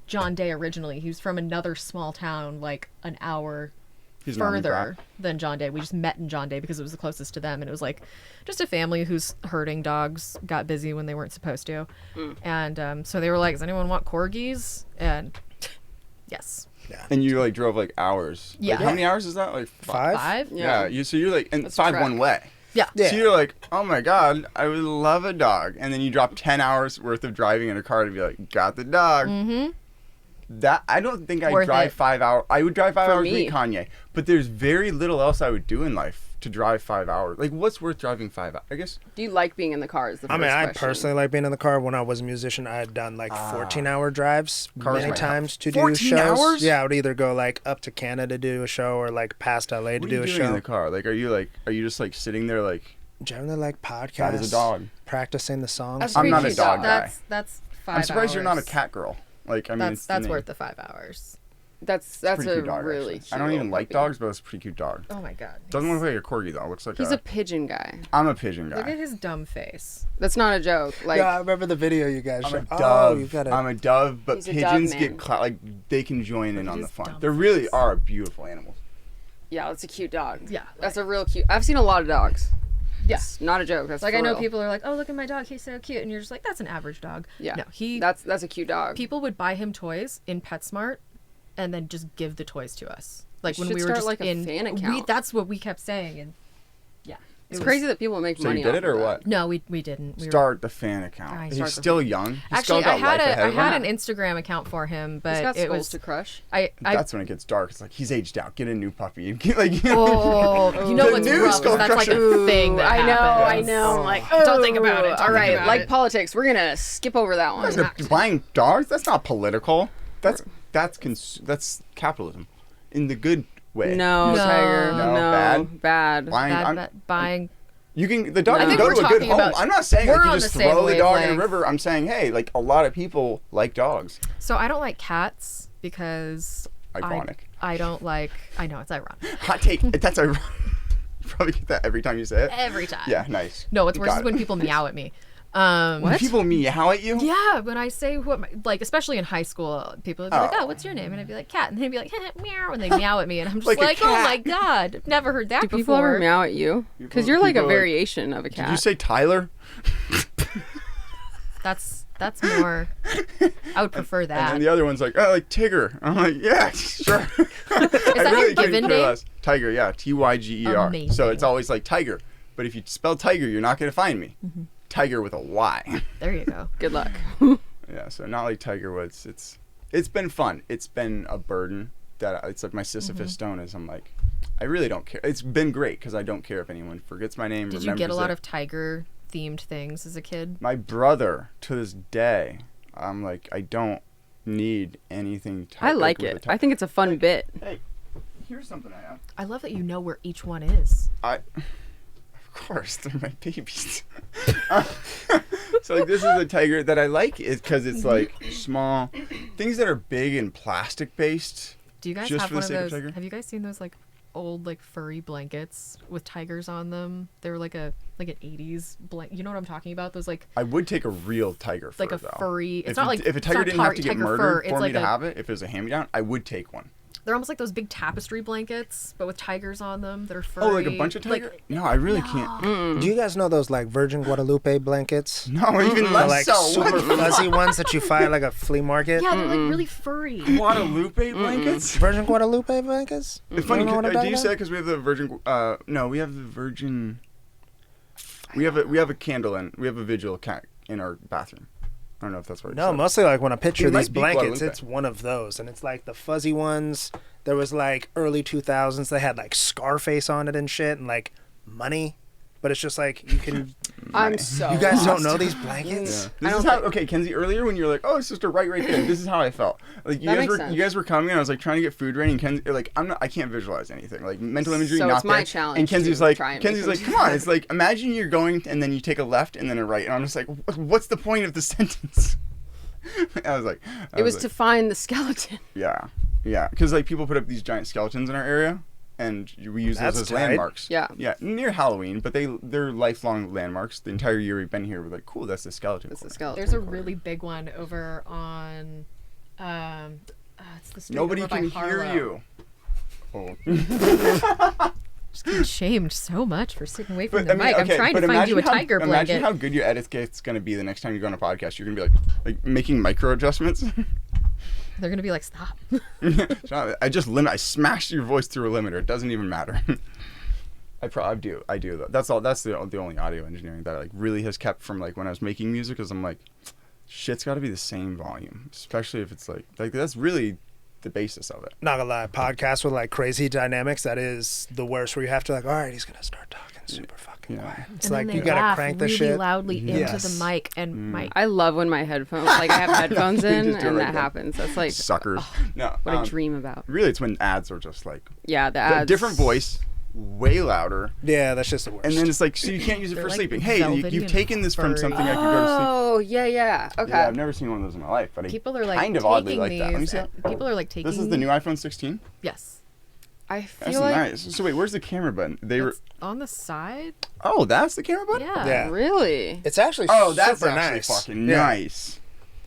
C: John Day originally. He was from another small town, like an hour
A: He's an army
C: further
A: brat.
C: than John Day. We just met in John Day because it was the closest to them, and it was like just a family whose herding dogs got busy when they weren't supposed to, and so they were like, "Does anyone want corgis?" And yes,
A: And you like drove like hours.
C: Yeah.
A: Like, how many hours is that? Like
D: 5?
C: 5.
A: Yeah. So you're like and
B: That's
A: 5
B: track.
A: one way.
C: Yeah.
D: Yeah.
A: So you're like, oh my god, I would love a dog, and then you drop 10 hours worth of driving in a car to be like, got the dog.
C: Mm-hmm.
A: That I don't think I'd
C: Worth
A: drive
C: it.
A: 5 hours. I would drive 5
B: For
A: hours to
B: me.
A: meet Kanye, but there's very little else I would do in life to drive 5 hours. Like, what's worth driving 5 hours? I guess.
B: Do you like being in the car? Is the
D: I
B: first
D: mean, I
B: question.
D: personally like being in the car. When I was a musician, I had done like 14-hour drives
A: Cars
D: many
A: might
D: times to do
A: 14
D: shows.
A: hours?
D: Yeah, I would either go like up to Canada to do a show or like past LA to
A: What are
D: do
A: you
D: a
A: doing in
D: show.
A: the car? Like, are you just like sitting there like
D: Generally, like podcasts.
A: fat as a dog?
D: Practicing the songs.
B: That's
A: I'm
B: pretty
A: not a
B: cute
A: dog
B: dog.
A: guy.
C: That's 5
A: I'm surprised you're not a
C: hours.
A: cat girl. Like, I mean, it's the
C: That's
A: name.
C: worth the 5 hours.
B: That's
A: Pretty
B: a
A: cute dog,
B: really.
A: actually.
B: Cute
A: I don't even like
B: puppy.
A: dogs, but it's a pretty cute dog.
C: Oh my god.
A: Doesn't look like a corgi though. Looks like
B: He's a pigeon guy.
A: I'm a pigeon guy.
C: Look at his dumb face.
B: That's not a joke. Like
D: yeah, I remember the video you guys
A: I'm a
D: showed.
A: dove.
D: Oh, you've got
A: I'm a dove, but
B: He's a dove
A: pigeons
B: man.
A: get like they can join in
C: Look at
A: on the
C: his
A: fun.
C: dumb
A: They really
C: face.
A: are beautiful animals.
B: yeah, that's a cute dog.
C: Yeah,
B: That's a real cute. I've seen a lot of dogs.
C: Yeah.
B: It's not a joke. That's
C: Like
B: for
C: I know
B: real.
C: people are like, "Oh, look at my dog. He's so cute," and you're just like, "That's an average dog."
B: Yeah.
C: No,
B: That's a cute dog.
C: people would buy him toys in PetSmart, and then just give the toys to us. Like
B: You
C: when
B: should
C: we were
B: start,
C: just
B: like, a
C: in.
B: fan account.
C: That's what we kept saying, and yeah,
B: It's
C: was-
B: crazy that people make
A: So
B: money.
A: you did
B: off
A: it or
B: of that.
A: what?
C: No, we didn't. We were-
A: Start the fan account.
C: I
A: He's
C: start the
A: still young. He's
C: Actually,
A: still
C: I
A: got life ahead
C: had
A: of him.
C: an Instagram account for him,
B: He's
C: but
B: got
C: it
B: skulls
C: was
B: to crush.
C: I
A: That's when it gets dark. It's like he's aged out. Get a new puppy. Like,
C: Oh, you know
A: The
C: what's
A: new
C: rough?
A: Skull
C: Is that's like
A: Crusher.
C: a thing that
B: I know, I
C: happens.
B: know. I'm like,
C: Don't think about it. Don't
B: All
C: think
B: right,
C: about
B: like
C: it.
B: politics, we're gonna skip over that one.
A: Guys are buying dogs. That's not political. That's capitalism, in the good way.
B: No,
C: No.
B: Tiger.
A: No,
B: No,
A: bad?
B: bad.
A: Buying.
C: Buying.
A: You can the dog
B: I
A: can
B: think
A: go
C: we're
A: to a good
C: talking
A: home.
C: about-
A: I'm not saying
C: we're
A: like you
C: on
A: just
C: the same
A: throw the dog in a
C: wavelength.
A: river. I'm saying hey, like a lot of people like dogs.
C: So I don't like cats because
A: Iconic.
C: I don't like. I know it's ironic.
A: Hot take. That's a probably get that every time you say it.
C: Every time.
A: Yeah, nice.
C: No, what's worse
A: Got
C: is when
A: it.
C: people meow at me.
A: When people meow at you?
C: Yeah, when I say like, especially in high school, people would be like,
A: Oh.
C: "Oh, what's your name?" And I'd be like, "Cat," and they'd be like, "Meow," and they meow at me, and I'm just
A: Like a
C: like, "Oh
A: cat.
C: my god, I've never heard that
B: Do
C: before."
B: people ever meow at you? Because you're like a
A: people are like-
B: variation of a cat.
A: Did you say Tyler?
C: That's more. I would prefer
A: And
C: that.
A: then the other one's like, oh, like Tigger. I'm like, yeah, sure. I
C: that your given name?
A: Tiger, yeah, Tyger.
C: Amazing.
A: So it's always like Tiger. But if you spell Tiger, you're not going to find me.
C: Mm-hmm.
A: Tiger with a Y.
C: There you go.
B: Good luck.
A: Yeah, so not like Tiger Woods. It's been fun. It's been a burden that it's like my Sisyphus stone is. I'm like, I really don't care. It's been great because I don't care if anyone forgets my name.
C: Did you get a lot
A: remembers it.
C: of tiger themed things as a kid?
A: My brother, to this day, I'm like, I don't need anything.
B: I like
A: with a
B: it.
A: tiger.
B: I think it's a fun bit.
A: Hey, here's something I have.
C: I love that you know where each one is.
A: Of course, they're my babies. So like, this is a tiger that I like is because it's like small things that are big and plastic based.
C: Do you guys
A: Just
C: have
A: for
C: one
A: the
C: of
A: sake of
C: those?
A: tiger?
C: Have you guys seen those like old like furry blankets with tigers on them? They were like an 80s blanket. You know what I'm talking about? Those like
A: I would take a real tiger fur,
C: like a
A: though.
C: furry. It's
A: If
C: not
A: you-
C: like
A: if a tiger
C: it's
A: didn't
C: not
A: have to get
C: tiger
A: murdered
C: fur.
A: for
C: It's
A: me
C: like
A: to have it, if it was a hand-me-down, I would take one.
C: They're almost like those big tapestry blankets, but with tigers on them that are furry.
A: Oh, like a bunch of tiger? No, I really can't.
D: Do you guys know those like Virgin Guadalupe blankets?
A: No, even
D: The,
A: less
D: like
A: so.
D: super fuzzy ones that you find at like a flea market.
C: Yeah, they're like really furry.
A: Guadalupe blankets?
D: Virgin Guadalupe blankets?
A: It's funny.
D: You know what I'm
A: Do
D: talking
A: you say
D: about?
A: because we have the Virgin? No, we have the Virgin. We have a candle and we have a vigil cat in our bathroom. I don't know if that's what.
D: No, mostly like when I picture
A: It might
D: these
A: be
D: blankets,
A: Guadalupe.
D: it's one of those, and it's like the fuzzy ones. There was like early 2000s. They had like Scarface on it and shit, and like money. But it's just like you can.
B: I'm so.
D: You guys don't
B: lost.
D: know these blankets?
A: Yeah.
B: I
A: This
B: don't
A: is how. Okay, Kenzie. Earlier when you were like, "Oh, sister, right there." This is how I felt. Like
B: That makes sense.
A: you guys were coming, and I was like trying to get food ready, and Kenzie, like, I can't visualize anything. Like mental imagery,
B: So
A: not
B: it's my
A: there.
B: challenge
A: And Kenzie's
B: to
A: like,
B: try and
A: Kenzie's
B: make
A: like,
B: them
A: come on.
B: do
A: It's like imagine you're going, and then you take a left and then a right, and I'm just like, what's the point of the sentence? I was like,
B: It was to find the skeleton.
A: yeah, because like people put up these giant skeletons in our area, and we use
D: That's
A: those as
D: tight.
A: landmarks.
B: Yeah.
A: near Halloween, but they're lifelong landmarks. The entire year we've been here, we're like, cool, that's the skeleton.
B: That's the
A: corner.
B: skeleton.
C: There's a
B: corner.
C: really big one over on, it's the street
A: Nobody
C: over by
A: can hear
C: Harlow.
A: you. Oh.
C: Just getting shamed so much for sitting away from
A: But,
C: the
A: I mean,
C: mic.
A: okay,
C: I'm trying
A: but
C: to find you a
A: imagine how-
C: tiger
A: Imagine
C: blanket.
A: how good your etiquette's gonna be the next time you go on a podcast. You're gonna be like making micro adjustments.
C: They're gonna be like, stop.
A: I smashed your voice through a limiter. It doesn't even matter. I do though. That's all. That's the only audio engineering that like really has kept from like when I was making music. Because I'm like, shit's got to be the same volume, especially if it's like that's really the basis of it.
D: Not gonna lie, podcasts with like crazy dynamics, that is the worst. Where you have to like, all right, he's gonna start talking super fucking quiet. It's
C: And
D: like
C: then
D: you
C: they
D: gotta
C: laugh
D: crank the
C: really
D: shit.
C: loudly into
D: Yes.
C: the mic, and my
B: I love when my headphones, like I have headphones
A: You
B: in,
A: just do it
B: and
A: right
B: that
A: there.
B: happens. That's like
A: Suckers. No.
B: what I dream about.
A: Really, it's when ads are just like
B: Yeah, the
A: a
B: ads.
A: different voice, way louder,
D: Yeah, that's just the worst.
A: and then it's like so you can't use it
C: They're
A: for
C: like
A: sleeping. Hey,
C: velvety
A: you've
C: and
A: taken this from
C: furry.
A: something I could go to sleep.
B: Oh, yeah. Okay.
A: Yeah, I've never seen one of those in my life, but
C: people
A: I
C: are like
A: kind of
C: taking
A: oddly like that. Let me
C: these.
A: see that.
C: People are like taking.
A: This is the new iPhone 16.
C: Yes.
B: I
A: That's
B: feel like
A: nice. So wait, where's the camera button? They were.
C: It's on the side.
A: Oh, that's the camera button.
C: Yeah.
D: Yeah.
B: really
D: it's actually
A: Oh, that's
D: super
A: actually
D: nice.
A: fucking
D: Yeah.
A: nice.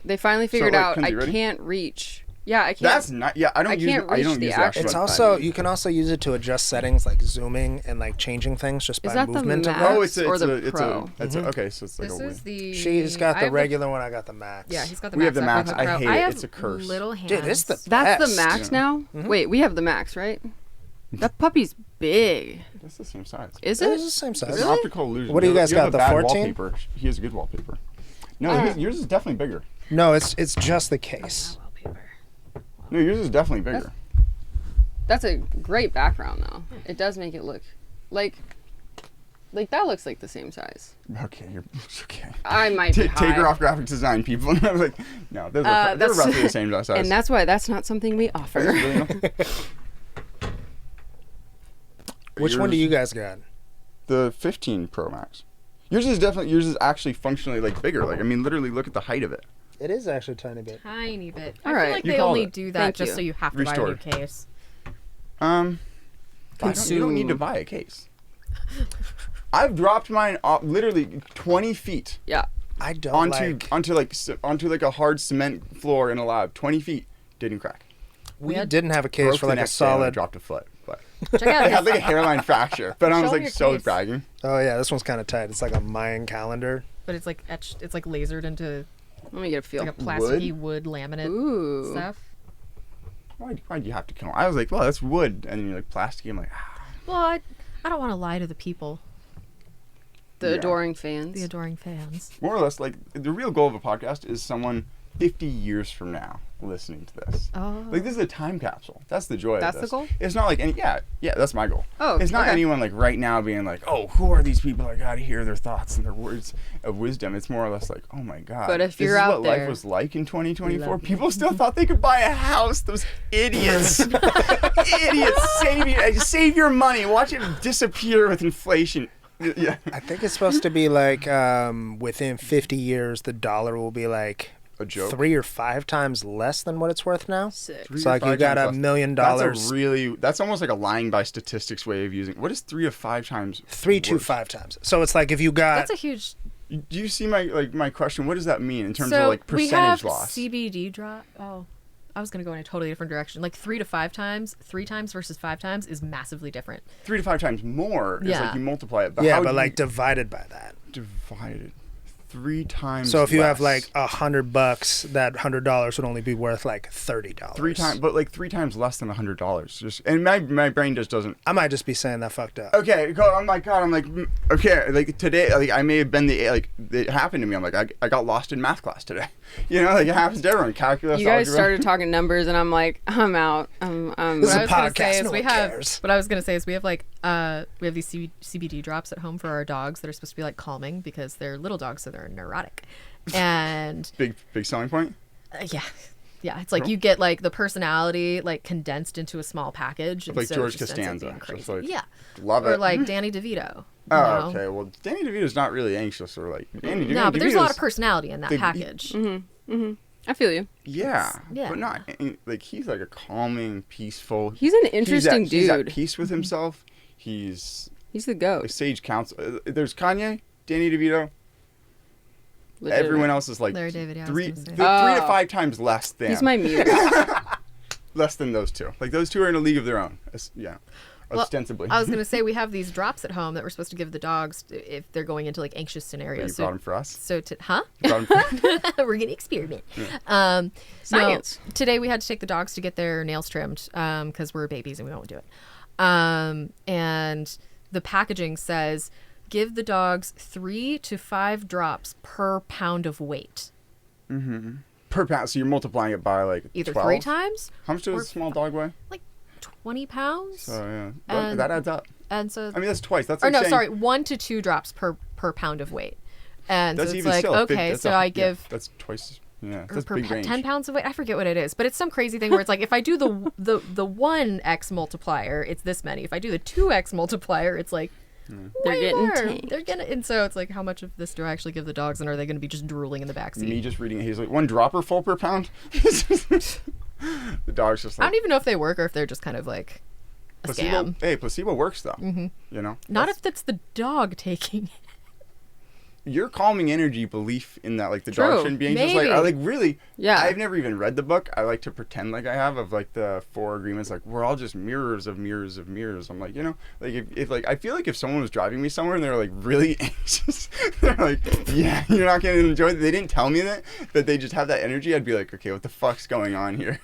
B: they finally figured
A: wait,
B: out
A: Kenzie,
B: I
A: ready?
B: can't reach. Yeah, I can't.
A: That's not. Yeah, I don't
B: I
A: use.
B: can't
A: I
B: reach
A: don't
B: the
A: use the
B: actual
A: actual.
D: It's
B: button.
D: also you can also use it to adjust settings like zooming and like changing things just by
B: Is that the
D: movement of
B: Max?
D: it.
A: Oh, it's a.
B: or
A: It's
B: the
A: a. It's
B: Pro?
A: a. It's a. Okay, so it's like
C: This
A: a.
C: is the.
D: She's got
C: I
D: the
C: have
D: regular one. I got the max.
C: Yeah, he's got the
A: We
C: max.
A: have the
C: I've got
A: Max.
C: the
A: I
C: Pro.
A: hate
C: I
A: it.
C: have
A: It's a curse.
C: Little hands.
D: Dude, it's the
B: That's the
D: best.
B: Max
A: Yeah.
B: now. Wait, we have the Max, right? That puppy's big.
A: It's the same size.
B: Is
D: It
B: it?
D: is the same size.
A: It's an optical illusion.
D: What do you guys
A: have
D: got,
A: a
D: the
A: bad
D: 14?
A: Wallpaper. He has a good wallpaper. No, yours is definitely bigger.
D: No, it's just the case.
A: No, yours is definitely bigger.
B: That's a great background though. It does make it look like that looks like the same size.
A: Okay, you're okay.
B: I might be
A: Take
B: high.
A: her off graphic design, people. I was like, no, they're
B: that's-
A: roughly the same size.
B: And that's why that's not something we offer.
A: Really not?
D: Which one do you guys got?
A: The 15 Pro Max. Yours is actually functionally like bigger. Like I mean, literally look at the height of it.
D: It is actually a tiny bit.
C: Tiny bit.
B: All
C: I
B: right.
C: feel like
A: You
C: they
A: called
C: only
A: it.
C: do that
B: Thank
C: just
B: you.
C: so you have to buy a new
A: Restored.
C: case.
A: I don't need to
B: Consume.
A: buy a case. I've dropped mine off literally 20 feet
B: Yeah.
D: I don't
A: onto like a hard cement floor in a lab. 20 feet, didn't crack.
D: We
C: had-
D: didn't have a case
A: Broke
D: for
A: the
D: like a
A: next day when I
D: solid.
A: dropped a foot. But
C: Check
A: I
C: out
A: had
C: this.
A: like a hairline fracture, but I
C: Show
A: was
C: me
A: like
C: your
A: so
C: case.
A: bragging.
D: Oh yeah, this one's kind of tight. It's like a Mayan calendar.
C: But it's like etched. It's like lasered into
B: Let me get a feel.
C: like a plasticky wood laminate
B: Ooh.
C: stuff.
A: Why'd you have to kill? I was like, well, that's wood, and then you're like plastic. I'm like,
C: Well, I don't want to lie to the people,
B: The
A: Yeah.
B: adoring fans.
C: the adoring fans.
A: more or less, like the real goal of a podcast is someone 50 years from now listening to this.
C: Oh.
A: Like this is a time capsule. That's the joy
B: That's
A: of
B: the
A: this.
B: goal?
A: It's not like any yeah, that's my goal.
B: Oh,
A: it's not
B: okay.
A: anyone like right now being like, "Oh, who are these people? I got to hear their thoughts and their words of wisdom." It's more or less like, "Oh my god."
B: But if
A: this
B: you're
A: is
B: out
A: what life
B: there-
A: was like in 2024.
C: Love
A: People still thought they could buy a house. Those idiots. Idiots. Save your money. Watch it disappear with inflation. Yeah.
D: I think it's supposed to be like within 50 years, the dollar will be like
A: A joke.
D: 3 or 5 times less than what it's worth now.
B: Sick.
A: Three
D: So
A: or
D: like you
A: 5
D: got
A: times
D: $1
A: less.
D: million.
A: That's almost like a lying by statistics way of using. What is 3 to 5 times?
D: 3 to
A: worth?
D: 5 times. So it's like if you got
C: That's a huge.
A: Do you see my question? What does that mean in terms
C: So
A: of like
C: we
A: percentage
C: have
A: loss?
C: CBD drop. Oh, I was gonna go in a totally different direction. Like 3 to 5 times, 3 times versus 5 times is massively different.
A: 3 to 5 times more is
C: Yeah.
A: like you multiply it. But
D: yeah,
A: how
D: but
A: do
D: like
A: you
D: divided by that.
A: divide it 3 times.
D: So if you have
A: less.
D: like $100, that $100 would only be worth like $30.
A: 3 times, but like 3 times less than $100. Just and my brain just doesn't.
D: I might just be saying that fucked up.
A: Okay, I'm like God. I'm like okay. Like today, like I may have been like it happened to me. I'm like I got lost in math class today. You know, like it happens to everyone. Calculus.
B: You guys
A: algebra.
B: started talking numbers, and I'm like, I'm out.
D: This is
C: What
D: a
C: I was gonna
D: podcast,
C: say is
D: no
C: we
D: one
C: have.
D: cares.
C: What I was gonna say is we have like we have these CBD drops at home for our dogs that are supposed to be like calming because they're little dogs, so they're neurotic, and
A: big selling point.
C: yeah, it's like
A: Cool.
C: you get like the personality like condensed into a small package. And
A: Like
C: so
A: George
C: it just ends up
A: Costanza,
C: being
A: just
C: crazy.
A: like-
C: Yeah,
A: Love
C: or
A: it.
C: like Danny DeVito. you
A: Oh,
C: know?
A: okay. Well, Danny DeVito's not really anxious or like Danny.
C: No, but there's a lot of
A: DeVito's-
C: personality in that
A: the-
C: package.
B: I feel you.
A: Yeah,
C: Yeah.
A: but not like he's like a calming, peaceful.
B: He's an interesting
A: He's at
B: dude.
A: peace with himself. He's
B: He's the
A: a
B: goat.
A: sage counsel. There's Kanye, Danny DeVito.
B: Legit.
A: Everyone else is like
C: Larry David, yeah, I was
A: 3
C: gonna say.
A: 3 to
B: Oh.
A: 5 times less than.
B: He's my muse.
A: less than those two. Like those two are in a league of their own. Yeah,
C: Well,
A: ostensibly.
C: I was gonna say we have these drops at home that we're supposed to give the dogs if they're going into like anxious
A: But
C: scenarios.
A: you brought them for us.
C: So huh?
A: You brought 'em for-
C: We're gonna experiment.
B: Science.
C: No, today we had to take the dogs to get their nails trimmed because we're babies and we won't do it. And the packaging says give the dogs 3 to 5 drops per pound of weight.
A: per pound. So you're multiplying it by like
C: Either
A: 12?
C: 3 times,
A: How much does
C: or
A: a small dog weigh?
C: like 20 pounds.
A: So yeah,
C: And-
A: that adds up.
C: And so
A: I mean, that's twice. That's
C: or
A: like
C: no,
A: saying,
C: sorry, 1 to 2 drops per pound of weight. And
A: That's
C: so it's
A: even
C: like,
A: still.
C: okay,
A: That's
C: so
A: a-
C: I
A: yeah,
C: give
A: that's twice. Yeah,
C: or
A: that's
C: per
A: big range.
C: 10 pounds of weight. I forget what it is, but it's some crazy thing where it's like if I do the 1x multiplier, it's this many. If I do the 2x multiplier, it's like
B: They're
C: way
B: getting
C: more.
B: tanked.
C: They're gonna, and so it's like, how much of this do I actually give the dogs, and are they going to be just drooling in the backseat?
A: Me just reading it, he's like 1 dropper full per pound. The dog's just
C: I
A: like
C: don't even know if they work or if they're just kind of like a
A: placebo.
C: scam.
A: Hey, placebo works though. Mm-hmm. You know,
C: Not
A: That's-
C: if it's the dog taking.
A: your calming energy belief in that, like the
B: True.
A: dog shouldn't be anxious. Like
C: Maybe.
A: I like really.
B: Yeah.
A: I've never even read the book. I like to pretend like I have of like the 4 agreements. Like we're all just mirrors of mirrors of mirrors. I'm like, you know, like if like I feel like if someone was driving me somewhere and they're like really anxious, they're like, yeah, you're not gonna enjoy it. They didn't tell me that, but they just have that energy. I'd be like, okay, what the fuck's going on here?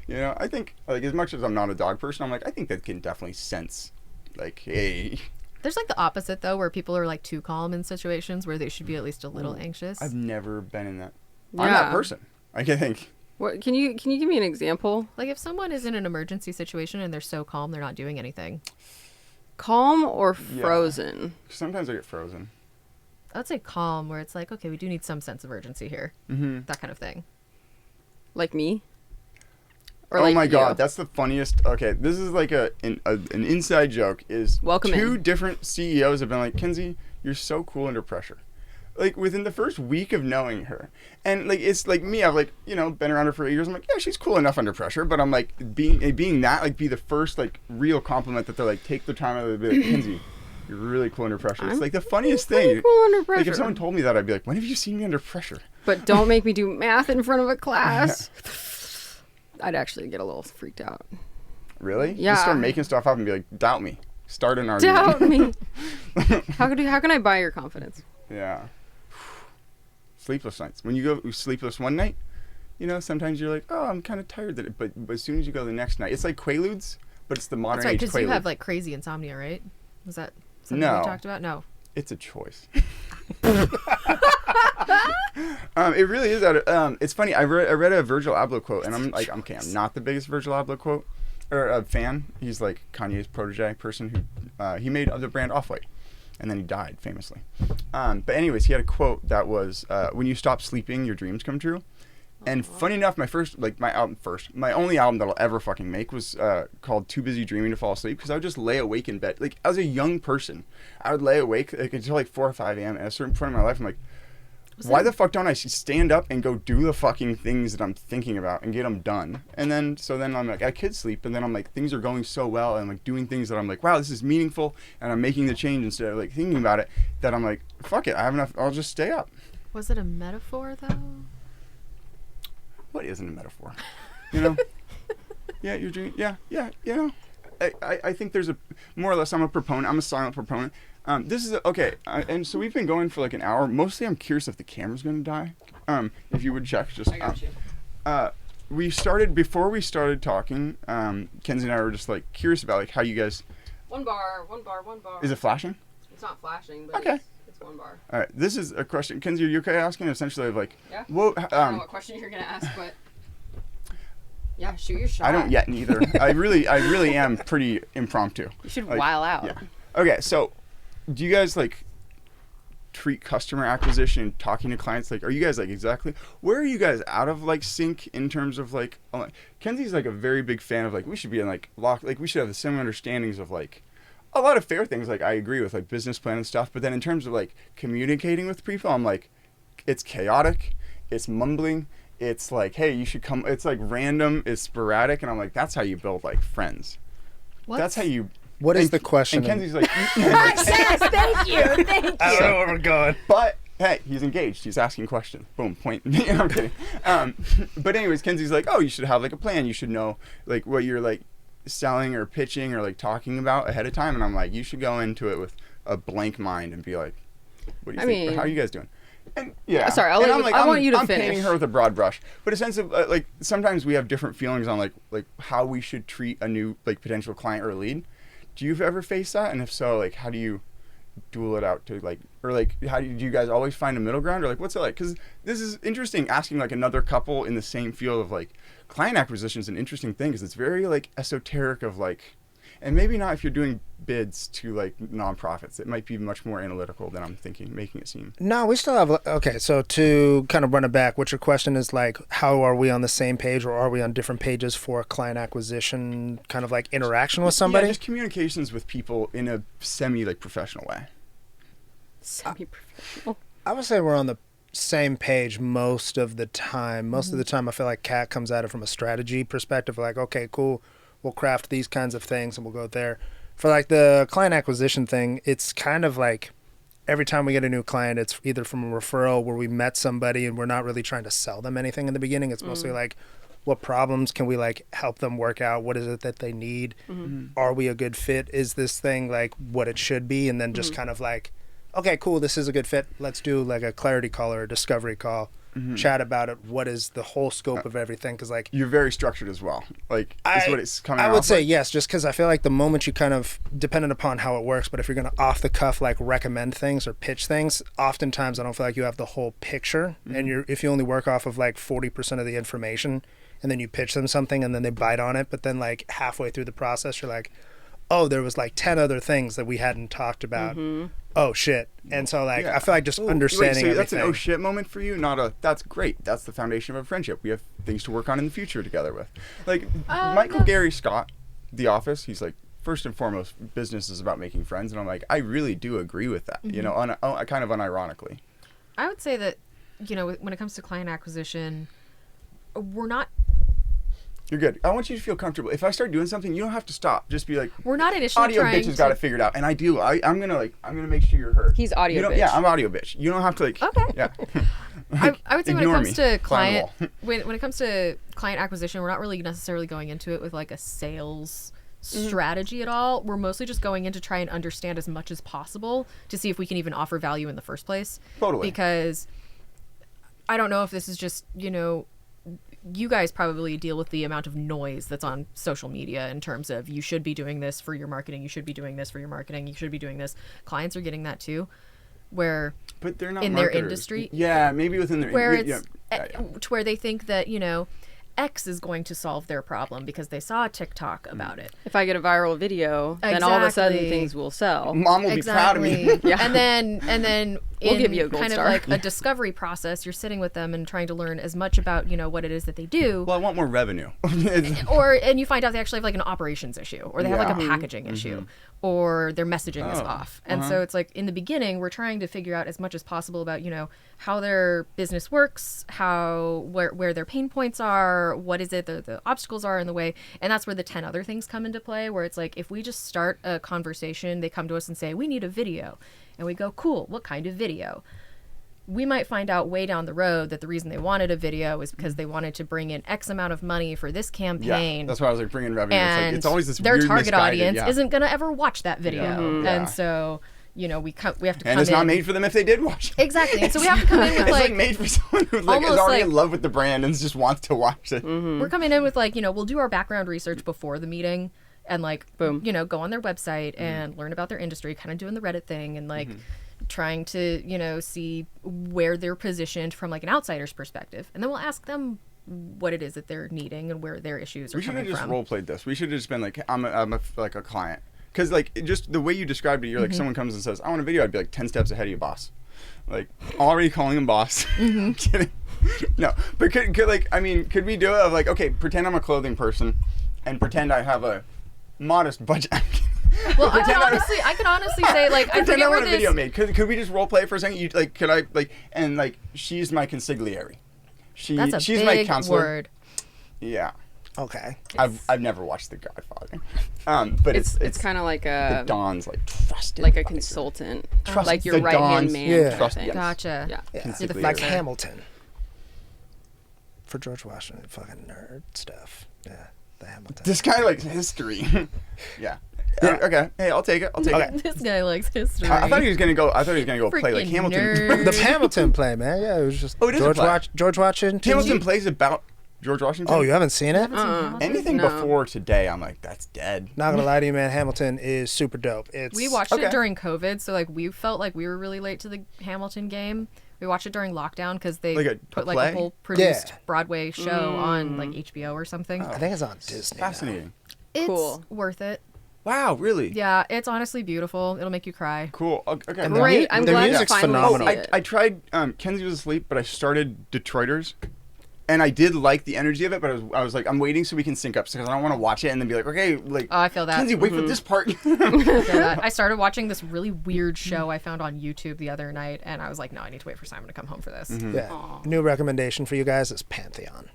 A: You know, I think like as much as I'm not a dog person, I'm like I think that can definitely sense, like, hey.
C: There's like the opposite though, where people are like too calm in situations where they should be at least a little anxious.
A: I've never been in that. I'm
B: Yeah.
A: that person. I can think.
B: What can you give me an example?
C: Like if someone is in an emergency situation and they're so calm, they're not doing anything.
B: Calm or
A: Yeah.
B: frozen?
A: Sometimes I get frozen.
C: I would say calm, where it's like, okay, we do need some sense of urgency here.
A: Mm-hmm.
C: That kind of thing.
B: Like me? Or
A: Oh
B: like
A: my
B: you?
A: god, that's the funniest. Okay, this is like an inside joke. Is
B: Welcome
A: two
B: in.
A: different CEOs have been like, Kenzie, you're so cool under pressure. Like within the first week of knowing her, and like it's like me. I've like been around her for 8 years. I'm like, yeah, she's cool enough under pressure. But I'm like being that like be the first like real compliment that they're like take the time out of the be like, Kenzie, You're really cool under pressure. It's
B: I'm
A: like the funniest
B: pretty
A: thing.
B: cool under
A: Like
B: pressure.
A: if someone told me that, I'd be like, when have you seen me under pressure?
B: But don't make me do math in front of a class. I'd actually get a little freaked out.
A: Really?
B: Yeah.
A: Just start making stuff up and be like, doubt me. Start an argument.
B: Doubt me. How can I buy your confidence?
A: Yeah. Sleepless nights. When you go sleepless one night, you know, sometimes you're like, oh, I'm kind of tired. But as soon as you go the next night, it's like Quaaludes, but it's the modern
C: That's right,
A: age
C: because
A: Quaalude.
C: you have like crazy insomnia, right? Was that something
A: No.
C: we talked about? No.
A: It's a choice. It really is. It's funny. I read a Virgil Abloh quote, and I'm like, okay, I'm not the biggest Virgil Abloh quote or fan. He's like Kanye's protege person who he made the brand Off-White, and then he died famously. But anyways, he had a quote that was, "When you stop sleeping, your dreams come true." And funny enough, my only album that I'll ever fucking make was called Too Busy Dreaming to Fall Asleep, because I would just lay awake in bed. Like, as a young person, I would lay awake like, until like 4 or 5 a.m. At a certain point in my life, I'm like, why the fuck don't I stand up and go do the fucking things that I'm thinking about and get them done? And then, I'm like, I could sleep, and then I'm like, things are going so well, and I'm like doing things that I'm like, wow, this is meaningful, and I'm making the change instead of like thinking about it, that I'm like, fuck it, I have enough, I'll just stay up.
C: Was it a metaphor though?
A: What isn't a metaphor? You know? Yeah, you're dreaming. Yeah, you know? I think there's more or less, I'm a proponent. I'm a silent proponent. This is, okay, and so we've been going for like an hour. Mostly I'm curious if the camera's going to die. If you would check, just...
B: I got you.
A: Before we started talking, Kenzie and I were just like curious about like how you guys...
B: One bar.
A: Is it flashing?
B: It's not flashing, but
A: Okay.
B: it's one bar.
A: All right, this is a question. Kenzie, are you okay asking? Essentially, like,
B: Yeah.
A: well,
B: I don't know what question you're gonna ask, but yeah, shoot your shot.
A: I don't yet neither. I really am pretty impromptu.
B: You should
A: Like,
B: while out.
A: Yeah. Okay, so do you guys like treat customer acquisition and talking to clients like, are you guys like exactly where are you guys out of like sync in terms of like Kenzie's like a very big fan of like we should be in like we should have the similar understandings of like a lot of fair things, like I agree with like business plan and stuff, but then in terms of like communicating with people, I'm like, it's chaotic, it's mumbling, it's like, hey, you should come, it's like random, it's sporadic, and I'm like, that's how you build like friends.
C: What?
A: That's how you...
D: What is the question?
A: And Kenzie's like...
B: Yes, thank you, thank you.
D: I don't know where we're going.
A: But hey, he's engaged. He's asking questions. Boom, point. I'm kidding. But anyways, Kenzie's like, oh, you should have like a plan. You should know like what you're like selling or pitching or like talking about ahead of time. And I'm like, you should go into it with a blank mind and be like, what do you think?
B: mean-
A: How are you guys doing? And yeah,
B: Sorry,
A: and
B: I want you to
A: I'm
B: finish.
A: painting her with a broad brush, but a sense of like sometimes we have different feelings on like how we should treat a new like potential client or lead. Do you ever face that? And if so, like how do you duel it out to like, or like how do you guys always find a middle ground, or like what's it like? Because this is interesting, asking like another couple in the same field of like client acquisition is an interesting thing because it's very like esoteric of like, and maybe not if you're doing bids to like nonprofits. It might be much more analytical than I'm thinking, making it seem.
D: No, we still have. Okay, so to kind of run it back, what your question is like, how are we on the same page, or are we on different pages for client acquisition, kind of like interaction with somebody?
A: Yeah, just communications with people in a semi like professional way.
B: Semi-professional.
D: I would say we're on the same page most of the time. Most of the time, I feel like Kat comes at it from a strategy perspective. Like, okay, cool, we'll craft these kinds of things and we'll go there. For like the client acquisition thing, it's kind of like every time we get a new client, it's either from a referral where we met somebody and we're not really trying to sell them anything in the beginning. It's mostly like, what problems can we like help them work out? What is it that they need? Are we a good fit? Is this thing like what it should be? And then just kind of like, okay, cool, this is a good fit. Let's do like a clarity call or a discovery call. Chat about it. What is the whole scope of everything? Because like
A: You're very structured as well. Like is what it's coming.
D: I would
A: off
D: say
A: like.
D: yes, just because I feel like the moment you kind of, dependent upon how it works, but if you're going to off the cuff like recommend things or pitch things, oftentimes I don't feel like you have the whole picture. And if you only work off of like 40% of the information, and then you pitch them something and then they bite on it, but then like halfway through the process you're like, oh, there was like 10 other things that we hadn't talked about. Oh shit. And so like
A: Yeah.
D: I feel like just
A: Wait,
D: understanding
A: so that's
D: everything.
A: an oh shit moment for you, not a that's great. That's the foundation of a friendship. We have things to work on in the future together with. Like Michael Gary Scott, The Office, he's like, first and foremost, business is about making friends, and I'm like, I really do agree with that. You know, kind of unironically.
C: I would say that, you know, when it comes to client acquisition, we're not
A: You're good. I want you to feel comfortable. If I start doing something, you don't have to stop. Just be like,
C: We're not initially
A: audio
C: trying
A: bitch has
C: to.
A: got it figured out, and I do. I'm gonna make sure you're heard.
B: He's audio
A: You don't-
B: bitch.
A: Yeah, I'm audio bitch. You don't have to like.
C: Okay.
A: Yeah.
C: I would say when it
A: Ignore
C: comes
A: me.
C: to
A: Climb the
C: client
A: wall.
C: when it comes to client acquisition, we're not really necessarily going into it with like a sales strategy at all. We're mostly just going in to try and understand as much as possible to see if we can even offer value in the first place.
A: Totally.
C: Because I don't know if this is just, you guys probably deal with the amount of noise that's on social media in terms of you should be doing this for your marketing, you should be doing this for your marketing, you should be doing this. Clients are getting that too, where
A: But they're not
C: in their
A: marketers.
C: industry.
A: Yeah, maybe within their
C: where
A: yeah,
C: it's
A: yeah, yeah.
C: to where they think that X is going to solve their problem because they saw a TikTok about it.
B: If I get a viral video, then all of a sudden
C: Exactly.
B: things will sell.
A: Mom will be proud of me.
B: Yeah.
C: And then
B: We'll
C: in
B: give you a gold
C: kind
B: star.
C: of like a discovery process, you're sitting with them and trying to learn as much about what it is that they do.
A: Well, I want more revenue.
C: And you find out they actually have like an operations issue, or they have like a
A: Yeah.
C: packaging issue, or their messaging is
A: Oh,
C: off. And so it's like in the beginning, we're trying to figure out as much as possible about how their business works, where their pain points are, what is it the obstacles are in the way, and that's where the 10 other things come into play. Where it's like if we just start a conversation, they come to us and say we need a video, and we go, cool, what kind of video? We might find out way down the road that the reason they wanted a video is because they wanted to bring in X amount of money for this
A: Yeah,
C: campaign.
A: that's why I was like bringing revenue. It's like
C: And
A: it's always this
C: their
A: weird
C: target
A: misguided-
C: audience
A: yeah.
C: isn't going to ever watch that video.
A: Yeah. Yeah.
C: And so, we have to come
A: And it's
C: in.
A: not made for them if they did watch it.
C: Exactly. And so we have to come in with
A: It's like
C: like,
A: made for someone who like is
C: almost
A: already
C: like-
A: in love with the brand and just wants to watch it.
C: we're coming in with like, we'll do our background research before the meeting and like,
B: Boom.
C: go on their website and learn about their industry, kind of doing the Reddit thing and like trying to, see where they're positioned from like an outsider's perspective. And then we'll ask them what it is that they're needing and where their issues are
A: We should have
C: coming
A: just
C: from.
A: role played this. We should have just been like, I'm like a client. Because like just the way you described it, you're like someone comes and says, I want a video. I'd be like 10 steps ahead of you, boss. Like already calling him boss. Kidding. No, but could we do it of like, okay, pretend I'm a clothing person and pretend I have a modest budget.
C: Well, I can honestly say like, I
A: Pretend
C: forget
A: I
C: where
A: want a
C: this.
A: video made. Could we just role play it for a second? You like, could I like, and like, she's my consigliere.
C: That's a
A: she's
C: big
A: my counselor.
C: word.
A: Yeah.
D: Okay.
A: I've never watched The Godfather, but
B: It's kind of like
A: the
B: a
A: Don's like trusted,
B: like a
A: advisor.
B: consultant,
A: Trust
B: like your
A: the
B: right hand
A: Dons.
B: man.
D: Yeah.
B: kind of
A: Trust-
B: thing.
A: yes.
C: Gotcha.
B: Yeah.
D: Yeah.
C: You're the
D: Like
C: fixer.
D: Hamilton. For George Washington, fucking nerd stuff. Yeah, the Hamilton.
A: This guy likes history. Yeah.
D: Yeah.
A: Okay. Hey, I'll take it. I'll take
D: Okay.
A: it.
C: This guy likes history.
A: I thought he was gonna go. I thought he was gonna go play like
C: Freaking
A: Hamilton.
C: nerd.
D: The Hamilton play, man. Yeah, it was just
A: Oh, it is a play.
D: George Washington.
A: Hamilton plays about George Washington.
D: Oh, you haven't seen it?
A: Anything
B: No.
A: before today, I'm like, that's dead.
D: Not gonna lie to you, man. Hamilton is super dope. It's
C: We watched
A: Okay.
C: it during COVID, so like we felt like we were really late to the Hamilton game. We watched it during lockdown because they
A: Like a
C: put like
A: play?
C: a whole produced
D: Yeah.
C: Broadway show on like HBO or something.
A: Oh.
D: I think it's on Disney. now.
A: Fascinating.
C: It's
B: Cool.
C: worth it.
A: Wow, really?
C: Yeah, it's honestly beautiful. It'll make you cry.
A: Cool. Okay.
D: And
B: Great.
D: The,
B: I'm
D: the
B: glad to
D: music's
B: finally
D: phenomenal.
B: see it.
A: I tried. Kenzie was asleep, but I started Detroiters, and I did like the energy of it. But I was like, I'm waiting so we can sync up because I don't want to watch it and then be like, okay, like,
C: Oh, I feel that.
A: Kenzie, wait for this part.
C: I feel that. I started watching this really weird show I found on YouTube the other night, and I was like, no, I need to wait for Simon to come home for this.
D: Yeah. New recommendation for you guys is Pantheon.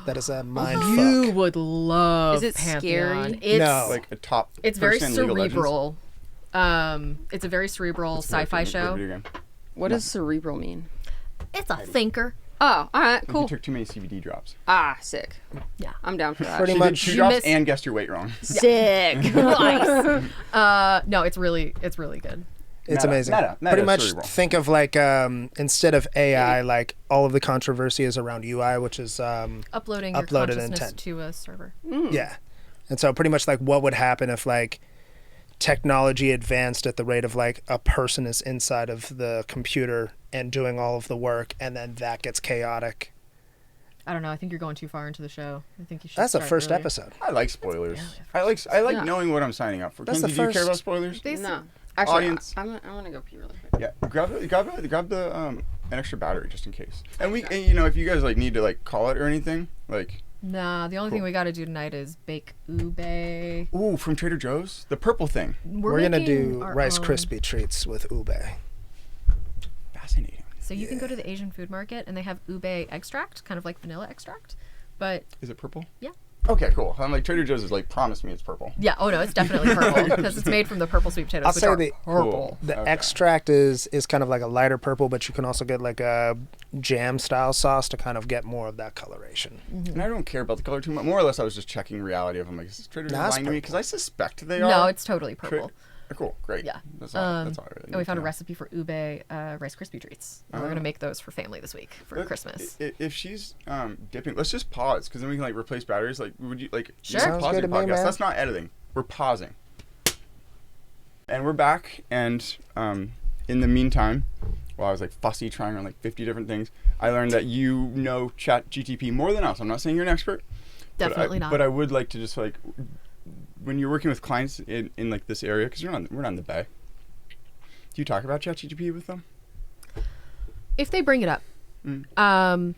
D: That is a mind
C: You
D: fuck.
C: would love
B: Is it
C: Pantheon.
B: scary?
C: It's
D: No.
A: like a top.
C: it's very
A: person in League of Legends.
C: cerebral. It's a very cerebral sci-fi show.
A: Video game.
B: What does cerebral mean?
C: It's a thinker.
B: Oh, all right,
A: You
B: cool.
A: took too many CBD drops.
B: Ah, sick.
C: Yeah.
B: I'm down for that.
D: Pretty
A: She
D: much.
A: did 2
C: You
A: drops
C: missed-
A: and guessed your weight wrong.
B: Sick. Nice.
C: No, it's really good.
D: It's
A: Meta.
D: amazing.
A: Meta
D: Pretty much
A: cerebral.
D: think of like instead of AI, like all of the controversy is around UI, which is
C: Uploading your
D: Uploaded
C: consciousness
D: intent.
C: to a server.
D: yeah. And so pretty much like what would happen if like technology advanced at the rate of like a person is inside of the computer and doing all of the work, and then that gets chaotic.
C: I don't know. I think you're going too far into the show. I think you should.
D: That's the
C: start
D: first
C: earlier.
D: episode.
A: I like spoilers.
C: barely
A: I like
B: Yeah.
A: knowing what I'm signing up for.
D: That's
A: Kenzie,
D: the
A: do you care about
D: first-
A: spoilers?
C: They
B: No. Actually,
A: Audience.
B: I'm gonna go pee really quick.
A: Yeah, grab the an extra battery just in case. And and, if you guys like need to like call it or anything, like
C: Nah, the only thing
A: Cool.
C: we got to do tonight is bake ube.
A: ooh from Trader Joe's, the purple thing.
D: We're gonna
C: making
D: do
C: our
D: Rice
C: own.
D: Krispie treats with ube.
A: Fascinating.
C: So you can go to the Asian food market and they have ube extract, kind of like vanilla extract, but
A: Is it purple?
C: yeah,
A: Okay, cool. I'm like Trader Joe's is like promised me it's purple.
C: Yeah. Oh no, it's definitely purple because it's made from the purple sweet potatoes,
D: I'll
C: which
D: say
C: are
D: the-
C: purple.
D: The
A: Okay.
D: extract is kind of like a lighter purple, but you can also get like a jam style sauce to kind of get more of that coloration.
A: And I don't care about the color too much. More or less, I was just checking reality of them. Like, is this Trader Joe's
D: Nah, it's
A: lying to me?
D: purple.
A: Because I suspect they
C: No,
A: are.
C: it's totally purple.
A: Cool, great.
C: Yeah.
A: That's all. That's all I really
C: And we
A: need
C: found
A: to
C: a
A: know.
C: recipe for ube Rice Krispie treats. And we're
A: Oh.
C: gonna make those for family this week for
A: But
C: Christmas.
A: If she's dipping, let's just pause because then we can like replace batteries. Like, would you like?
C: Sure.
A: you
D: Sounds
A: pause
D: good
A: your
D: to me,
A: podcast.
D: man.
A: That's not editing. We're pausing. And we're back. And in the meantime, while I was like fussy trying on like 50 different things, I learned that you know ChatGPT more than us. I'm not saying you're an expert.
C: Definitely not.
A: But I would like to just like, when you're working with clients in like this area, because we're not in the Bay. Do you talk about ChatGPT with them?
C: If they bring it up,
A: Mm.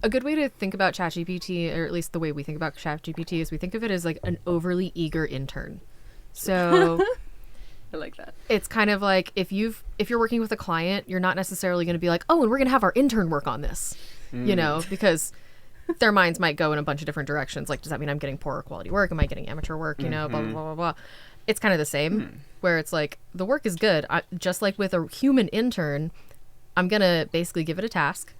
C: a good way to think about ChatGPT, or at least the way we think about ChatGPT, is we think of it as like an overly eager intern. So
B: I like that.
C: it's kind of like if you're working with a client, you're not necessarily going to be like, oh, and we're going to have our intern work on this, you know, because their minds might go in a bunch of different directions. Like, does that mean I'm getting poorer quality work? Am I getting amateur work? You know, blah, blah, blah, blah, blah. It's kind of the same where it's like the work is good. Just like with a human intern, I'm going to basically give it a task,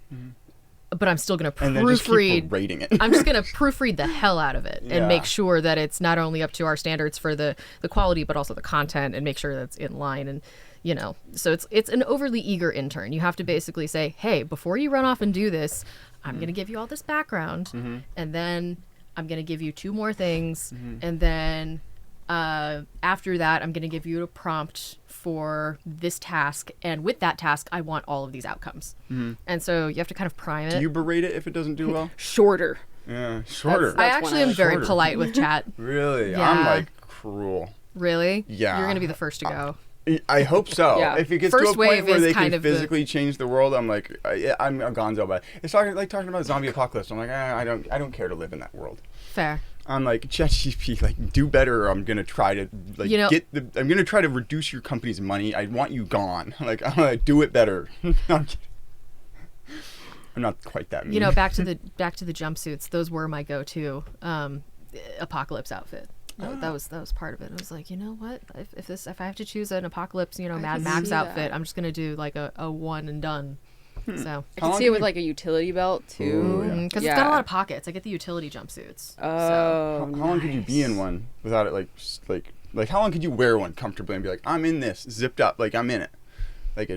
C: but I'm still going to
A: And then just keep
C: proofread.
A: rating it.
C: I'm just going to proofread the hell out of it
A: Yeah.
C: and make sure that it's not only up to our standards for the quality, but also the content, and make sure that it's in line. And, you know, so it's an overly eager intern. You have to basically say, hey, before you run off and do this, I'm going to give you all this background, and then I'm going to give you 2 more things. And then after that, I'm going to give you a prompt for this task. And with that task, I want all of these outcomes. And so you have to kind of prime it.
A: Do you berate it if it doesn't do well?
B: Shorter.
A: Yeah, shorter.
B: That's
C: I
B: one
C: actually
B: I
C: am
B: like.
C: very
A: Shorter.
C: polite with chat.
A: Really?
C: Yeah.
A: I'm like cruel.
C: Really?
A: Yeah.
C: You're going to be the first to go.
A: I hope so.
B: Yeah.
A: If it gets
C: First
A: to a point
C: wave
A: where
C: is
A: they
C: kind
A: can
C: of the-
A: physically change the world, I'm like, I'm a gonzo. But it's talking about zombie apocalypse. I'm like, I don't care to live in that world.
C: Fair.
A: I'm like, ChatGPT, like, do better, or I'm gonna try to like
C: You know-
A: I'm gonna try to reduce your company's money. I want you gone. Like, I'm like, do it better. No, I'm kidding. I'm not quite that mean.
C: You know, back to the jumpsuits. Those were my go-to apocalypse outfit. That was part of it. I was like, you know what? If I have to choose an apocalypse, you know, Mad
B: can
C: Max
B: see
C: outfit,
B: that.
C: I'm just gonna do like a one and done. So
B: I
A: How
B: can
A: long
B: see it
A: can
B: with
A: you-
B: like a utility belt too.
A: Ooh, yeah.
C: because it's got a lot of pockets. I get the utility jumpsuits.
B: Oh,
A: How long could you be in
B: nice.
A: one without it like how long could you wear one comfortably and be like, I'm in this, zipped up, like I'm in it, like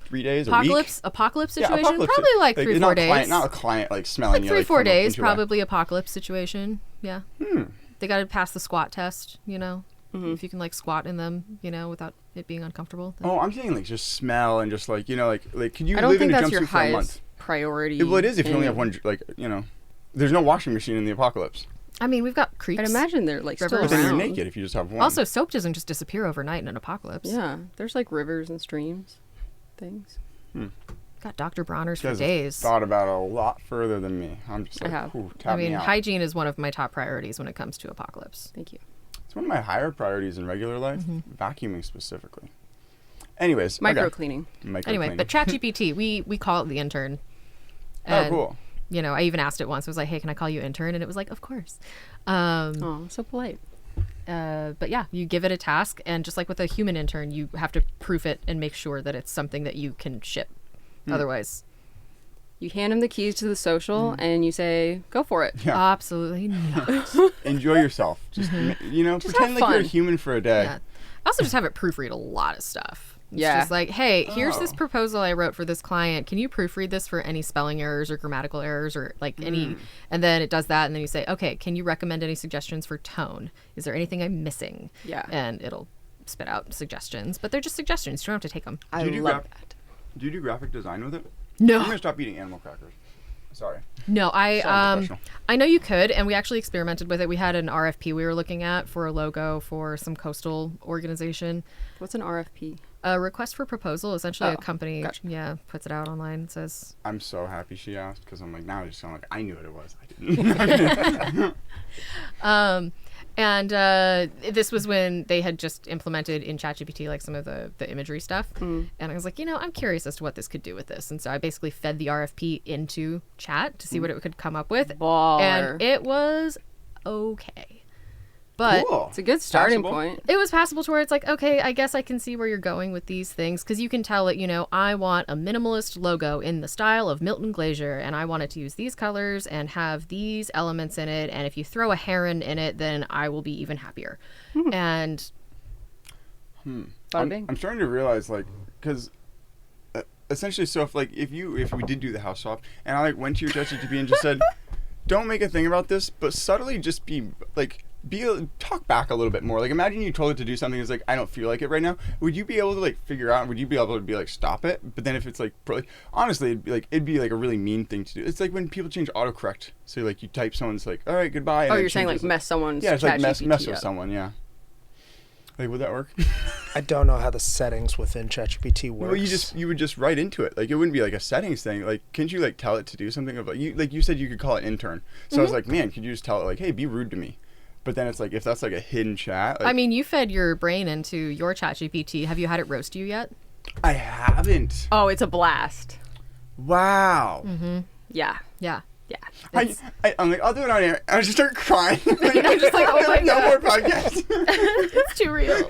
A: 3 days, a week?
C: Apocalypse
A: Yeah,
C: situation.
A: apocalypse.
C: Probably like 3-4
A: not
C: days.
A: Client, not a client like smelling
C: Like
A: you.
C: 3-4
A: from
C: days,
A: into a-
C: probably apocalypse situation. Yeah.
A: Hmm.
C: They got to pass the squat test, you know.
B: Mhm.
C: If you can like squat in them, you know, without it being uncomfortable. then-
A: Oh, I'm saying like just smell and just like like can you
B: I don't
A: live
B: think
A: in a
B: that's your
A: jumpsuit for a month?
B: highest priority.
A: Well, it is if you only
B: in-
A: have one. Like there's no washing machine in the apocalypse.
C: I mean, we've got creeks.
B: I'd imagine they're like still
C: Rivers.
A: But then you're
B: around.
A: naked if you just have one.
C: Also, soap doesn't just disappear overnight in an apocalypse.
B: Yeah, there's like rivers and streams, things.
C: Got Dr. Bronner's
A: you
C: for
A: guys have
C: days.
A: thought about it a lot further than me. I'm just
B: I
A: like,
B: have.
A: ooh,
C: I
A: tap
C: mean,
A: me out.
C: hygiene is one of my top priorities when it comes to apocalypse.
B: Thank you.
A: It's one of my higher priorities in regular life,
C: Mm-hmm.
A: vacuuming specifically. Anyways,
B: Micro
A: okay.
B: cleaning.
C: Anyway, but ChatGPT, we call it the intern.
A: Oh,
C: And,
A: cool.
C: You know, I even asked it once. I was like, "Hey, can I call you intern?" And it was like, "Of course."
B: Oh, so polite.
C: But yeah, you give it a task, and just like with a human intern, you have to proof it and make sure that it's something that you can ship. Otherwise,
B: You hand them the keys to the social, and you say, "Go for it."
A: Yeah.
C: absolutely not.
A: Enjoy yourself. Just
B: Just
A: pretend
B: have
A: like you're a
B: fun.
A: human for a day.
C: Yeah. I also just have it proofread a lot of stuff. It's
B: Yeah.
C: just like, hey, here's this
A: Oh.
C: proposal I wrote for this client. Can you proofread this for any spelling errors or grammatical errors or like any? And then it does that, and then you say, okay, can you recommend any suggestions for tone? Is there anything I'm missing?
B: Yeah.
C: And it'll spit out suggestions, but they're just suggestions. You don't have to take them.
B: I
A: Do you do
B: love
A: graph-
B: that.
A: Do you do graphic design with it?
C: No.
A: I'm gonna stop eating animal crackers. Sorry.
C: No,
A: So unprofessional.
C: I know you could, and we actually experimented with it. We had an RFP we were looking at for a logo for some coastal organization.
B: What's an RFP?
C: A request for proposal. Essentially, a
B: Oh,
C: company,
B: gotcha.
C: puts it out online. It says,
A: I'm so happy she asked because I'm like now I just sound like I knew what it was. I didn't.
C: And this was when they had just implemented in ChatGPT like some of the imagery stuff. And I was like, I'm curious as to what this could do with this. And so I basically fed the RFP into Chat to see what it could come up with.
B: Baller.
C: And it was okay. But
A: Cool.
B: It's a good starting
A: Passable.
B: point.
C: it was passable to where it's like, okay, I guess I can see where you're going with these things. Because you can tell it, I want a minimalist logo in the style of Milton Glaser. And I want it to use these colors and have these elements in it. And if you throw a heron in it, then I will be even happier. And
B: Bada bing.
A: I'm starting to realize, like, because essentially, so if we did do the house swap, and I like went to your ChatGPT and just said, don't make a thing about this, but subtly just talk back a little bit more. Like, imagine you told it to do something that's like, I don't feel like it right now. Would you be able to figure out? Would you be able to be like, stop it? But then if it's honestly, it'd be like a really mean thing to do. It's like when people change autocorrect. So like you type someone's like, all right, goodbye. And
B: Oh,
A: it
B: you're saying
A: changes
B: like mess someone's
A: Yeah, it's like mess
B: ChatGPT
A: with
B: up.
A: someone. Yeah. Like, would that work?
D: I don't know how the settings within ChatGPT works.
A: Well, you would just write into it. Like, it wouldn't be like a settings thing. Like, can't you tell it to do something about you said you could call it intern. So I was like, man, could you just tell it like, hey, be rude to me? But then it's like, if that's like a hidden chat.
C: I mean, you fed your brain into your ChatGPT. Have you had it roast you yet?
A: I haven't.
B: Oh, it's a blast.
A: Wow.
B: Yeah.
C: Yeah.
B: Yeah.
A: I'm like, I'll do it on air. I just start crying.
C: I'm just like, oh my
A: no
C: God.
A: more podcasts.
C: It's too real.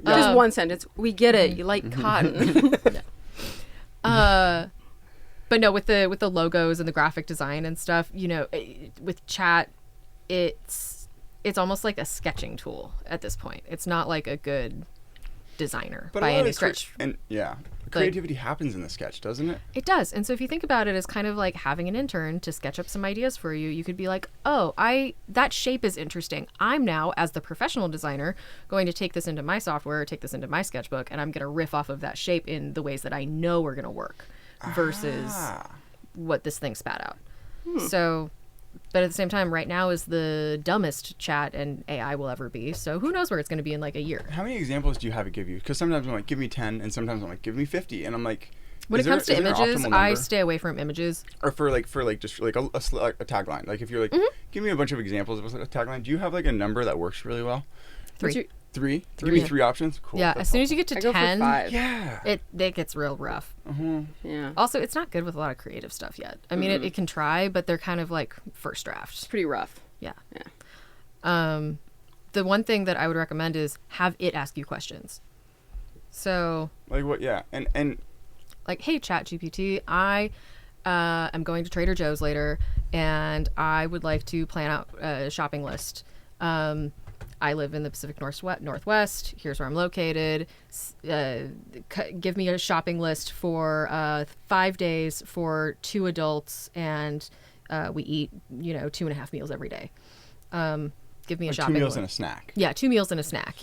B: Just one sentence. We get it. You like cotton.
C: But no, with the logos and the graphic design and stuff, with Chat, it's almost like a sketching tool at this point. It's not like a good designer
A: But
C: by
A: a lot
C: any
A: of
C: stretch.
A: creativity happens in the sketch, doesn't it?
C: It does. And so if you think about it as kind of like having an intern to sketch up some ideas for you, you could be like, oh, that shape is interesting. I'm now, as the professional designer, going to take this into my software, take this into my sketchbook, and I'm going to riff off of that shape in the ways that I know are going to work versus what this thing spat out. So, but at the same time, right now is the dumbest Chat and AI will ever be. So who knows where it's going to be in like a year.
A: How many examples do you have it give you? Because sometimes I'm like, give me 10, and sometimes I'm like, give me 50, and I'm like,
C: When
A: is
C: it comes
A: there-
C: to
A: is there an
C: images,
A: optimal
C: I
A: number?
C: stay away from images.
A: Or for just like a tagline. Like, if you're like, give me a bunch of examples of a tagline. Do you have like a number that works really well?
C: 3.
A: Three? Give me
C: Yeah.
A: 3 options. Cool.
C: Yeah,
A: That's
C: as soon as you get to
B: I go
C: 10,
B: for 5.
A: Yeah.
C: it gets real rough.
B: Yeah.
C: Also, it's not good with a lot of creative stuff yet. I mean, it can try, but they're kind of like first drafts.
B: It's pretty rough.
C: Yeah.
B: Yeah.
C: The one thing that I would recommend is have it ask you questions. So,
A: Like what? Yeah. And
C: like, hey, ChatGPT, I am going to Trader Joe's later, and I would like to plan out a shopping list. I live in the Pacific Northwest. Here's where I'm located. Give me a shopping list for 5 days for 2 adults, and we eat, 2.5 meals every day. Give me a
A: or 2
C: shopping
A: meals
C: list.
A: and a snack.
C: Yeah, 2 meals and a snack.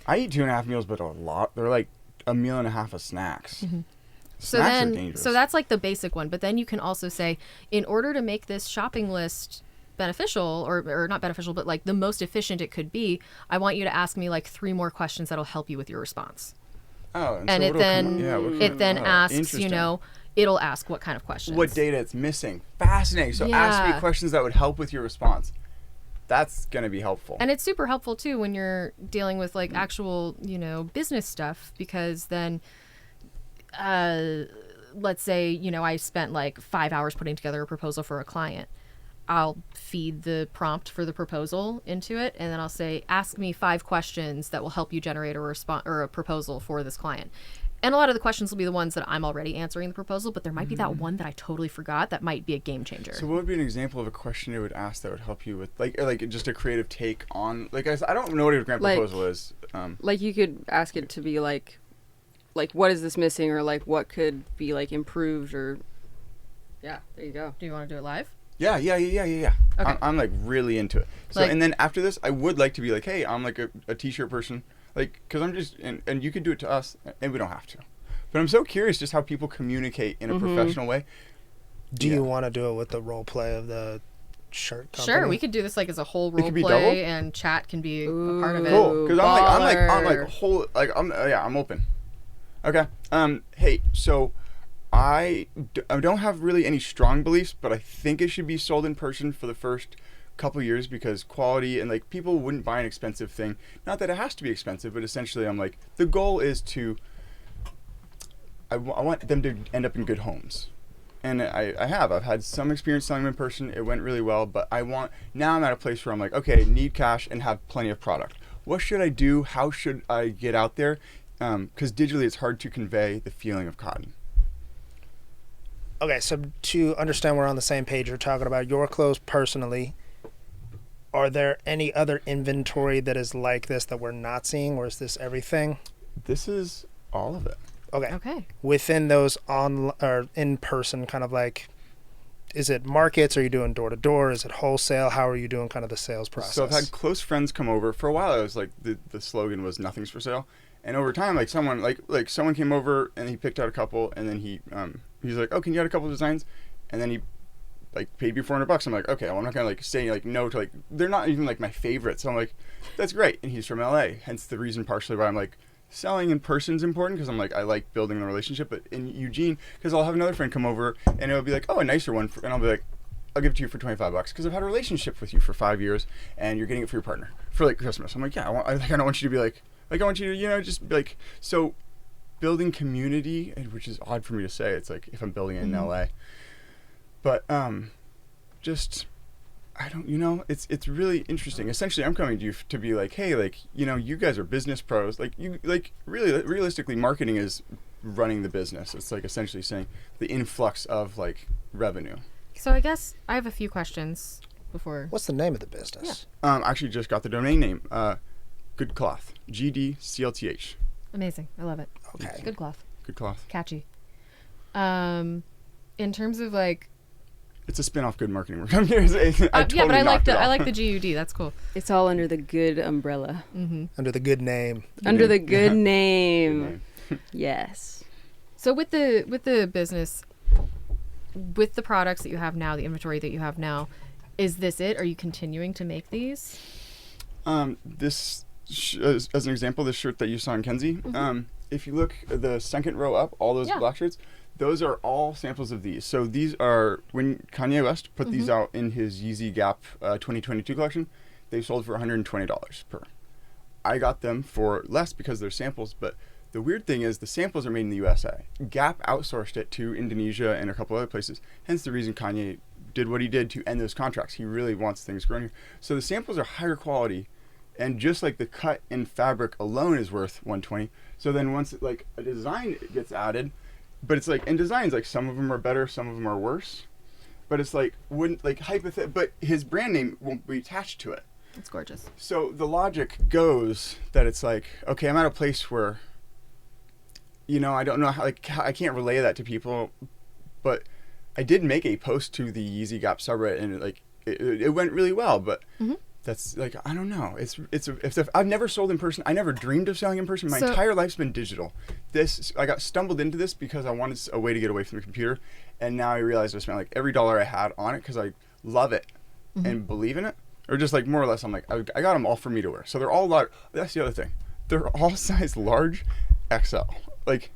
A: I eat 2.5 meals, but a lot. They're like a meal and a half of snacks.
C: So
A: Snacks are
C: then,
A: dangerous.
C: so that's like the basic one. But then you can also say, in order to make this shopping list beneficial, or not beneficial, but like the most efficient it could be, I want you to ask me like 3 more questions that'll help you with your response.
A: Oh,
C: And
A: so
C: it
A: what'll
C: then
A: come- yeah, what
C: it
A: kind-
C: then
A: oh,
C: asks,
A: interesting.
C: it'll ask what kind of questions.
A: what data it's missing. Fascinating. So ask
C: Yeah.
A: me questions that would help with your response. That's gonna be helpful.
C: And it's super helpful too when you're dealing with like actual, business stuff, because then, let's say, I spent like 5 hours putting together a proposal for a client. I'll feed the prompt for the proposal into it, and then I'll say, ask me 5 questions that will help you generate a response or a proposal for this client. And a lot of the questions will be the ones that I'm already answering the proposal, but there might be that one that I totally forgot that might be a game changer.
A: So what would be an example of a question it would ask that would help you with like just a creative take on I don't know what a grant
B: Like-
A: proposal is.
B: Like you could ask it to be like what is this missing, or like what could be like improved, or yeah, there you go.
C: Do you want to do it live?
A: Yeah.
C: Okay.
A: I'm like really into it. So
C: Like-
A: and then after this, I would like to be like, hey, I'm like a t-shirt person, like because I'm just and you could do it to us, and we don't have to. But I'm so curious just how people communicate in a professional way.
D: Do
A: Yeah.
D: you want to do it with the role play of the shirt company?
C: Sure, we could do this like as a whole role
A: could be
C: play,
A: double?
C: and Chat can be a part of it.
A: Cool, because I'm
B: baller.
A: like whole like I'm open. Okay. Hey, so I don't have really any strong beliefs, but I think it should be sold in person for the first couple years because quality and like people wouldn't buy an expensive thing. Not that it has to be expensive, but essentially I'm like, the goal is to, I want them to end up in good homes. And I've had some experience selling them in person. It went really well, but now I'm at a place where I'm like, okay, need cash and have plenty of product. What should I do? How should I get out there? Because digitally it's hard to convey the feeling of cotton.
D: Okay, so to understand we're on the same page, you're talking about your clothes personally. Are there any other inventory that is like this that we're not seeing, or is this everything?
A: This is all of it.
D: Okay.
C: Okay.
D: Within those on or in person, kind of like, is it markets? Are you doing door to door? Is it wholesale? How are you doing kind of the sales process?
A: So I've had close friends come over. For a while, it was like the slogan was "Nothing's for sale," and over time, like someone someone came over and he picked out a couple, and then he's like, "Oh, can you add a couple of designs?" And then he like paid me $400. I'm like, okay, well, I'm not gonna like say like no to like they're not even like my favorite. So I'm like, that's great. And he's from LA, hence the reason partially why I'm like selling in person is important because I'm like I like building the relationship. But in Eugene, because I'll have another friend come over and it'll be like, oh, a nicer one, and I'll be like, I'll give it to you for $25 because I've had a relationship with you for 5 years and you're getting it for your partner for like Christmas. I'm like, yeah, I don't want you to be like I want you to just be like so. Building community, which is odd for me to say. It's like if I'm building it in LA. But just I don't it's really interesting. Essentially I'm coming to you to be like, hey, like you guys are business pros, like you like really realistically marketing is running the business. It's like essentially saying the influx of like revenue.
C: So I guess I have a few questions before.
D: What's the name of the business?
A: Actually just got the domain name, Good Cloth, GDCLTH.
C: Amazing. I love it.
D: Okay.
C: Good cloth.
A: Good Cloth.
C: Catchy. In terms of like
A: It's a spin-off Good Marketing Work. Totally
C: yeah, but I like
A: knocked it
C: I
A: off.
C: like the GUD. That's cool.
B: It's all under the good umbrella.
D: Under the good name.
B: Under the good
A: Good
B: name.
A: name.
B: Yes.
C: So with the business, with the products that you have now, the inventory that you have now, is this it? Are you continuing to make these?
A: This as an example, this shirt that you saw in Kenzie. If you look at the second row up, all those black shirts, those are all samples of these. So these are when Kanye West put these out in his Yeezy Gap 2022 collection. They sold for $120 per. I got them for less because they're samples, but the weird thing is the samples are made in the USA. Gap outsourced it to Indonesia and a couple other places. Hence the reason Kanye did what he did to end those contracts. He really wants things grown here. So the samples are higher quality, and just like the cut and fabric alone is worth $120. So then once like a design gets added, but it's like in designs like some of them are better, some of them are worse. But it's like wouldn't like but his brand name won't be attached to it.
C: It's gorgeous.
A: So the logic goes that it's like, okay, I'm at a place where I don't know how I can't relay that to people, but I did make a post to the Yeezy Gap subreddit and it went really well, but that's like I don't know. I've never sold in person. I never dreamed of selling in person. My entire life's been digital. I got stumbled into this because I wanted a way to get away from the computer, and now I realize I spent like every dollar I had on it because I love it and believe in it, or just like more or less I'm like I got them all for me to wear. So they're all large. That's the other thing. They're all size large, XL. Like.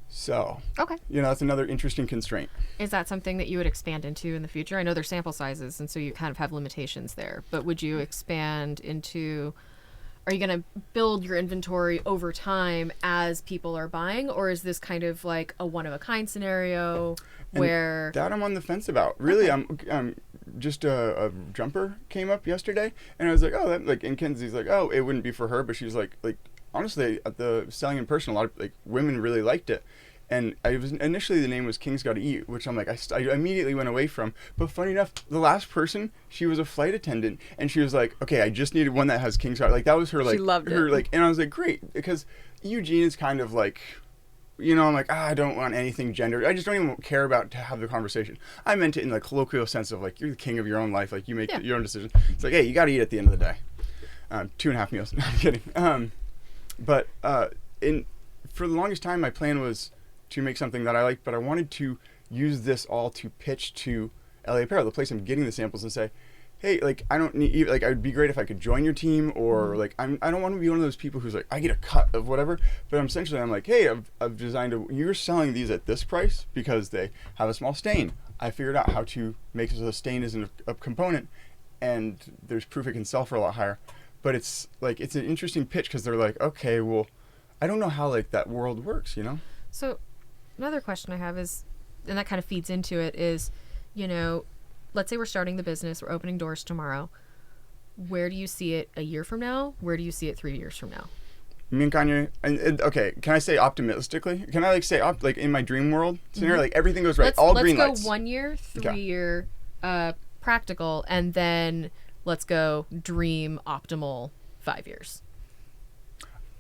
A: So,
C: Okay.
A: That's another interesting constraint.
C: Is that something that you would expand into in the future? I know they're sample sizes, and so you kind of have limitations there. But would you expand into? Are you going to build your inventory over time as people are buying, or is this kind of like a one-of-a-kind scenario where
A: that I'm on the fence about? Really, I'm just a jumper came up yesterday, and I was like, oh, that like, and Kenzie's like, oh, it wouldn't be for her, but she's like honestly, at the selling in person, a lot of like women really liked it. And initially the name was King's Gotta Eat, which I'm like, I immediately went away from. But funny enough, the last person, she was a flight attendant, and she was like, okay, I just needed one that has King's Gotta. Like that was her like,
B: she loved
A: her
B: it.
A: like, and I was like, great, because Eugene is kind of like, I'm like, I don't want anything gendered. I just don't even care about to have the conversation. I meant it in the colloquial sense of like, you're the king of your own life, like you make your own decisions. It's like, hey, you gotta eat at the end of the day. 2.5 meals. No, I'm kidding. But for the longest time, my plan was to make something that I liked, but I wanted to use this all to pitch to LA Apparel, the place I'm getting the samples, and say, hey, like I don't need like I'd be great if I could join your team, or like I don't want to be one of those people who's like I get a cut of whatever. But I'm like, hey, I've designed you're selling these at this price because they have a small stain. I figured out how to make so the stain isn't a component, and there's proof it can sell for a lot higher. But it's like it's an interesting pitch because they're like, okay, well, I don't know how like that world works, you know?
C: So another question I have is, and that kind of feeds into it, is, you know, let's say we're starting the business, we're opening doors tomorrow. Where do you see it a year from now? Where do you see it 3 years from now?
A: Me and Kanye, and okay, can I say optimistically? Can I like say like in my dream world scenario, like everything goes right, all green lights.
C: Let's go 1 year, 3 year, practical, and then let's go dream optimal 5 years.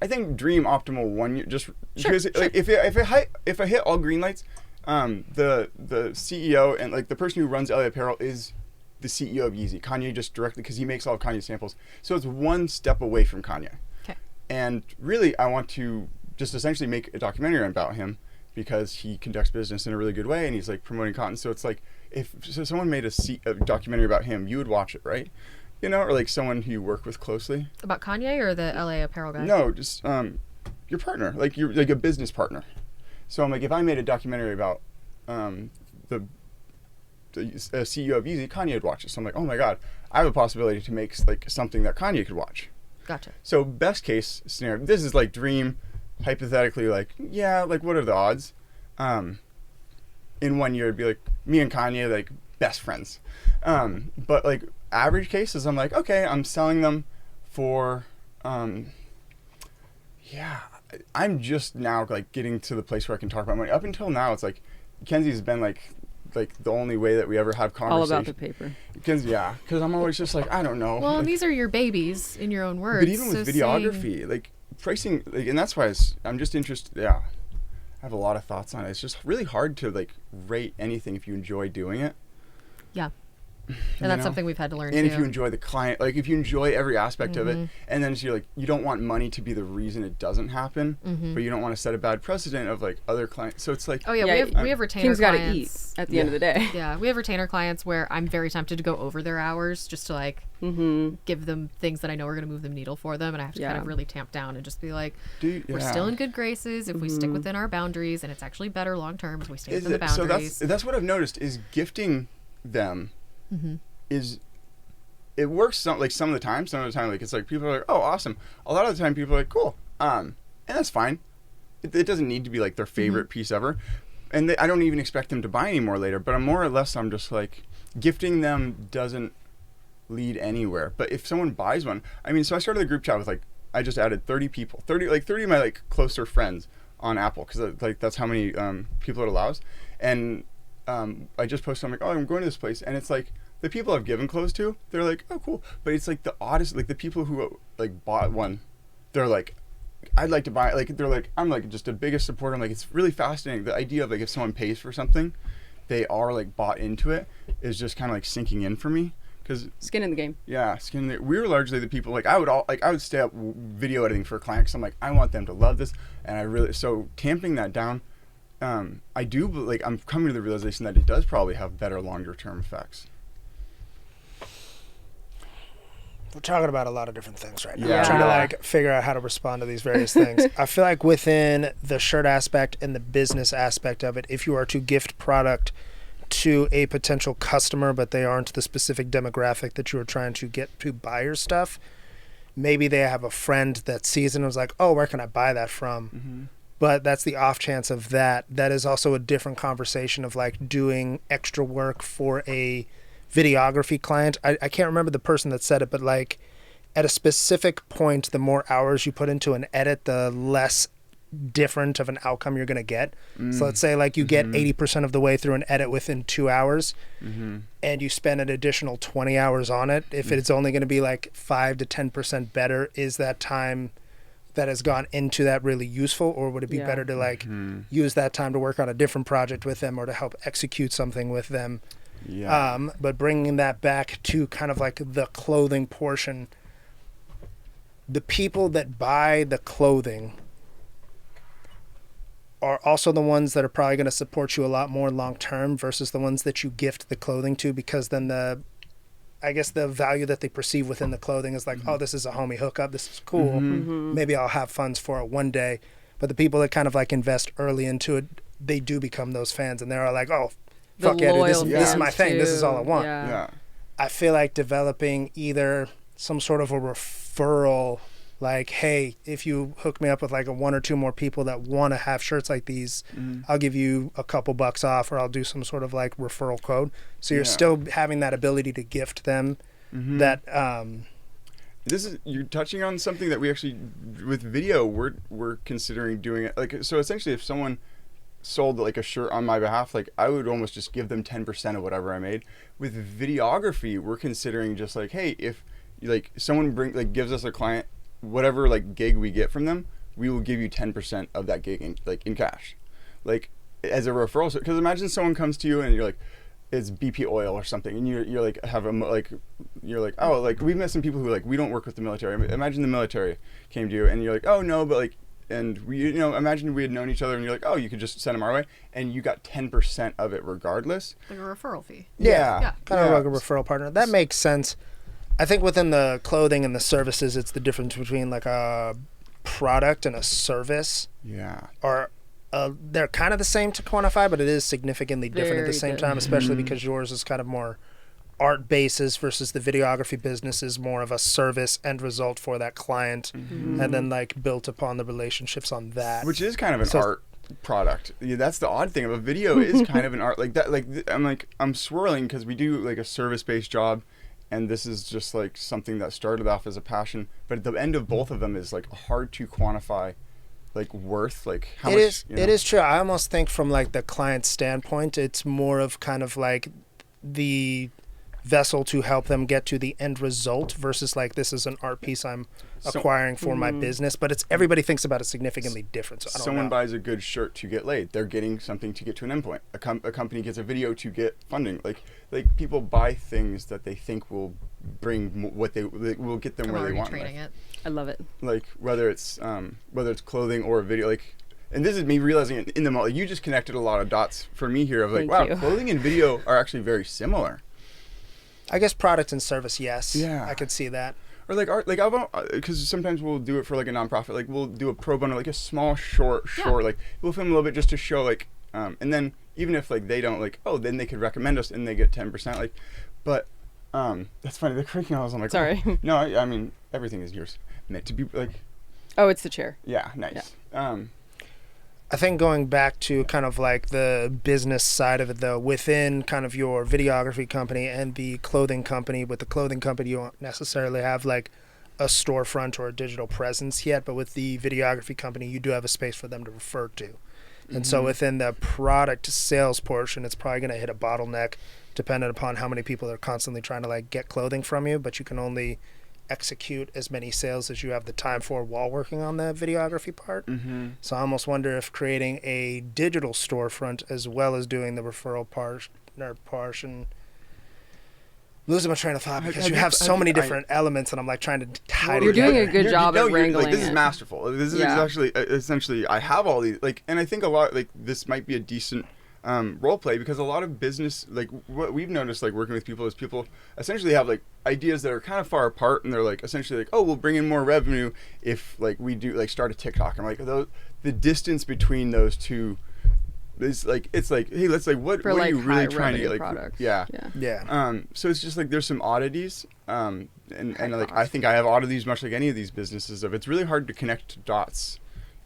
A: I think dream optimal 1 year, just because like if I hit all green lights, the CEO and like the person who runs LA Apparel is the CEO of Yeezy. Kanye just directly, because he makes all of Kanye's samples, so it's one step away from Kanye.
C: Okay.
A: And really, I want to just essentially make a documentary about him because he conducts business in a really good way and he's like promoting cotton. So it's like if someone made a documentary about him, you would watch it, right? You know, or like someone who you work with closely.
C: About Kanye or the LA Apparel guy?
A: No, just your partner, like you're like a business partner. So I'm like, if I made a documentary about the CEO of Yeezy, Kanye would watch it. So I'm like, oh my God, I have a possibility to make like something that Kanye could watch.
C: Gotcha.
A: So best case scenario, this is like dream, hypothetically, like, yeah, like what are the odds? In 1 year, it'd be like me and Kanye, like best friends. But like average cases, I'm like, okay, I'm selling them for, yeah, I'm just now like getting to the place where I can talk about money. Up until now, it's like, Kenzie's been like the only way that we ever have conversation.
B: All about the paper.
A: Kenzie, yeah, because I'm always just like, I don't know.
C: Well,
A: like,
C: and these are your babies in your own words.
A: but even with
C: so
A: videography, like pricing, like, and that's why I'm just interested. Yeah, I have a lot of thoughts on it. It's just really hard to like rate anything if you enjoy doing it.
C: Yeah.
A: You
C: And that's
A: know?
C: something we've had to learn
A: And
C: too.
A: if you enjoy the client, like if you enjoy every aspect of it, and then you're like, you don't want money to be the reason it doesn't happen, but you don't want to set a bad precedent of like other clients. So it's like,
C: Oh yeah,
B: Yeah,
C: we have retainer
B: King's got to
C: clients.
B: eat at the end of the day.
C: Yeah, we have retainer clients where I'm very tempted to go over their hours just to like give them things that I know are going to move the needle for them, and I have to kind
B: Yeah.
C: of really tamp down and just be like, we're
A: yeah.
C: still in good graces if we stick within our boundaries, and it's actually better long term if we stay within the
A: So
C: boundaries.
A: that's what I've noticed is gifting them is, it works some of the time. Some of the time, like it's like people are like, oh, awesome. A lot of the time, people are like, cool, and that's fine. It doesn't need to be like their favorite piece ever, and I don't even expect them to buy any more later. But I'm just like, gifting them doesn't lead anywhere. But if someone buys one, I mean, so I started a group chat with like, I just added 30 people, 30 of my like closer friends on Apple, because like that's how many people it allows. And I just posted, I'm like, oh, I'm going to this place, and it's like the people I've given clothes to, they're like, oh, cool. But it's like the oddest, like the people who like bought one, they're like, I'd like to buy it. Like they're like, I'm like just the biggest supporter. I'm like, it's really fascinating. The idea of like if someone pays for something, they are like bought into it, is just kind of like sinking in for me. Because
B: Skin in the game.
A: yeah, we were largely the people, like I would stay up video editing for a client because I'm like, I want them to love this, and I really, so tamping that down, I do, like I'm coming to the realization that it does probably have better longer term effects.
D: We're talking about a lot of different things right now.
A: Yeah.
D: I'm trying to like figure out how to respond to these various things. I feel like within the shirt aspect and the business aspect of it, if you are to gift product to a potential customer, but they aren't the specific demographic that you are trying to get to buy your stuff, maybe they have a friend that sees it and was like, oh, where can I buy that from? But that's the off chance of that. That is also a different conversation of like doing extra work for a videography client. I can't remember the person that said it, but like at a specific point, the more hours you put into an edit, the less different of an outcome you're going to get. So let's say like you get 80% of the way through an edit within 2 hours, and you spend an additional 20 hours on it. If it's only going to be like 5 to 10% better, is that time that has gone into that really useful, or would it be better to like use that time to work on a different project with them or to help execute something with them?
A: Yeah.
D: But bringing that back to kind of like the clothing portion, the people that buy the clothing are also the ones that are probably going to support you a lot more long term versus the ones that you gift the clothing to, because then I guess the value that they perceive within the clothing is like, oh, this is a homie hookup, this is cool, maybe I'll have funds for it one day. But the people that kind of like invest early into it, they do become those fans, and they're like, oh, fuck yeah, dude, this is my thing, this is all I want.
B: Yeah.
A: Yeah.
D: I feel like developing either some sort of a referral, like, hey, if you hook me up with like a one or two more people that want to have shirts like these, I'll give you a couple bucks off, or I'll do some sort of like referral code. So you're
A: Yeah.
D: still having that ability to gift them that,
A: You're touching on something that we actually, with video, we're considering doing it. Like, so essentially, if someone sold like a shirt on my behalf, like I would almost just give them 10% of whatever I made. With videography, we're considering just like, hey, if like someone gives us a client, whatever like gig we get from them, we will give you 10% of that gig in cash, like as a referral. Because imagine someone comes to you and you're like, it's BP oil or something, and you're like you're like, oh, like we've met some people who like, we don't work with the military. Imagine the military came to you and you're like, oh no, but like, and we, imagine we had known each other and you're like, oh, you could just send them our way, and you got 10% of it regardless.
C: Like a referral fee.
A: Yeah.
D: kind of like a referral partner. That makes sense. I think within the clothing and the services, it's the difference between like a product and a service.
A: Yeah.
D: Or they're kind of the same to quantify, but it is significantly different at the
B: Very
D: same
B: different.
D: time, especially because yours is kind of more art basis versus the videography business is more of a service end result for that client, and then like built upon the relationships on that.
A: Which is kind of an
D: So-
A: art product. Yeah, that's the odd thing of a video is kind of an art like that. I'm swirling because we do like a service-based job, and this is just like something that started off as a passion. But at the end of both of them is like hard to quantify, like worth, like how much.
D: It is true. I almost think from like the client standpoint, it's more of kind of like the vessel to help them get to the end result versus like this is an art piece I'm acquiring for my business. But it's everybody thinks about it significantly different. So I don't
A: Someone
D: know.
A: buys a good shirt to get laid. They're getting something to get to an endpoint. A company gets a video to get funding. Like people buy things that they think will bring what they will get them
C: I'm
A: where they
C: already
A: want.
C: trading
A: Like,
C: it.
B: I love it.
A: like whether it's clothing or a video, like. And this is me realizing it in the moment. You just connected a lot of dots for me here of like,
B: Thank
A: wow,
B: you.
A: clothing and video are actually very similar.
D: I guess product and service, yes.
A: Yeah.
D: I could see that.
A: Or like art, like because sometimes we'll do it for like a nonprofit, like we'll do a pro bono, like a small short, like we'll film a little bit just to show like, and then even if like they don't like, oh, then they could recommend us and they get 10%, like, but that's funny. The creaking, I was like,
B: Sorry.
A: oh. No, I mean everything is yours, meant to be like,
B: Oh, it's the chair.
A: yeah, nice.
D: I think going back to kind of like the business side of it though, within kind of your videography company and the clothing company, with the clothing company you don't necessarily have like a storefront or a digital presence yet, but with the videography company you do have a space for them to refer to. And so within the product sales portion, it's probably going to hit a bottleneck dependent upon how many people are constantly trying to like get clothing from you, but you can only execute as many sales as you have the time for while working on the videography part. So I almost wonder if creating a digital storefront as well as doing the referral portion. Losing my train of thought because you have so many different elements, and I'm like trying to tie
B: You're
D: together.
B: doing a good job at wrangling
A: like, this is
B: it.
A: masterful. This is
B: Yeah.
A: actually essentially I have all these like, and I think a lot like this might be a decent role play because a lot of business, like what we've noticed, like working with people, is people essentially have like ideas that are kind of far apart, and they're like essentially like, oh, we'll bring in more revenue if like we do like start a TikTok. And like the distance between those two is like, it's like, hey, let's like what
B: For
A: what
B: like
A: are you really
B: high
A: trying to get,
B: revenue
A: like
B: products.
A: yeah.
B: Yeah.
A: So it's just like there's some oddities, and like I
B: cost.
A: think I have oddities much like any of these businesses. Of it's really hard to connect dots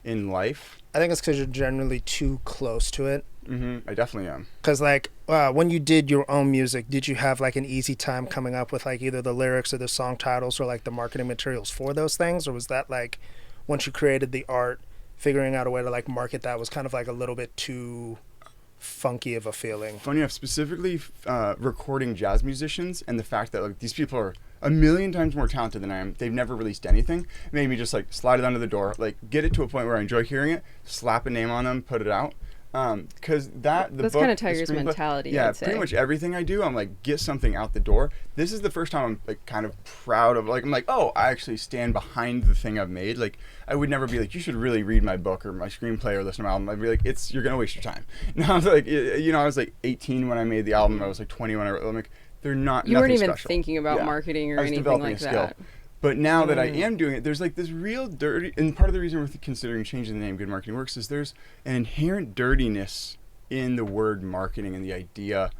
A: in life.
D: I think it's because you're generally too close to it.
A: I definitely am.
D: Because like when you did your own music, did you have like an easy time coming up with like either the lyrics or the song titles or like the marketing materials for those things, or was that like once you created the art, figuring out a way to like market that was kind of like a little bit too funky of a feeling?
A: Funny enough, specifically recording jazz musicians and the fact that like these people are a million times more talented than I am. They've never released anything. Made me just like slide it under the door, like get it to a point where I enjoy hearing it, slap a name on them, put it out. Because that's
B: That's kinda Tiger's mentality,
A: Yeah,
B: I'd say.
A: pretty much everything I do, I'm like, get something out the door. This is the first time I'm like kind of proud of, like, I'm like, oh, I actually stand behind the thing I've made. Like, I would never be like, you should really read my book or my screenplay or listen to my album. I'd be like, you're gonna waste your time. Now I was like, I was like 18 when I made the album. I was like 20 when I'm like, they're not.
B: You weren't
A: nothing
B: even
A: special.
B: thinking about
A: Yeah.
B: marketing
A: I
B: or
A: was
B: anything
A: developing
B: like
A: a skill.
B: that.
A: But now that I am doing it, there's like this real dirty, and part of the reason we're considering changing the name Good Marketing Works is there's an inherent dirtiness in the word marketing and the idea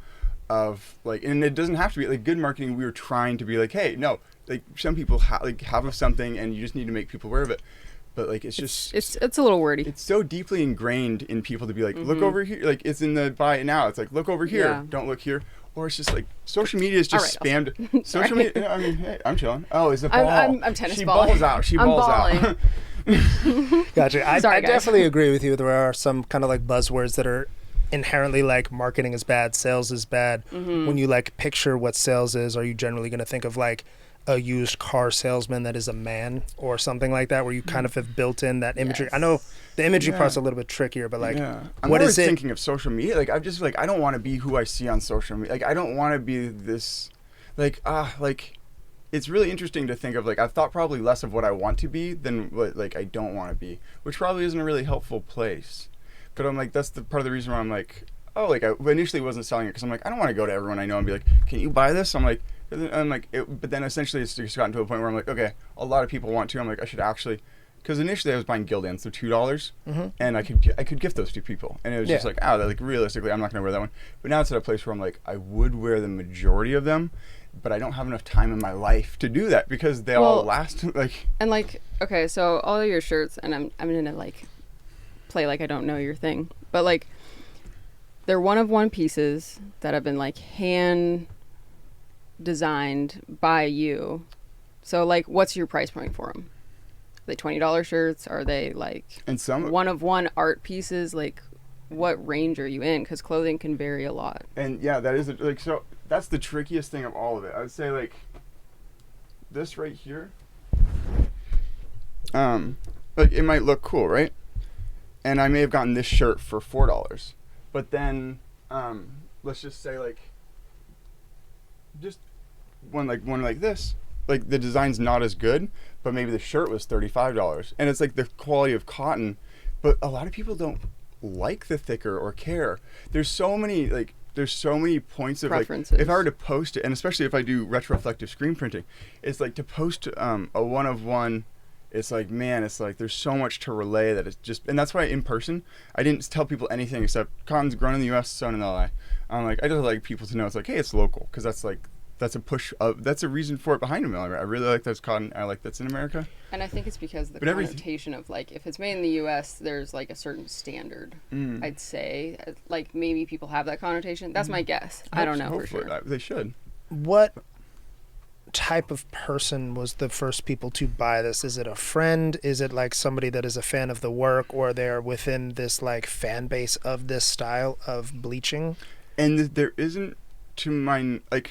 A: of like, and it doesn't have to be like good marketing. We were trying to be like, hey, no, like some people have something, and you just need to make people aware of it. But like it's just
B: it's a little wordy.
A: it's so deeply ingrained in people to be like, look over here. Like it's in the buy it now. It's like look over here,
B: Yeah.
A: don't look here. Or it's just like social media is just
B: All right,
A: spammed. Social media. I mean, hey, I'm chilling. Oh, is the ball?
B: I'm tennis
A: she
B: balling.
A: balls out. She
B: I'm
A: balls
B: balling.
A: out.
D: Gotcha. I
B: Sorry, guys.
D: definitely agree with you. There are some kind of like buzzwords that are inherently like marketing is bad, sales is bad. When you like picture what sales is, are you generally going to think of like a used car salesman that is a man or something like that, where you kind of have built in that imagery?
B: Yes.
D: I know the imagery
A: Yeah.
D: part's a little bit trickier, but like,
A: Yeah. I'm
D: what
A: always
D: is it?
A: thinking of social media. Like I'm just like I don't want to be who I see on social media. Like I don't want to be this. Like it's really interesting to think of like I've thought probably less of what I want to be than what like I don't want to be, which probably isn't a really helpful place. But I'm like that's the part of the reason why I'm like I initially wasn't selling it because I'm like I don't want to go to everyone I know and be like, can you buy this? I'm like but then essentially it's just gotten to a point where I'm like, okay, a lot of people want to. I'm like I should actually. Because initially I was buying Gildan's, they're $2, and I could gift those to people, and it was just
D: Yeah.
A: like, like realistically, I'm not gonna wear that one. But now it's at a place where I'm like, I would wear the majority of them, but I don't have enough time in my life to do that because they all
B: Well,
A: last like.
B: And like, okay, so all of your shirts, and I'm gonna like play like I don't know your thing, but like they're one-of-one pieces that have been like hand designed by you. So like, what's your price point for them? Are they $20 shirts? Are they like
A: And some
B: one-of-one art pieces? Like, what range are you in? Because clothing can vary a lot.
A: And yeah, that is like so. That's the trickiest thing of all of it. I would say like this right here. Like it might look cool, right? And I may have gotten this shirt for $4, but then let's just say like just one like this. Like the design's not as good, but maybe the shirt was $35, and it's like the quality of cotton. But a lot of people don't like the thicker or care. There's so many points of
B: Preferences.
A: like if I were to post it, and especially if I do retroreflective screen printing, it's like to post a one-of-one. It's like, man, it's like there's so much to relay that it's just, and that's why in person I didn't tell people anything except cotton's grown in the U.S., sewn in L.A. I'm like I just like people to know it's like, hey, it's local, because that's like. That's a push of. That's a reason for it behind them. I really like that's cotton. I like that's in America.
B: And I think it's because the
A: But everything-
B: connotation of like if it's made in the U.S., there's like a certain standard. I'd say like maybe people have that connotation. That's my guess. I don't know for
A: Hopefully
B: sure.
A: They should.
D: What type of person was the first people to buy this? Is it a friend? Is it like somebody that is a fan of the work, or they're within this like fan base of this style of bleaching?
A: And there isn't, to my like,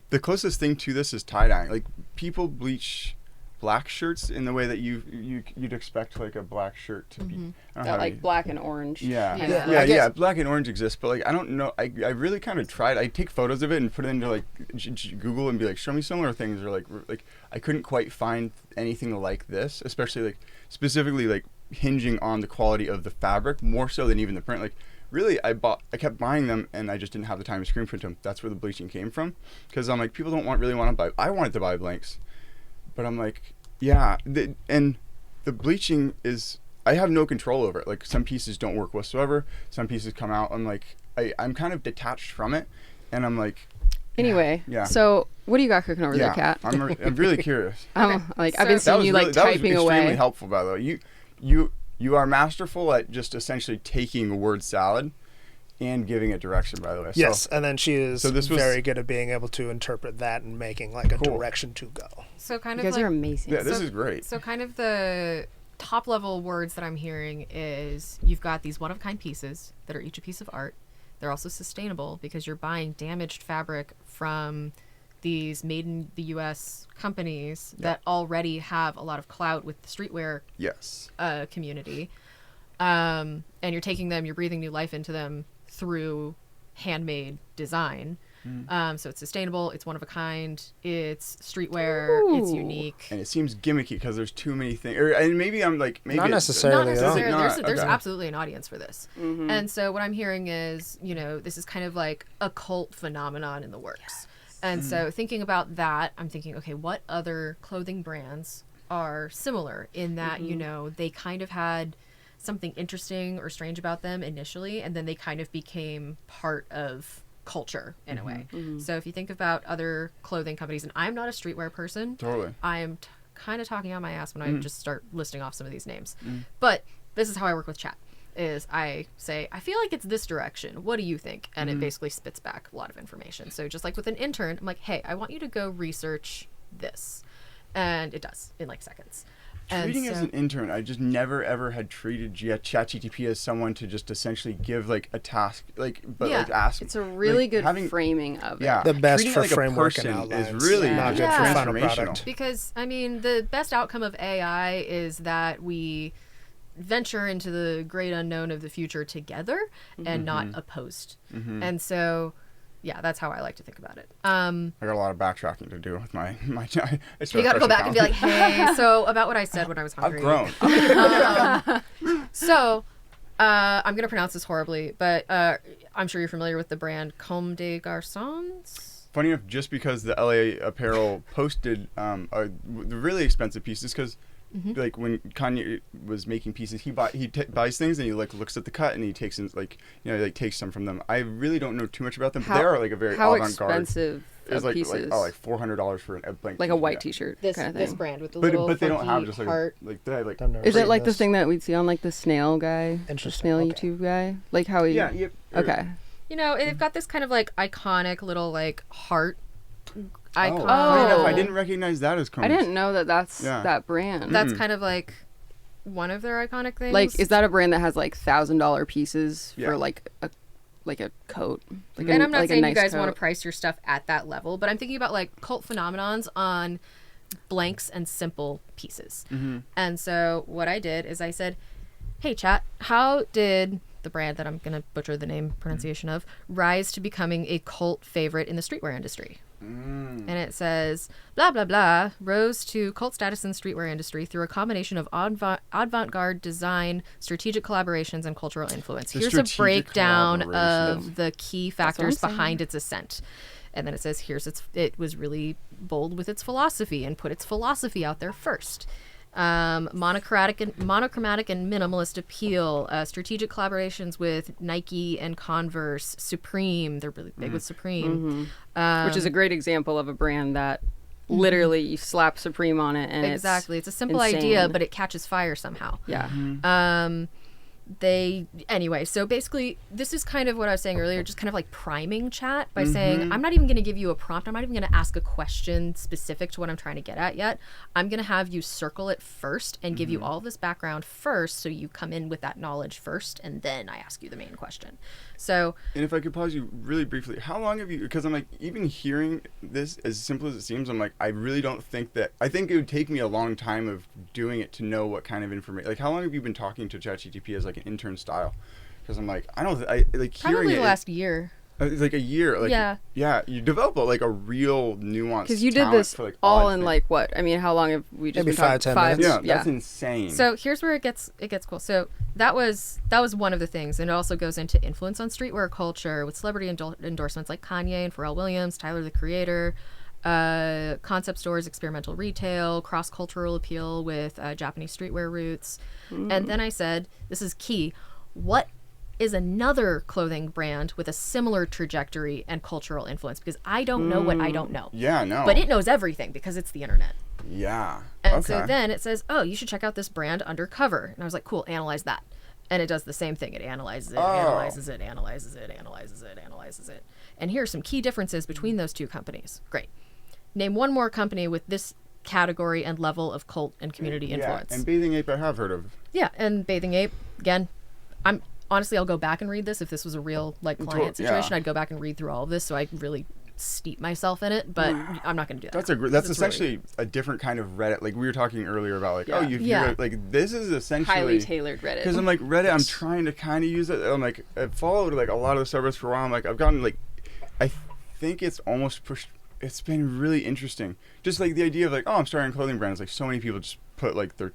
A: the closest thing to this is tie dyeing. Like people bleach black shirts in the way that you'd expect like a black shirt to be. I don't
B: That
A: have
B: like
A: any-
B: black and orange.
A: Yeah,
B: kinda.
D: Yeah.
A: yeah,
D: I guess-
A: Black and orange exists, but like I don't know. I really kind of tried. I take photos of it and put it into like Google and be like, show me similar things, or like I couldn't quite find anything like this, especially like specifically like hinging on the quality of the fabric more so than even the print. Like really, I kept buying them, and I just didn't have the time to screen print them. That's where the bleaching came from, because I'm like people don't really want to buy. I wanted to buy blanks, but I'm like, yeah, and the bleaching is. I have no control over it. Like some pieces don't work whatsoever. Some pieces come out. I'm like, I'm kind of detached from it, and I'm like,
B: Anyway,
A: Yeah.
B: so what do you got cooking over there, Kat?
A: I'm really curious.
B: Like I've been
C: So-
B: seeing you like
A: that was
B: typing
A: extremely
B: away.
A: helpful, by the way. You are masterful at just essentially taking a word salad and giving it direction, by the way.
D: Yes, and then she is
A: so this was-
D: very good at being able to interpret that and making like a
A: Cool.
D: direction to go.
C: So kind
B: You
C: of
B: guys are
C: like
B: amazing.
A: Yeah, this
C: So-
A: is great.
C: So kind of the top level words that I'm hearing is you've got these one of a kind pieces that are each a piece of art. They're also sustainable because you're buying damaged fabric from these made in the US companies that already have a lot of clout with the streetwear
A: Yes.
C: community. And you're taking them, you're breathing new life into them through handmade design. So it's sustainable, it's one of a kind, it's streetwear, it's
B: Ooh.
C: unique.
A: And it seems gimmicky because there's too many things. And maybe I'm like maybe
D: Not
A: it's-
D: necessarily.
C: Not
D: at all.
C: necessarily.
A: Is it
C: There's
A: not?
C: absolutely an audience for this. And so what I'm hearing is, this is kind of like a cult phenomenon in the works. And so thinking about that, I'm thinking, okay, what other clothing brands are similar in that, they kind of had something interesting or strange about them initially, and then they kind of became part of culture in a way.
B: Mm-hmm.
C: So if you think about other clothing companies, and I'm not a streetwear person,
A: Totally.
C: I am kind of talking out my ass when I just start listing off some of these names. But this is how I work with chat. Is I say, I feel like it's this direction. What do you think? And it basically spits back a lot of information. So just like with an intern, I'm like, hey, I want you to go research this. And it does in like seconds.
A: Treating
C: And
A: as
C: so-
A: an intern, I just never ever had treated ChatGPT as someone to just essentially give like a task, like but
C: Yeah.
A: like ask.
B: It's a really
A: like,
B: good
A: having-
B: framing of it.
A: Yeah,
D: The best
A: treating
D: for
A: it like a
D: framework and
A: person is
D: outlines,
A: really
B: not
A: just
C: good for
D: final
A: transformational.
D: product.
C: Because, I mean, the best outcome of AI is that we venture into the great unknown of the future together and not opposed. And so, yeah, that's how I like to think about it.
A: I got a lot of backtracking to do with my.
C: You got to go back and be like, hey, so about what I said when I was
A: I've
C: hungry.
A: grown.
C: So, I'm going to pronounce this horribly, but I'm sure you're familiar with the brand Comme des Garçons.
A: Funny enough, just because the LA Apparel posted the really expensive pieces, because like when Kanye was making pieces, he buys things and he like looks at the cut and he takes in like takes some from them. I really don't know too much about them, but they are like a very
B: How
A: avant-garde.
B: expensive
A: It was
B: of
A: like
B: pieces?
A: $400 for a blank.
B: like a
A: t-shirt,
B: white
A: yeah.
B: T-shirt
C: This
B: kind of
C: this
B: thing.
C: brand with the
A: But
C: little
A: they don't have
C: funky
A: just like
C: heart.
A: like they have like
D: I've never
B: Is it
D: seen
B: like the
D: this.
B: thing that we'd see on like the snail guy, the
D: Interesting,
B: snail
D: okay.
B: YouTube guy, like how he?
A: yeah.
B: Okay.
C: You know, they've got this kind of like iconic little like heart icon.
A: Funny enough, I
B: Oh.
A: didn't recognize that as Combs.
B: I didn't know that that's
A: Yeah.
B: that brand.
C: That's kind of like one of their iconic things.
B: like, is that a brand that has like $1,000 pieces
A: Yeah.
B: for like a coat? Like
C: And I'm not
B: like a
C: saying
B: nice
C: you guys want to
B: coat.
C: price your stuff at that level, but I'm thinking about like cult phenomenons on blanks and simple pieces. And so what I did is I said, hey chat, how did the brand that I'm going to butcher the name pronunciation of rise to becoming a cult favorite in the streetwear industry? And it says, blah, blah, blah, rose to cult status in the streetwear industry through a combination of avant-garde design, strategic collaborations, and cultural influence.
A: The
C: Here's a
A: strategic
C: breakdown
A: collaborations.
C: of the key
B: what I'm
C: factors
B: saying.
C: behind its ascent. And then it says, it was really bold with its philosophy and put its philosophy out there first. Monochromatic and minimalist appeal, strategic collaborations with Nike and Converse, Supreme. They're really big with Supreme.
B: Which is a great example of a brand that literally you slap Supreme on it and
C: Exactly. It's a simple
B: insane.
C: idea, but it catches fire somehow.
B: yeah.
C: Anyway, so basically this is kind of what I was saying earlier, just kind of like priming chat by saying, I'm not even going to give you a prompt. I'm not even going to ask a question specific to what I'm trying to get at yet. I'm going to have you circle it first and give you all this background first. So you come in with that knowledge first, and then I ask you the main question. So
A: And if I could pause you really briefly, how long have you? Because I'm like, even hearing this, as simple as it seems, I'm like, I really don't think that. I think it would take me a long time of doing it to know what kind of information. Like, how long have you been talking to ChatGPT as like an intern style? Because I'm like, I don't. I like hearing
C: probably the
A: it.
C: last year.
A: Like a year. Like,
C: Yeah.
A: Yeah. You develop like a real nuance.
B: Because you did this
A: for, like,
B: all
A: odd
B: in
A: things.
B: like what? I mean, how long have we just
D: Maybe
B: been talking?
D: 5-10 minutes.
A: Yeah,
B: Yeah.
A: that's insane.
C: So here's where it gets cool. So that was one of the things, and it also goes into influence on streetwear culture with celebrity endorsements like Kanye and Pharrell Williams, Tyler the Creator, concept stores, experimental retail, cross cultural appeal with Japanese streetwear roots, and then I said, this is key. What is another clothing brand with a similar trajectory and cultural influence? Because I don't know what I don't know.
A: yeah, no.
C: But it knows everything because it's the internet.
A: Yeah.
C: And
A: okay.
C: so then it says, oh, you should check out this brand Undercover. And I was like, cool, analyze that. And it does the same thing. It analyzes it, analyzes it, analyzes it, analyzes it, analyzes it. And here are some key differences between those two companies. Great. Name one more company with this category and level of cult and community influence.
A: Yeah, and Bathing Ape I have heard of.
C: Yeah, and Bathing Ape, again, I'll go back and read this. If this was a real like client
A: Yeah.
C: situation, I'd go back and read through all of this so I really steep myself in it, but I'm not going to do that.
A: That's
C: It's
A: essentially a different kind of Reddit. Like we were talking earlier about like, oh,
B: Yeah.
A: you've
C: Yeah.
A: like this is essentially
B: Highly tailored Reddit.
A: Because I'm like Reddit, I'm trying to kind of use it. I'm like I've followed like a lot of the servers for a while. I'm like I've gotten like I think it's almost pushed. It's been really interesting. Just like the idea of like, oh, I'm starting a clothing brand. It's like so many people just put like their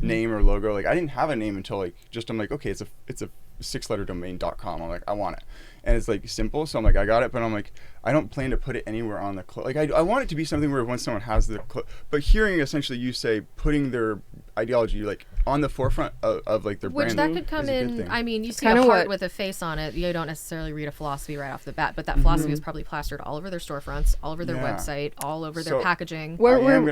A: name or logo. Like I didn't have a name until like I'm like, okay, it's a 6-letter domain.com. I'm like, I want it. And it's like simple, so I'm like, I got it, but I'm like, I don't plan to put it anywhere on the like I want it to be something where once someone has the but hearing essentially you say putting their ideology like on the forefront of like their
C: Which
A: brand.
C: that could come
A: is a good
C: in.
A: thing.
C: I mean, you see a
B: kinda
C: heart
B: what-
C: with a face on it. You don't necessarily read a philosophy right off the bat, but that philosophy is probably plastered all over their storefronts, all over their
A: Yeah.
C: website, all over
A: So-
C: their packaging.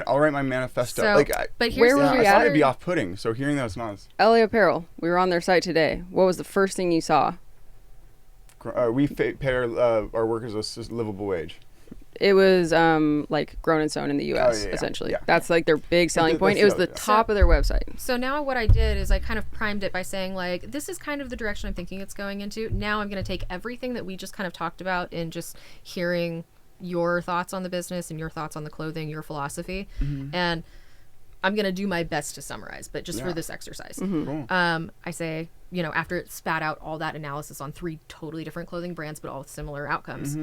A: I'll write my manifesto.
C: So,
A: like,
C: but here's
B: Where
C: the
B: was
A: I
B: you
C: here's
A: thought
B: at?
A: it'd be
C: where-
A: off-putting. So hearing that it's not.
B: LA Apparel. We were on their site today. What was the first thing you saw?
A: We pay our workers a livable wage.
B: It was like Grown and Sewn in the U.S.
A: yeah,
B: essentially.
A: yeah.
B: That's like their big selling
A: the-
B: point. It was the
A: yeah.
B: top of their website.
C: So now what I did is I kind of primed it by saying like, this is kind of the direction I'm thinking it's going into. Now I'm going to take everything that we just kind of talked about and just hearing your thoughts on the business and your thoughts on the clothing, your philosophy, and I'm going to do my best to summarize, but just for
A: Yeah.
C: this exercise.
A: Cool.
C: I say, after it spat out all that analysis on 3 totally different clothing brands, but all with similar outcomes.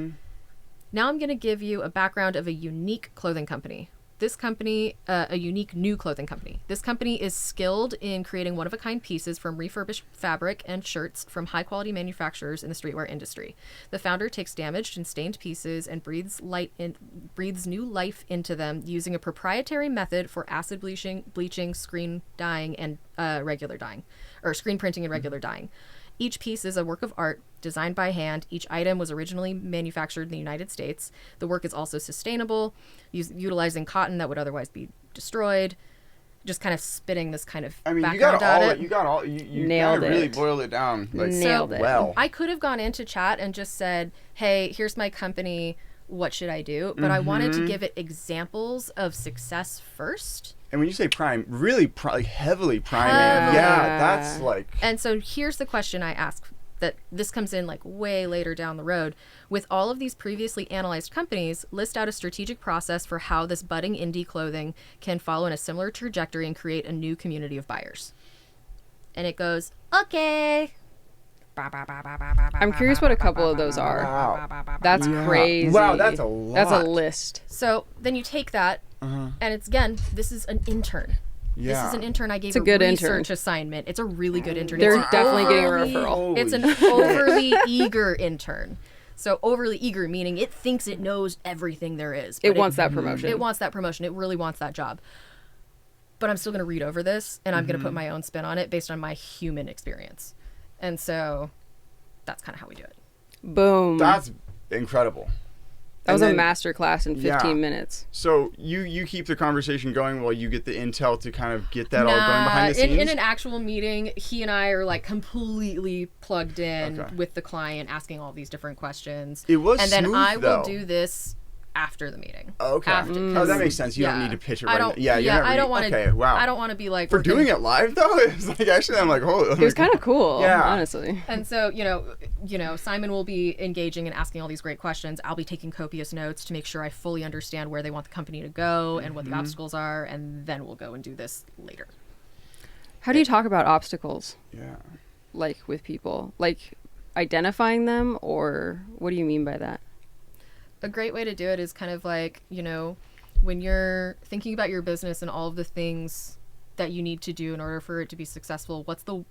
C: Now I'm going to give you a background of a unique clothing company. This company, a unique new clothing company. This company is skilled in creating one-of-a-kind pieces from refurbished fabric and shirts from high-quality manufacturers in the streetwear industry. The founder takes damaged and stained pieces and breathes new life into them using a proprietary method for acid bleaching, screen dyeing, and regular dyeing, or screen printing and regular dyeing. Each piece is a work of art designed by hand. Each item was originally manufactured in the United States. The work is also sustainable, utilizing cotton that would otherwise be destroyed. Just kind of spitting this kind of
A: I mean,
C: background at it.
A: you
B: Nailed
A: kind of really
B: it.
A: boiled it down. Like,
B: Nailed it.
A: well.
C: I could have gone into chat and just said, hey, here's my company. What should I do? But I wanted to give it examples of success first.
A: And when you say prime, really like heavily priming.
C: Heavily.
A: Yeah, that's like.
C: And so here's the question I ask that this comes in like way later down the road. With all of these previously analyzed companies, list out a strategic process for how this budding indie clothing can follow in a similar trajectory and create a new community of buyers. And it goes, okay.
B: I'm curious what a couple of those are.
A: Wow.
B: That's
A: Yeah.
B: crazy.
A: Wow, that's a lot.
B: That's a list.
C: So then you take that, and it's again, this is an intern.
A: Yeah.
C: This is an intern I gave
B: It's a good
C: research
B: intern.
C: assignment. It's a really good intern.
B: They're
C: It's an
B: definitely getting a
C: overly-
B: referral.
C: It's an
A: Holy shit.
C: overly eager intern. So overly eager, meaning it thinks it knows everything there is.
B: It
C: but
B: wants that promotion.
C: It wants that promotion. It really wants that job. But I'm still going to read over this, and I'm going to put my own spin on it based on my human experience. And so that's kind of how we do it.
B: Boom.
A: That's incredible.
B: That was
A: And
B: a
A: then-
B: master class in 15
A: Yeah.
B: minutes.
A: So you keep the conversation going while you get the intel to kind of get that all going behind the scenes?
C: in an actual meeting, he and I are like completely plugged in
A: Okay.
C: with the client, asking all these different questions.
A: It was
C: and then
A: smooth,
C: I
A: though.
C: will do this after the meeting.
A: Okay.
C: After,
A: Oh, that makes sense. You don't
C: yeah.
A: need to pitch it
C: I
A: right
C: don't.
A: now. Yeah, you're not
C: I don't want to.
A: Okay, wow.
C: I don't want to be like
A: For
C: working-
A: doing it live, though, it's like, actually, I'm like, holy.
B: It was kind of cool,
A: Yeah.
B: honestly.
C: And so, Simon will be engaging and asking all these great questions. I'll be taking copious notes to make sure I fully understand where they want the company to go and what the obstacles are, and then we'll go and do this later.
B: How do you talk about obstacles,
A: Yeah.
B: like with people? Like identifying them, or what do you mean by that?
C: A great way to do it is kind of like, when you're thinking about your business and all of the things that you need to do in order for it to be successful, what's the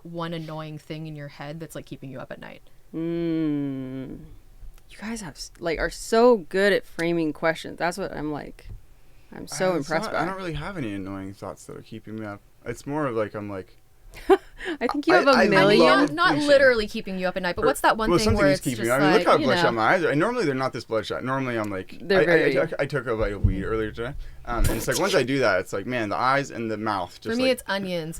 C: one annoying thing in your head that's like keeping you up at night?
B: You guys are so good at framing questions. That's what I'm like. I'm so
A: It's
B: impressed
A: not- I
B: by.
A: don't really have any annoying thoughts that are keeping me up. It's more of like, I'm like.
B: I think you have a
A: I
B: million.
A: love-
C: Not
A: Appreciate
C: literally keeping you up at night, but what's that one
A: well,
C: thing
A: something
C: where
A: is
C: it's
A: keeping
C: just
A: me. I mean, look how
C: like,
A: bloodshot my eyes are. And normally they're not this bloodshot. Normally I'm like,
B: They're very-
A: I took a bite of weed earlier today, and it's like once I do that, it's like, man, the eyes and the mouth. Just
C: for me,
A: like,
C: it's onions.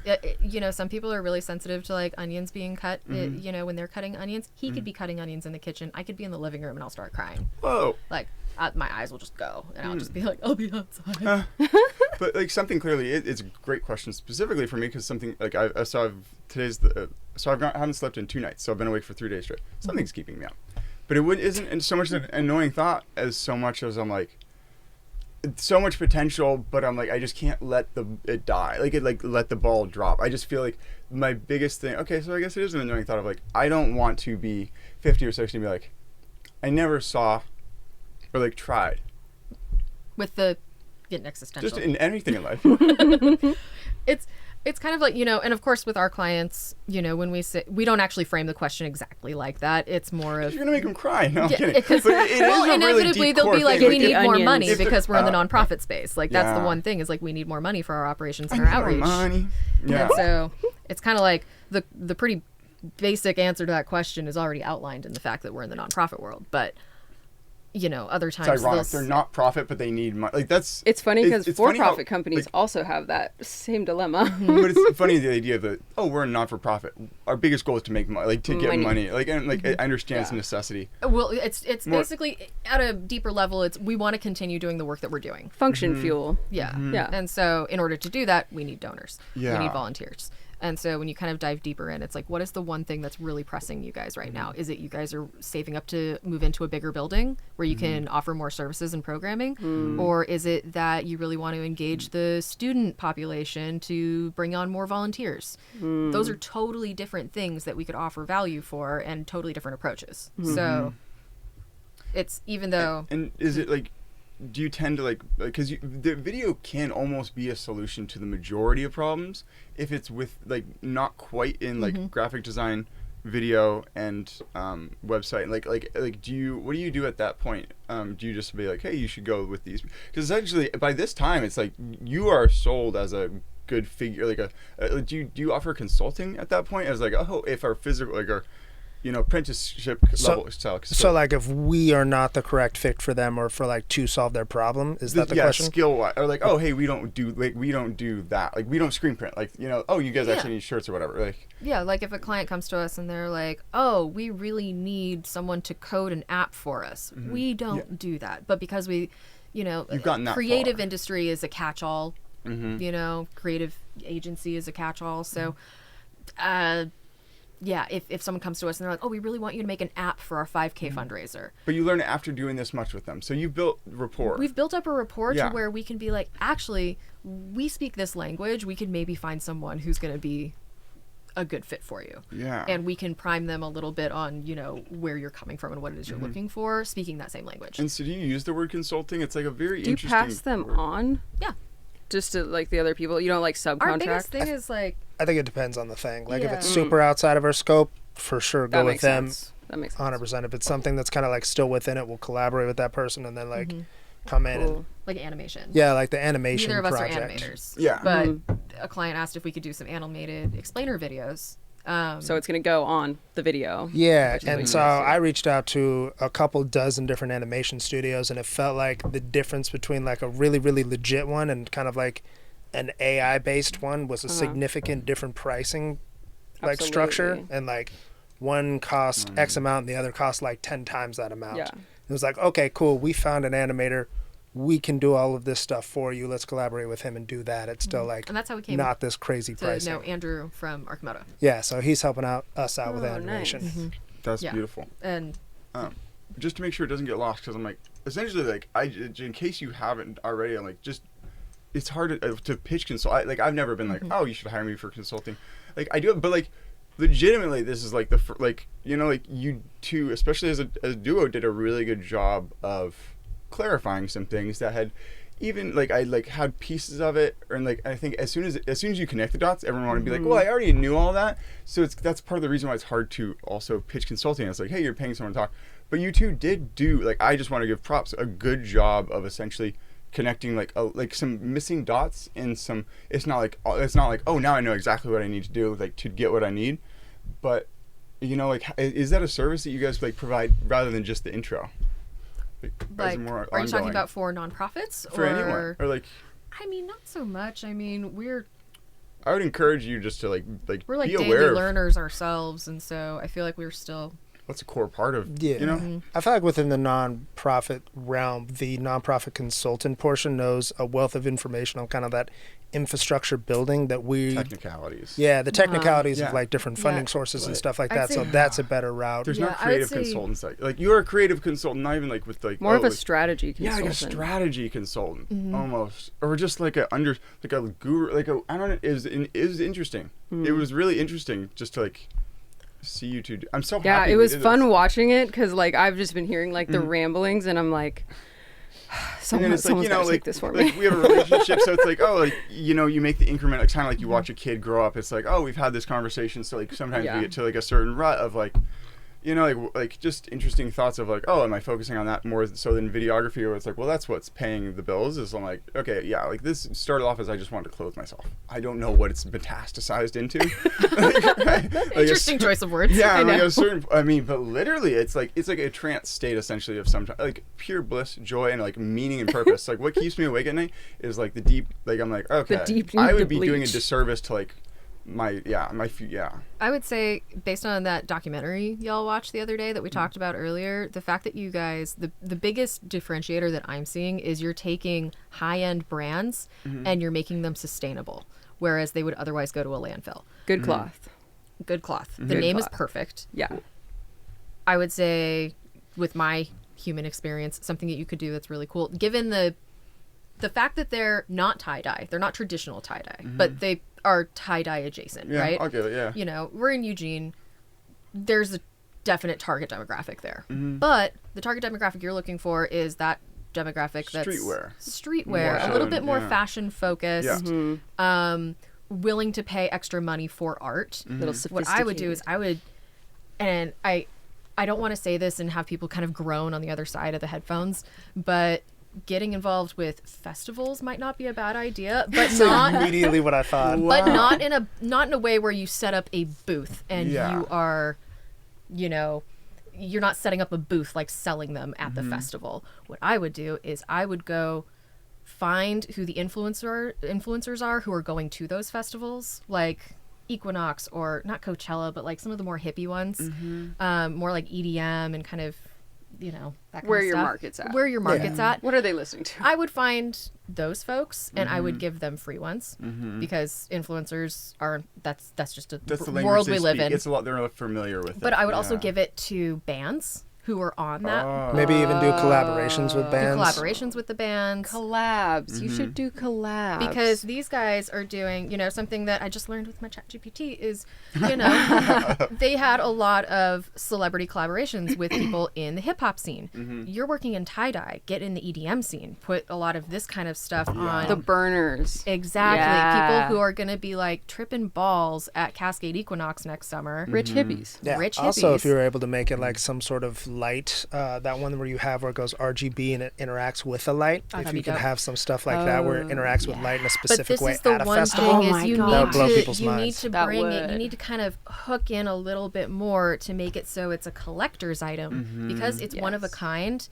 C: Some people are really sensitive to like onions being cut. When they're cutting onions, he could be cutting onions in the kitchen. I could be in the living room and I'll start crying.
A: whoa.
C: Like my eyes will just go, and I'll just be like, I'll be outside.
A: But like something clearly, it's a great question specifically for me because something like I haven't slept in 2 nights, so I've been awake for 3 days straight. Something's keeping me up, but isn't so much an annoying thought as so much as I'm like, it's so much potential, but I'm like, I just can't let it die, let the ball drop. I just feel like my biggest thing. Okay, so I guess it is an annoying thought of like, I don't want to be 50 or 60 and be like, I never saw or like tried.
C: With the getting existential.
A: Just in anything in life.
C: It's kind of like, you know, and of course with our clients, you know, when we say, we don't actually frame the question exactly like that. It's more of,
A: You're gonna make them cry. No, I'm
C: yeah,
A: kidding.
C: because
A: But it is
C: well,
A: a really
C: inevitably
A: deep
C: they'll
A: core
C: be like,
A: thing.
C: we need more
B: onions.
C: money
A: If
C: because we're in the
A: oh,
C: nonprofit space. Like that's the
A: Yeah.
C: one thing is like we need more money for our operations and
A: I
C: our
A: need more
C: outreach.
A: money. Yeah.
C: And so it's kind of like the pretty basic answer to that question is already outlined in the fact that we're in the nonprofit world. But you know, other
A: It's
C: times
A: ironic.
C: those-
A: They're not profit, but they need money. Like that's.
B: It's funny because
A: it's funny how,
B: for-profit companies
A: like,
B: also have that same dilemma.
A: but it's funny the idea that we're a non-for-profit. Our biggest goal is to make money, like to get
B: Money.
A: money. Like and like I understand it's a
B: Yeah.
A: necessity.
C: well, it's
A: More-
C: basically at a deeper level. It's we want to continue doing the work that we're doing.
B: Function fuel.
C: Yeah.
B: Yeah.
C: And so in order to do that, we need donors. We
A: Yeah.
C: need volunteers. And so when you kind of dive deeper in, it's like, what is the one thing that's really pressing you guys right now? Is it you guys are saving up to move into a bigger building where you can offer more services and programming? Or is it that you really want to engage the student population to bring on more volunteers? Those are totally different things that we could offer value for and totally different approaches. So it's even though
A: And is it like, do you tend to like, because the video can almost be a solution to the majority of problems if it's with like not quite in like graphic design, video, and website. Like do you, what do you do at that point? Do you just be like, hey, you should go with these? Because essentially by this time it's like you are sold as a good figure. Like do you offer consulting at that point as like, oh, if our physical like our apprenticeship level
D: So like if we are not the correct fit for them or for like to solve their problem, is that the question?
A: skill wise, or like, oh, hey, we don't do that, like we don't screen print, like, you know, oh, you guys
C: Yeah.
A: actually need shirts or whatever, like,
C: yeah, like if a client comes to us and they're like, oh, we really need someone to code an app for us. We don't do that. But because we, you know,
A: You've gotten that
C: creative
A: far.
C: industry is a catch-all, you know, creative agency is a catch-all. So, yeah, if someone comes to us and they're like, oh, we really want you to make an app for our 5K fundraiser.
A: but you learn it after doing this much with them, so you built rapport.
C: We've built up a rapport
A: Yeah.
C: to where we can be like, actually, we speak this language. We can maybe find someone who's going to be a good fit for you.
A: Yeah.
C: And we can prime them a little bit on, you know, where you're coming from and what it is you're looking for, speaking that same language.
A: And so do you use the word consulting? It's like a very
B: Do you
A: interesting
B: pass them
A: word.
B: on?
C: Yeah.
B: Just to like the other people? You don't like
C: Our biggest
B: subcontract?
C: thing is like,
D: I think it depends on the thing. Like if
C: Yeah.
D: it's super outside of our scope, for sure go
B: That
D: with
B: makes
D: them.
B: sense. That makes sense.
D: 100%. If it's something that's kind of like still within it, we'll collaborate with that person and then like come in and
B: Cool.
C: like animation.
D: yeah, like the animation
C: Neither of us
D: project.
C: are animators.
A: Yeah.
C: But a client asked if we could do some animated explainer videos.
B: So it's going to go on the video.
D: Yeah,
B: Which is what
D: and
B: you
D: so
B: guys do.
D: I reached out to a couple dozen different animation studios, and it felt like the difference between like a really, really legit one and kind of like an AI based one was a significant different pricing like structure,
B: Absolutely.
D: and like one cost X amount and the other cost like 10 times that amount.
B: Yeah.
D: It was like, okay, cool, we found an animator. We can do all of this stuff for you. Let's collaborate with him and do that. It's still like
C: And that's how we came
D: not this crazy
C: to
D: pricing.
C: know Andrew from Arcimoto.
D: Yeah, so he's helping us out with
B: Oh,
D: animation.
B: nice.
A: That's
C: Yeah.
A: beautiful.
C: And
A: Just to make sure it doesn't get lost, because I'm like, essentially, like, in case you haven't already, I'm like, just, it's hard to pitch consult. I've never been like, oh, you should hire me for consulting. Like, I do it, but like, legitimately, this is like like, you know, like you two, especially as a duo, did a really good job of clarifying some things that had, even like I like had pieces of it, and like I think as soon as you connect the dots, everyone want to be like, well, I already knew all that, so that's part of the reason why it's hard to also pitch consulting. It's like, hey, you're paying someone to talk, but you two did do, like, I just want to give props, a good job of essentially connecting like some missing dots and some. It's not like oh, now I know exactly what I need to do, like, to get what I need, but you know, like, is that a service that you guys like provide rather than just the intro? Like,
C: like,
A: more
C: are you talking
A: ongoing?
C: about for nonprofits
A: For anyone, or like,
C: I mean, not so much. I mean, we're
A: I would encourage you just to like
C: we're like
A: be
C: daily
A: aware of
C: learners ourselves, and so I feel like we're still
A: what's a core part of,
D: Yeah.
A: you know.
C: Mm-hmm.
D: I feel like within the nonprofit realm, the nonprofit consultant portion knows a wealth of information on kind of that infrastructure building that we,
A: Technicalities.
D: yeah, the technicalities
A: Yeah.
D: of like different funding
C: Yeah.
D: sources and
A: Right.
D: stuff like
C: I'd
D: that. So
C: say-
D: that's a better route.
A: There's
C: Yeah,
A: no
C: I would
A: creative
C: say-
A: consultants like you're a creative consultant, not even like with like
B: More of a
A: like,
B: strategy
A: yeah,
B: consultant.
A: like a strategy consultant
C: Mm-hmm.
A: almost, or just like a guru, like a, I don't know. It was interesting. It was really interesting just to like see you two. I'm so
B: Yeah,
A: happy.
B: it
A: we
B: was
A: did
B: fun
A: this.
B: watching it because like I've just been hearing like the ramblings and I'm like, Someone,
A: it's like,
B: someone's
A: you know,
B: gotta
A: like,
B: take this for me.
A: like we have a relationship, so it's like, oh, like, you know, you make the increment. It's kind of like you watch a kid grow up. It's like, oh, we've had this conversation. So like sometimes
B: Yeah.
A: we get to like a certain rut of like, you know, like just interesting thoughts of like, oh, am I focusing on that more so than videography? Or it's like, well, that's what's paying the bills. Is I'm like, okay, yeah, like this started off as I just wanted to clothe myself. I don't know what it's metastasized into. Like
C: Interesting choice of words.
A: Yeah,
B: I
A: like
B: know.
A: a certain. I mean, but literally, it's like a trance state essentially of some like pure bliss, joy, and like meaning and purpose. Like what keeps me awake at night is like the deep. Like I'm like, okay,
B: deep
A: I
B: need
A: would
B: to
A: be doing a
B: bleach.
A: disservice to like my.
C: I would say, based on that documentary y'all watched the other day that we talked about earlier, the fact that you guys, the biggest differentiator that I'm seeing is you're taking high-end brands and you're making them sustainable, whereas they would otherwise go to a landfill.
B: Good cloth.
C: Good cloth. The
B: Good
C: name is
B: cloth.
C: perfect.
B: Yeah.
C: I would say, with my human experience, something that you could do that's really cool, given the fact that they're not tie-dye, they're not traditional tie-dye, but they are tie-dye adjacent,
A: Yeah,
C: right?
A: I'll give it. Yeah.
C: You know, we're in Eugene. There's a definite target demographic there. But the target demographic you're looking for is that demographic that's
A: Streetwear.
C: Streetwear,
A: More
C: a little
A: so,
C: bit more
A: yeah.
C: fashion focused, willing to pay extra money for art.
B: Little
C: What I would do is and I don't want to say this and have people kind of groan on the other side of the headphones, but getting involved with festivals might not be a bad idea, but not
D: Immediately what I thought.
C: but not in a way where you set up a booth and
A: Yeah.
C: you are, you know, you're not setting up a booth like selling them at the festival. What I would do is I would go find who the influencers are who are going to those festivals, like Equinox or not Coachella, but like some of the more hippie ones, more like EDM and kind of, you know, that kind
B: Where
C: of
B: your
C: stuff.
B: market's at.
C: Where your market's at.
B: What are they listening to?
C: I would find those folks and I would give them free ones because influencers are that's just a
A: That's the language
C: world
A: they
C: we live
A: speak.
C: in.
A: It's a lot. They're familiar with it.
C: But I would also
A: Yeah.
C: give it to bands who are on that.
D: Maybe even do collaborations with
C: Do
D: bands.
C: collaborations with the bands.
B: Collabs. You should do collabs.
C: Because these guys are doing, you know, something that I just learned with my ChatGPT is, you know, they had a lot of celebrity collaborations with people in the hip hop scene. You're working in tie-dye, get in the EDM scene, put a lot of this kind of stuff on.
B: the burners.
C: Exactly.
B: Yeah.
C: People who are going to be like tripping balls at Cascade Equinox next summer.
B: Rich hippies.
D: Yeah.
C: Rich
D: Also, if
C: hippies.
D: you were able to make it like some sort of light, that one where you have where it goes RGB and it interacts with a light.
C: Oh,
D: If
C: that'd
D: you
C: be
D: can
C: dope.
D: have some stuff like that where it interacts with light in a
C: But
D: specific
C: this
D: way
C: is the
D: at a
C: one
D: festival.
B: Oh
C: thing
B: my
C: is you
B: God.
D: That would
C: need
D: blow
C: to
D: people's
C: you need
D: minds.
C: to
B: That
C: bring it. You
B: would.
C: need to kind of hook in a little bit more to make it so it's a collector's item because it's one of a
B: Yes.
C: kind.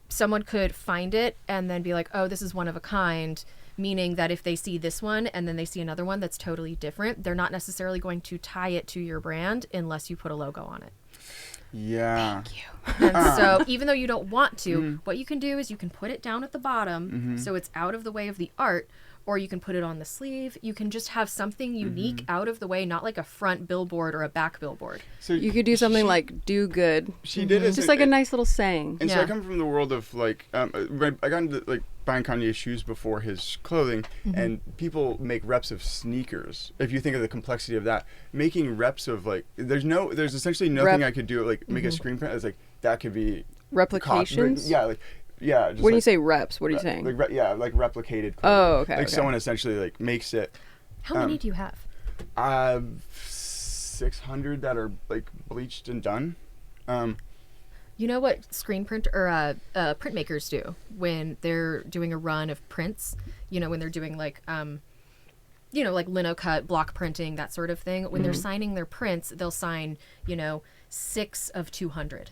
C: Someone could find it and then be like, "Oh, this is one of a kind." Meaning that if they see this one and then they see another one that's totally different, they're not necessarily going to tie it to your brand unless you put a logo on it.
A: Yeah.
C: And so even though you don't want to, what you can do is you can put it down at the bottom so it's out of the way of the art, or you can put it on the sleeve. You can just have something unique out of the way, not like a front billboard or a back billboard.
A: So
B: You could do something like do good.
A: she did it.
B: Just like a nice little saying.
A: And so I
C: Yeah.
A: come from the world of like, I got into like buying Kanye shoes before his clothing, and people make reps of sneakers. If you think of the complexity of that, making reps of like, there's essentially nothing I could do like make a screen print. It's like that could be
B: Replications?
A: Yeah, like yeah. Just
B: When you
A: like,
B: say reps, what are you saying?
A: like like replicated.
B: Oh,
A: clothing.
B: okay,
A: Like
B: okay.
A: someone essentially like makes it.
C: How many do you have?
A: 600 that are like bleached and done.
C: You know what screen print or printmakers do when they're doing a run of prints? You know, when they're doing like, you know, like lino cut, block printing, that sort of thing. When they're signing their prints, they'll sign, you know, 6 of 200.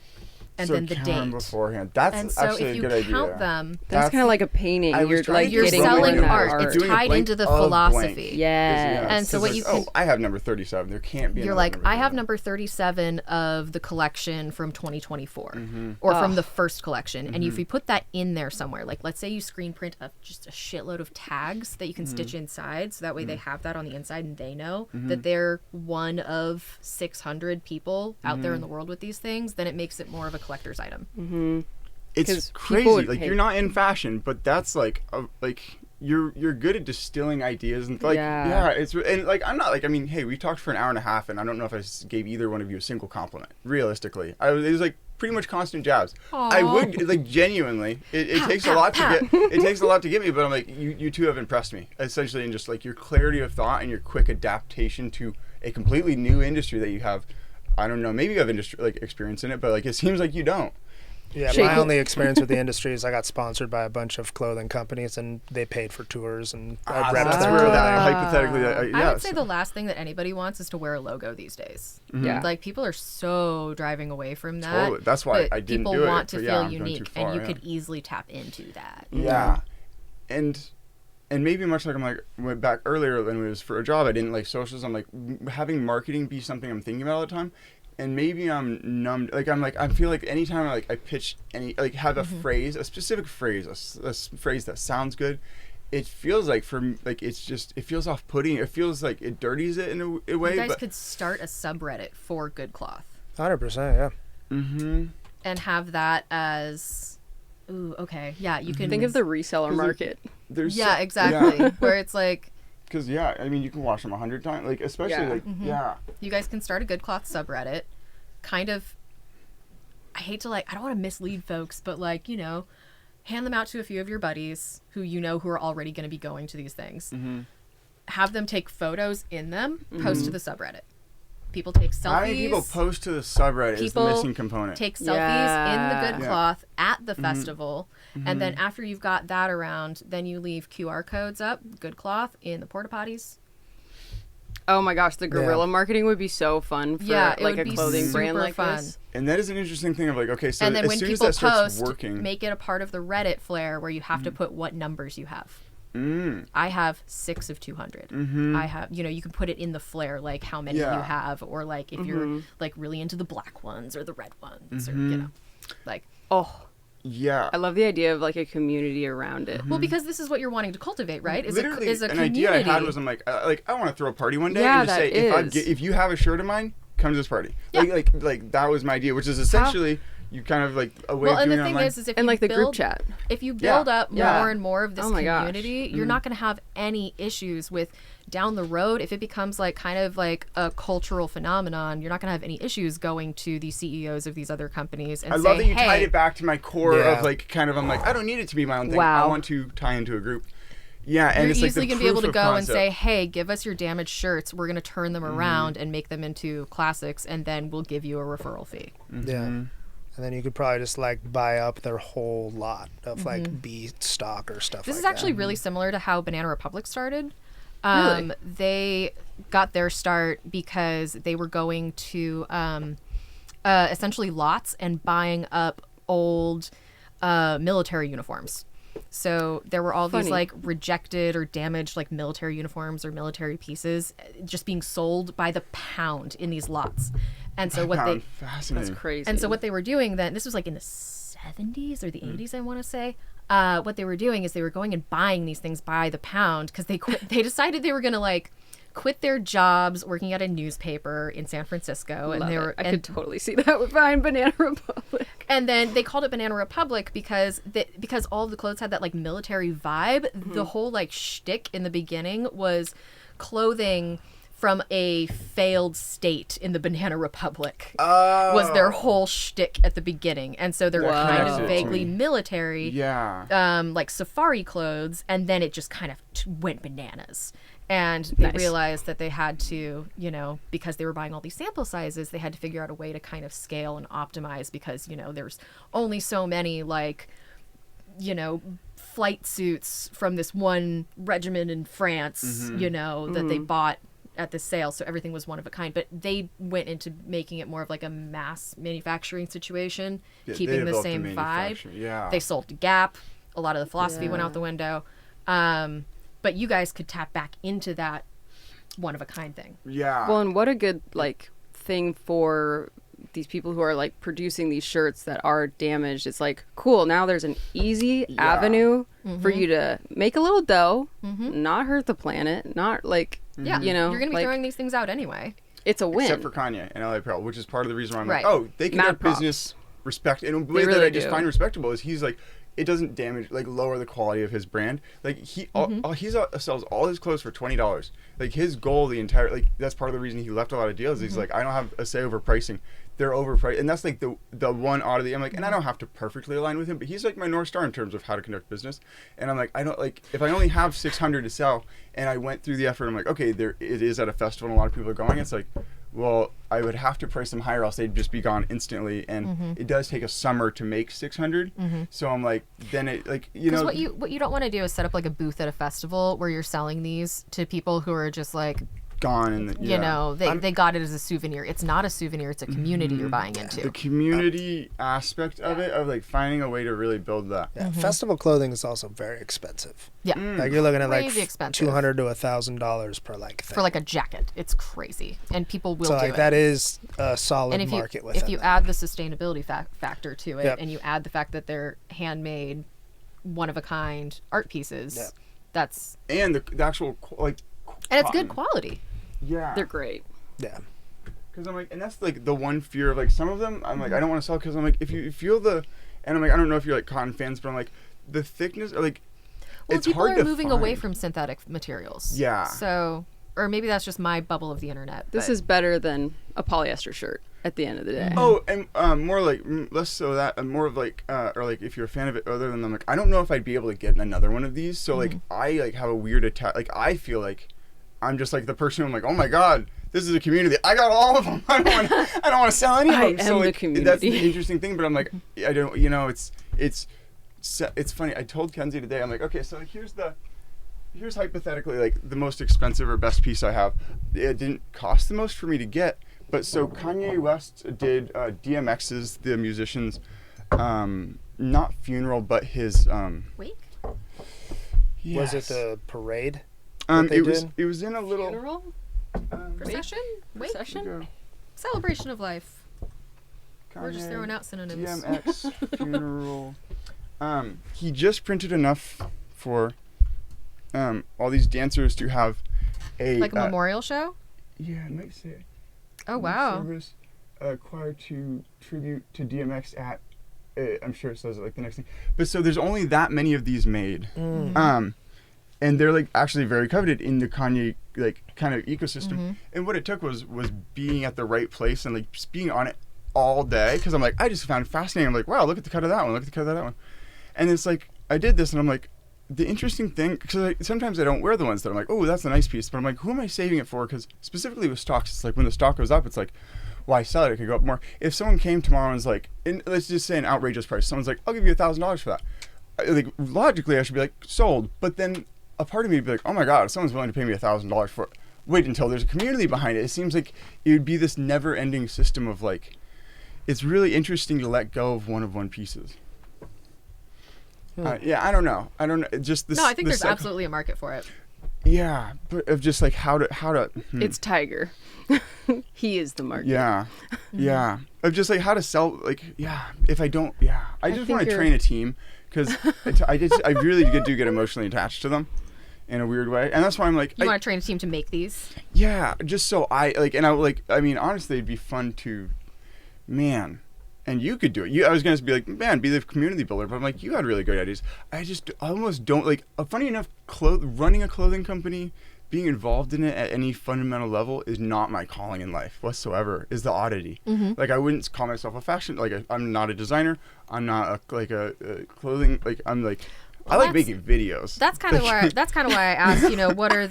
C: And
A: so
C: then the
A: count them
C: date.
A: beforehand. That's
C: And so
A: actually
C: if
A: a
C: you
A: good
C: count
A: idea.
C: them,
B: That's kind of like a painting.
A: I was
B: You're
A: trying
B: like
A: to
C: you're
A: Getting
C: selling
A: blank
C: art.
A: art.
C: It's
A: Doing a
C: tied
A: blank
C: into the
A: of
C: philosophy.
A: blank.
B: Yeah.
C: And so what you can-
A: I have number 37. There can't be.
C: You're
A: another
C: like,
A: number
C: I have
A: 37.
C: number 37 of the collection from 2024 or from the first collection. And if you put that in there somewhere, like let's say you screen print just a shitload of tags that you can stitch inside. So that way they have that on the inside and they know that they're one of 600 people out there in the world with these things, then it makes it more of a collector's item.
A: It's
B: 'Cause people
A: crazy.
B: would
A: Like
B: pay.
A: you're not in fashion, but that's like you're good at distilling ideas and like
B: Yeah.
A: it's and like I'm not like hey we talked for an hour and a half and I don't know if I gave either one of you a single compliment realistically. It was like pretty much constant jabs. I would like genuinely. It takes a lot to get. It takes a lot to get me, but I'm like, you two have impressed me essentially in just like your clarity of thought and your quick adaptation to a completely new industry that you have. I don't know. Maybe you have industry like experience in it, but like it seems like you don't.
D: Yeah,
B: Shake
D: my
B: it.
D: only experience with the industry is I got sponsored by a bunch of clothing companies, and they paid for tours, and I repped
A: That's
D: their
A: where
D: clothing.
A: hypothetically,
C: I
A: yeah.
C: would say the last thing that anybody wants is to wear a logo these days.
B: Yeah.
C: Like people are so driving away from that.
A: Totally. That's why
C: but
A: I didn't
C: people
A: do it,
C: want to
A: but
C: feel
A: yeah, I'm going too
C: unique,
A: far,
C: and you
A: yeah.
C: could easily tap into that.
A: Yeah, and maybe much like I'm like went back earlier when it was for a job, I didn't like socials. I'm like having marketing be something I'm thinking about all the time, and maybe I'm numbed. Like I feel like anytime I pitch any like have a phrase, a specific phrase, a phrase that sounds good. It feels like it feels off-putting. It feels like it dirties it in a way.
C: You guys
A: but
C: could start a subreddit for Good Cloth
D: 100%, yeah.
C: and have that as, ooh, okay, yeah, you can
B: Think of the reseller market.
A: there's
C: yeah, exactly, where it's like
A: Because I mean you can wash them 100 times. Like especially
B: Yeah.
A: like yeah.
C: you guys can start a Good Cloth subreddit, kind of. I hate to I don't want to mislead folks, but hand them out to a few of your buddies who who are already going to be going to these things. Have them take photos in them, post to the subreddit. People take selfies.
A: How many people post to the subreddit is the
C: People
A: missing component.
C: Take selfies in
B: Yeah.
C: the Good
A: Yeah.
C: Cloth at the festival, and then after you've got that around, then you leave QR codes up, Good Cloth, in the porta potties.
B: Oh my gosh, the guerrilla marketing would be so fun for
C: Yeah, it
B: like
C: would
B: a
C: be
B: clothing brand
C: super
B: like
C: fun.
B: this.
A: And that is an interesting thing of like, okay, so
C: And then
A: as
C: when
A: soon as
C: people
A: that starts
C: post,
A: working,
C: make it a part of the Reddit flare where you have to put what numbers you have.
A: mm,
C: I have 6 of 200. I have, you can put it in the flare, like how many
A: Yeah.
C: you have, or like if you're like really into the black ones or the red ones, or like.
B: Oh,
A: yeah.
B: I love the idea of like a community around it.
C: Well, because this is what you're wanting to cultivate, right?
A: Literally,
C: is a
A: an
C: community.
A: idea I had was I'm like I want to throw a party one day
B: Yeah,
A: and just
B: that
A: say
B: is.
A: if you have a shirt of mine, come to this party.
C: Yeah.
A: Like that was my idea, which is essentially you kind of like a way
C: Well,
A: of
C: and
A: doing
C: the
A: it
C: thing
A: online.
C: is if
B: And
C: you
B: like the
C: build,
B: group chat.
C: if you build up
B: Yeah.
C: more and more of this
B: Oh my gosh.
C: community, you're not going to have any issues with down the road if it becomes like kind of like a cultural phenomenon. You're not going to have any issues going to the CEOs of these other companies and
A: I
C: say,
A: love that you
C: hey,
A: tied it back to my core
D: Yeah.
A: of like kind of I'm like I don't need it to be my own thing.
B: Wow.
A: I want to tie into a group. Yeah, and
C: you're
A: it's like
C: easily
A: the
C: going to be able
A: proof
C: to
A: of
C: go
A: concept.
C: and say, hey, give us your damaged shirts. We're going to turn them around and make them into classics, and then we'll give you a referral fee.
D: Yeah. And then you could probably just like buy up their whole lot of like B stock or stuff
C: This
D: like
C: is actually
D: that.
C: really similar to how Banana Republic started.
B: Really?
C: They got their start because they were going to essentially lots and buying up old military uniforms. So there were all these
B: Funny.
C: like rejected or damaged like military uniforms or military pieces just being sold by the pound in these lots. And so what they
A: Fascinating.
B: That's crazy.
C: and so what they were doing then, this was like in the 70s or the 80s, I want to say. What they were doing is they were going and buying these things by the pound because they decided they were going to like quit their jobs working at a newspaper in San Francisco.
B: Love
C: And they
B: it.
C: were,
B: I could totally see that with buying Banana Republic.
C: and then they called it Banana Republic because all of the clothes had that like military vibe. The whole like shtick in the beginning was clothing from a failed state in the Banana Republic. Was their whole shtick at the beginning, and so they're
A: That
C: kind
A: connects
C: of
A: it to
C: vaguely
A: me.
C: military,
A: Yeah.
C: like safari clothes, and then it just kind of went bananas. And they
B: Nice.
C: realized that they had to, because they were buying all these sample sizes, they had to figure out a way to kind of scale and optimize because, there's only so many like, flight suits from this one regiment in France, that they bought at the sale. So everything was one of a kind. But they went into making it more of like a mass manufacturing situation,
A: Yeah, they
C: keeping the
A: developed
C: same vibe.
A: manufacturing, yeah.
C: They sold to Gap. A lot of the philosophy went
B: Yeah.
C: out the window. But you guys could tap back into that one of a kind thing.
A: Yeah.
B: Well, and what a good like thing for these people who are like producing these shirts that are damaged. It's like cool. Now there's an easy avenue for you to make a little dough, not hurt the planet, not like
C: Yeah,
B: you know,
C: you're gonna be
B: like,
C: throwing these things out anyway.
B: it's a win.
A: Except for Kanye and LA Pearl, which is part of the reason why I'm
C: Right.
A: like, oh, they can
B: Mad
A: have
B: props.
A: business respect. And a way that
B: really
A: I just
B: do.
A: find respectable is he's like, it doesn't damage, like, lower the quality of his brand. Like, sells all his clothes for $20. Like, his goal, the entire, like, that's part of the reason he left a lot of deals. He's like, I don't have a say over pricing. They're overpriced. And that's, like, the one oddity. I'm like, and I don't have to perfectly align with him, but he's, like, my North Star in terms of how to conduct business. And I'm like, I don't, like, if I only have 600 to sell, and I went through the effort, I'm like, okay, it is at a festival and a lot of people are going. It's like, well, I would have to price them higher, else they'd just be gone instantly. And it does take a summer to make 600. So I'm like, then it, like, you know.
C: Because what you don't want to do is set up like a booth at a festival where you're selling these to people who are just like,
A: gone. And
C: you know, they got it as a souvenir. It's not a souvenir. It's a community you're buying into.
A: The community aspect of it, of like finding a way to really build that.
D: Yeah, festival clothing is also very expensive.
C: Yeah.
D: Like you're looking at like
C: Crazy expensive.
D: $200 to $1,000 per like thing.
C: For like a jacket. It's crazy. And people will
D: so
C: do
D: like
C: it.
D: that is a solid
C: And
D: market with
C: if you add the sustainability factor to it, and you add the fact that they're handmade, one of a kind art pieces, that's
A: and the actual like,
C: and it's good quality.
A: Yeah,
B: They're great.
D: Yeah.
A: Because I'm like, and that's like the one fear of like some of them. I'm like, I don't want to sell because I'm like, if you feel the, and I'm like, I don't know if you're like cotton fans, but I'm like, the thickness, or like,
C: Well,
A: it's
C: people
A: hard
C: are
A: to
C: moving
A: find.
C: away from synthetic materials.
A: Yeah.
C: So, or maybe that's just my bubble of the internet.
B: This
C: but-
B: is better than a polyester shirt at the end of the day.
A: Oh, and more like less so that, and more of like, or like if you're a fan of it, other than I'm like, I don't know if I'd be able to get another one of these. So like, I like have a weird attack. Like I feel like I'm just like the person who I'm like, oh my god, this is a community. I got all of them. I don't want to sell any of them.
B: I
A: So
B: am the
A: like,
B: community.
A: that's the interesting thing. But I'm like, I don't. You know, it's funny. I told Kenzie today. I'm like, okay, so like here's hypothetically like the most expensive or best piece I have. It didn't cost the most for me to get. But so Kanye West did DMX's, the musician's, not funeral, but his
C: Wake?
D: Was it the parade?
A: It was in a little
B: Funeral?
C: Procession? Wake?
B: Procession?
C: Celebration of life. We're just throwing out synonyms.
A: DMX funeral. He just printed enough for all these dancers to have a
C: Like a memorial show?
A: Yeah, I might say.
C: Oh, wow.
A: Service choir to tribute to DMX at. I'm sure it says it like the next thing. But so there's only that many of these made. And they're like actually very coveted in the Kanye like kind of ecosystem. And what it took was being at the right place and like just being on it all day, because I'm like, I just found it fascinating. I'm like, wow, look at the cut of that one, look at the cut of that one. And it's like I did this and I'm like, the interesting thing, because sometimes I don't wear the ones that I'm like, oh, that's a nice piece, but I'm like, who am I saving it for? Because specifically with stocks, it's like when the stock goes up, it's like, why sell it? It could go up more. If someone came tomorrow and was like, let's just say an outrageous price, someone's like, I'll give you $1,000 for that. Like logically, I should be like, sold. But then a part of me would be like, oh my god, if someone's willing to pay me $1,000 for it, wait until there's a community behind it. It seems like it would be this never-ending system of like, it's really interesting to let go of one pieces. Yeah, I don't know. Just this.
C: No, I think there's
A: cycle.
C: absolutely a market for it.
A: Yeah, but of just like how to.
B: It's Tiger. He is the market.
A: Yeah, yeah. Of just like how to sell. Like if I don't. I just
B: think
A: want to
B: you're-
A: train a team because I really do get emotionally attached to them in a weird way, and that's why I'm like.
C: You want to train a team to make these?
A: Yeah, just so I like, and I mean, honestly, it'd be fun to, man. And you could do it. I was going to be like, man, be the community builder. But I'm like, you had really good ideas. I almost don't like, funny enough, running a clothing company, being involved in it at any fundamental level is not my calling in life whatsoever, is the oddity. Like, I wouldn't call myself a fashion, like, I'm not a designer. I'm not a clothing, like, I'm like, I like making videos.
C: That's kind of why. That's kind of why I asked. You know, where are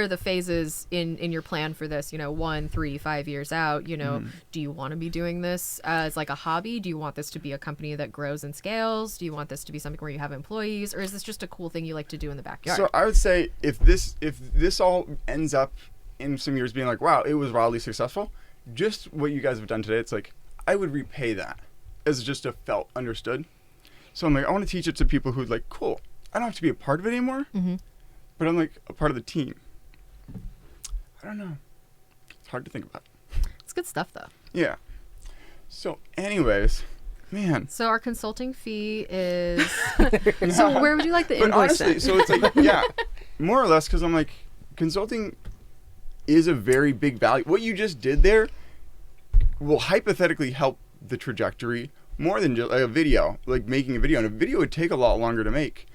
C: the phases in your plan for this? You know, 1, 3, 5 years out. You know, do you want to be doing this as like a hobby? Do you want this to be a company that grows and scales? Do you want this to be something where you have employees, or is this just a cool thing you like to do in the backyard?
A: So I would say if this all ends up in some years being like, wow, it was wildly successful, just what you guys have done today, it's like I would repay that as just a felt understood. So I'm like, I want to teach it to people who'd like, cool, I don't have to be a part of it anymore, but I'm like a part of the team. I don't know. It's hard to think about.
C: It's good stuff, though.
A: Yeah. So anyways, man.
C: So our consulting fee is
B: So where would you like the
A: But
B: invoice
A: honestly,
B: sent?
A: so it's like, yeah, more or less, because I'm like, consulting is a very big value. What you just did there will hypothetically help the trajectory more than just like a video, like making a video. And a video would take a lot longer to make,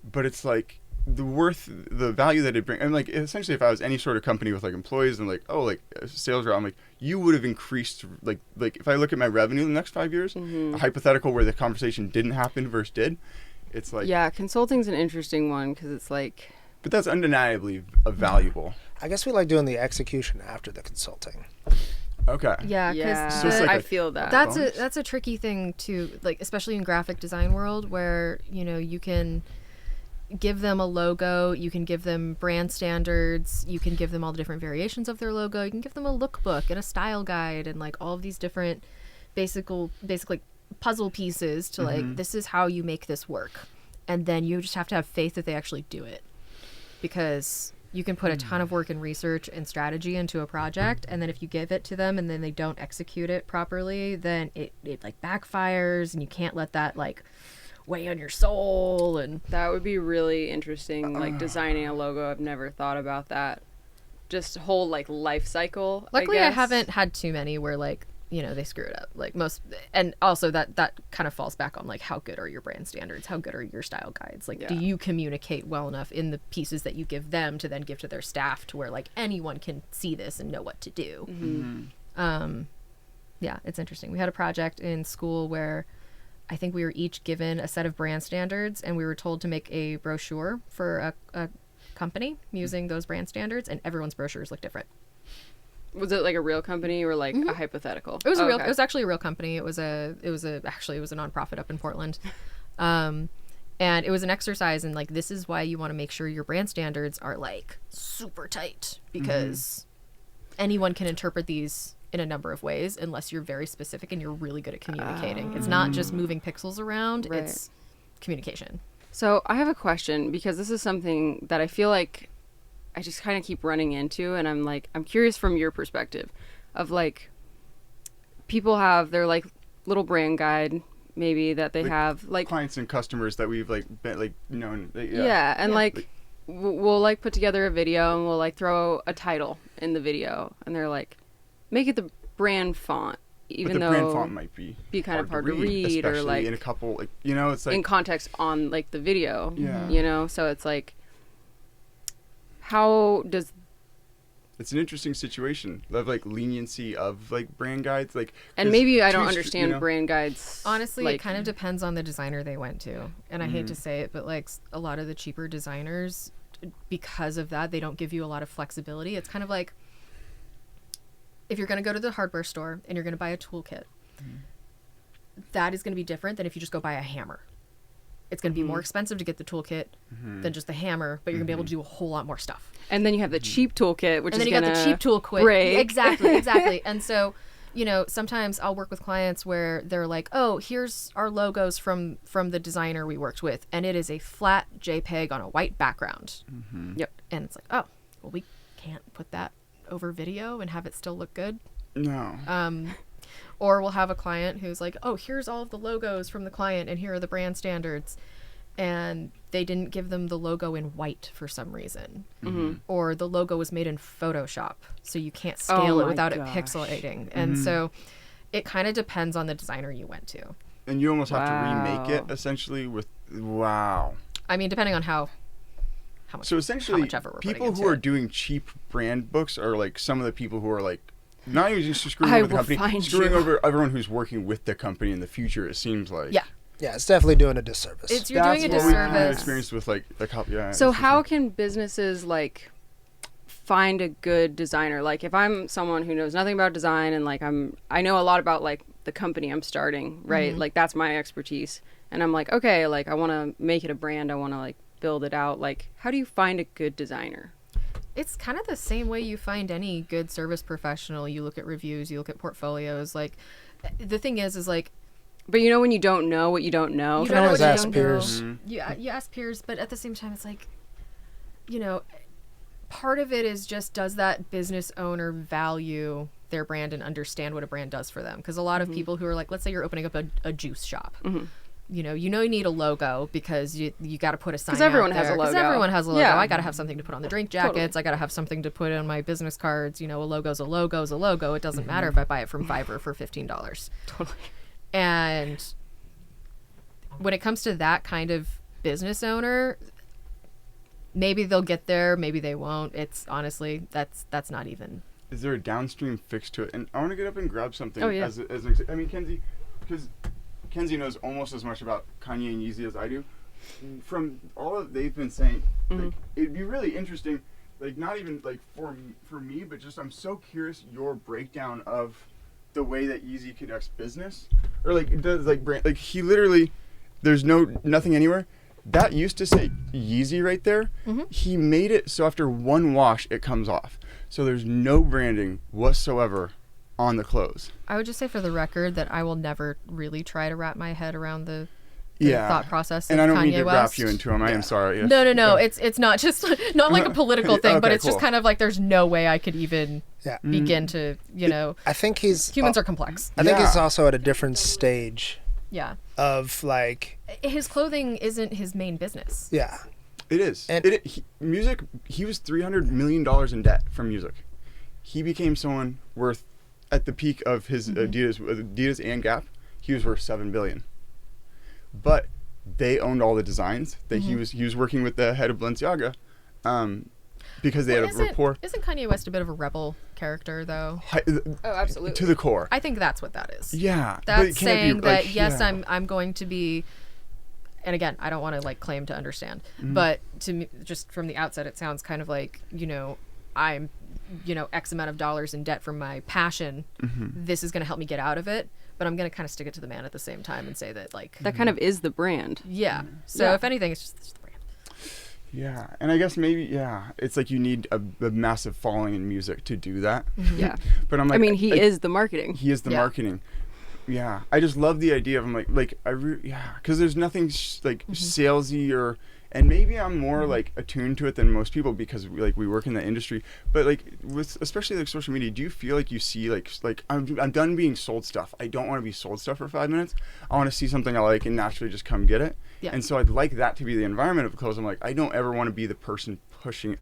A: but it's like the value that it brings. And like essentially, if I was any sort of company with like employees and like a sales rep, I'm like, you would have increased like if I look at my revenue in the next 5 years, a hypothetical where the conversation didn't happen versus did, it's like
B: Yeah, consulting's an interesting one because it's like.
A: But that's undeniably valuable.
D: I guess we like doing the execution after the consulting.
A: Okay.
C: Yeah,
B: Yeah,
A: So it's like
B: I
A: a-
B: feel that.
C: that's a tricky thing too, like especially in graphic design world where you can give them a logo, you can give them brand standards, you can give them all the different variations of their logo, you can give them a lookbook and a style guide and like all of these different basic like puzzle pieces to like this is how you make this work, and then you just have to have faith that they actually do it, because you can put a ton of work and research and strategy into a project, and then if you give it to them and then they don't execute it properly, then it like backfires, and you can't let that like weigh on your soul. And
B: That would be really interesting, like designing a logo. I've never thought about that. Just whole like life cycle.
C: luckily I
B: guess.
C: haven't had too many where like they screw it up, like most. And also that kind of falls back on like how good are your brand standards, how good are your style guides, like do
B: Yeah.
C: you communicate well enough in the pieces that you give them to then give to their staff to where like anyone can see this and know what to do. Yeah, it's interesting. We had a project in school where I think we were each given a set of brand standards, and we were told to make a brochure for a company using those brand standards, and everyone's brochures look different.
B: Was it like a real company or like a hypothetical?
C: It was
B: Oh,
C: a real.
B: okay.
C: It was actually a real company. It was a nonprofit up in Portland, and it was an exercise in like, this is why you want to make sure your brand standards are like super tight, because anyone can interpret these in a number of ways unless you're very specific and you're really good at communicating. It's not just moving pixels around;
B: Right.
C: it's communication.
B: So I have a question, because this is something that I feel like I just kind of keep running into, and I'm curious from your perspective of like people have their like little brand guide maybe that they
A: Like,
B: have like
A: clients and customers that we've like been like known.
B: yeah, and like we'll like put together a video and we'll like throw a title in the video, and they're like, make it the brand font, even
A: but the
B: though
A: brand font might be
B: kind of hard to read, or
A: especially
B: like
A: in a couple like it's like
B: in context on like the video.
A: Yeah.
B: So it's like, how does
A: it's an interesting situation of like leniency of like brand guides, like,
B: and
A: 'cause
B: maybe I don't
A: two
B: understand brand guides.
C: Honestly,
B: like,
C: it kind of depends on the designer they went to. And I hate to say it, but like a lot of the cheaper designers, because of that, they don't give you a lot of flexibility. It's kind of like if you're going to go to the hardware store and you're going to buy a toolkit, that is going to be different than if you just go buy a hammer. It's going to be more expensive to get the toolkit than just the hammer, but you're going to be able to do a whole lot more stuff.
B: and then you have the cheap toolkit, which
C: And then
B: is
C: you got the
B: gonna
C: cheap tool quick.
B: break.
C: Exactly. And so, sometimes I'll work with clients where they're like, "Oh, here's our logos from the designer we worked with, and it is a flat JPEG on a white background."
B: Yep.
C: And it's like, "Oh, well, we can't put that over video and have it still look good."
A: no.
C: Or we'll have a client who's like, "Oh, here's all of the logos from the client, and here are the brand standards," and they didn't give them the logo in white for some reason, or the logo was made in Photoshop, so you can't scale it
B: my
C: without it
B: gosh.
C: pixelating. And so, it kind of depends on the designer you went to.
A: And you almost have to remake it
B: Wow.
A: essentially with wow.
C: I mean, depending on how much.
A: So essentially,
C: much effort we're putting
A: people
C: into
A: who are
C: it.
A: doing cheap brand books are like some of the people who are like not even just screwing
B: I
A: over the
B: will
A: company,
B: find
A: screwing
B: you.
A: over everyone who's working with the company in the future. It seems like
C: Yeah.
D: Yeah, it's definitely doing a disservice.
C: You're doing a
A: That's what we kind of
C: disservice.
A: experienced with like yeah.
B: So
A: it's just
B: how
A: like-
B: can businesses like find a good designer? Like if I'm someone who knows nothing about design and like I know a lot about like the company I'm starting, right? Like that's my expertise. And I'm like, okay, like I want to make it a brand. I want to like build it out. Like how do you find a good designer?
C: It's kind of the same way you find any good service professional. You look at reviews, you look at portfolios. Like, the thing is like,
B: But you know when you don't know what you don't know?
C: you
D: can
C: don't know
D: always
C: what you
D: ask
C: don't
D: peers.
C: know. You ask peers, but at the same time, it's like, part of it is just, does that business owner value their brand and understand what a brand does for them? Because a lot of people who are like, let's say you're opening up a juice shop. You need a logo because you got to put a sign.
B: 'Cause everyone
C: out
B: has a
C: there. 'Cause
B: logo.
C: everyone has a logo.
B: Yeah.
C: I got to have something to put on the drink jackets. I got to have something to put on my business cards. A logo's a logo is a logo. It doesn't matter if I buy it from Fiverr for $15.
B: Totally.
C: And when it comes to that kind of business owner, maybe they'll get there, maybe they won't. It's honestly, that's not even.
A: Is there a downstream fix to it? And I want to get up and grab something.
B: Oh, yeah.
A: I mean, Kenzie, because Kenzie knows almost as much about Kanye and Yeezy as I do. From all that they've been saying, like, it'd be really interesting, like, not even like for me, but just I'm so curious your breakdown of the way that Yeezy conducts business, or like does like brand, like he literally, there's nothing anywhere. That used to say Yeezy right there. He made it so after one wash it comes off, so there's no branding whatsoever on the clothes.
C: I would just say for the record that I will never really try to wrap my head around the thought process
A: And
C: of
A: I don't
C: Kanye
A: mean to
C: West.
A: wrap you into him. I am sorry.
C: No. It's not just not like a political thing, but
A: Okay,
C: it's just
A: cool.
C: kind of like there's no way I could even
D: Yeah.
C: begin to,
D: I think he's
C: humans are complex.
D: I think he's
A: Yeah.
D: also at a different stage
C: Yeah.
D: of like,
C: His clothing isn't his main business.
D: yeah.
A: It is.
D: And-
A: Music, he was $300 million in debt from music. He became someone worth, at the peak of his Adidas and Gap, he was worth $7 billion. But they owned all the designs. That he was working with the head of Balenciaga, because they had a rapport.
C: Isn't Kanye West a bit of a rebel character, though?
B: Oh, absolutely.
A: To the core.
C: I think that's what that is.
A: Yeah. but
C: That's
A: can it be,
C: saying that
A: like,
C: yes,
A: yeah.
C: I'm going to be, and again, I don't want to like claim to understand,
A: Mm-hmm.
C: but to me, just from the outset, it sounds kind of like, I'm, X amount of dollars in debt from my passion.
A: Mm-hmm.
C: This is going to help me get out of it, but I'm going to kind of stick it to the man at the same time and say that like,
B: That kind of is the brand.
C: yeah. So
B: Yeah.
C: if anything, it's just the brand.
A: Yeah, and I guess maybe it's like you need a massive following in music to do that.
B: Yeah.
A: But I'm like,
B: I mean, he is the marketing.
A: He is the
C: Yeah.
A: marketing. Yeah, I just love the idea of him. Because there's nothing salesy and maybe I'm more like attuned to it than most people because we work in the industry. But like with especially like social media, do you feel like you see like I'm done being sold stuff. I don't want to be sold stuff for 5 minutes. I want to see something I like and naturally just come get it.
C: Yeah.
A: And so I'd like that to be the environment of clothes. I'm like, I don't ever want to be the person pushing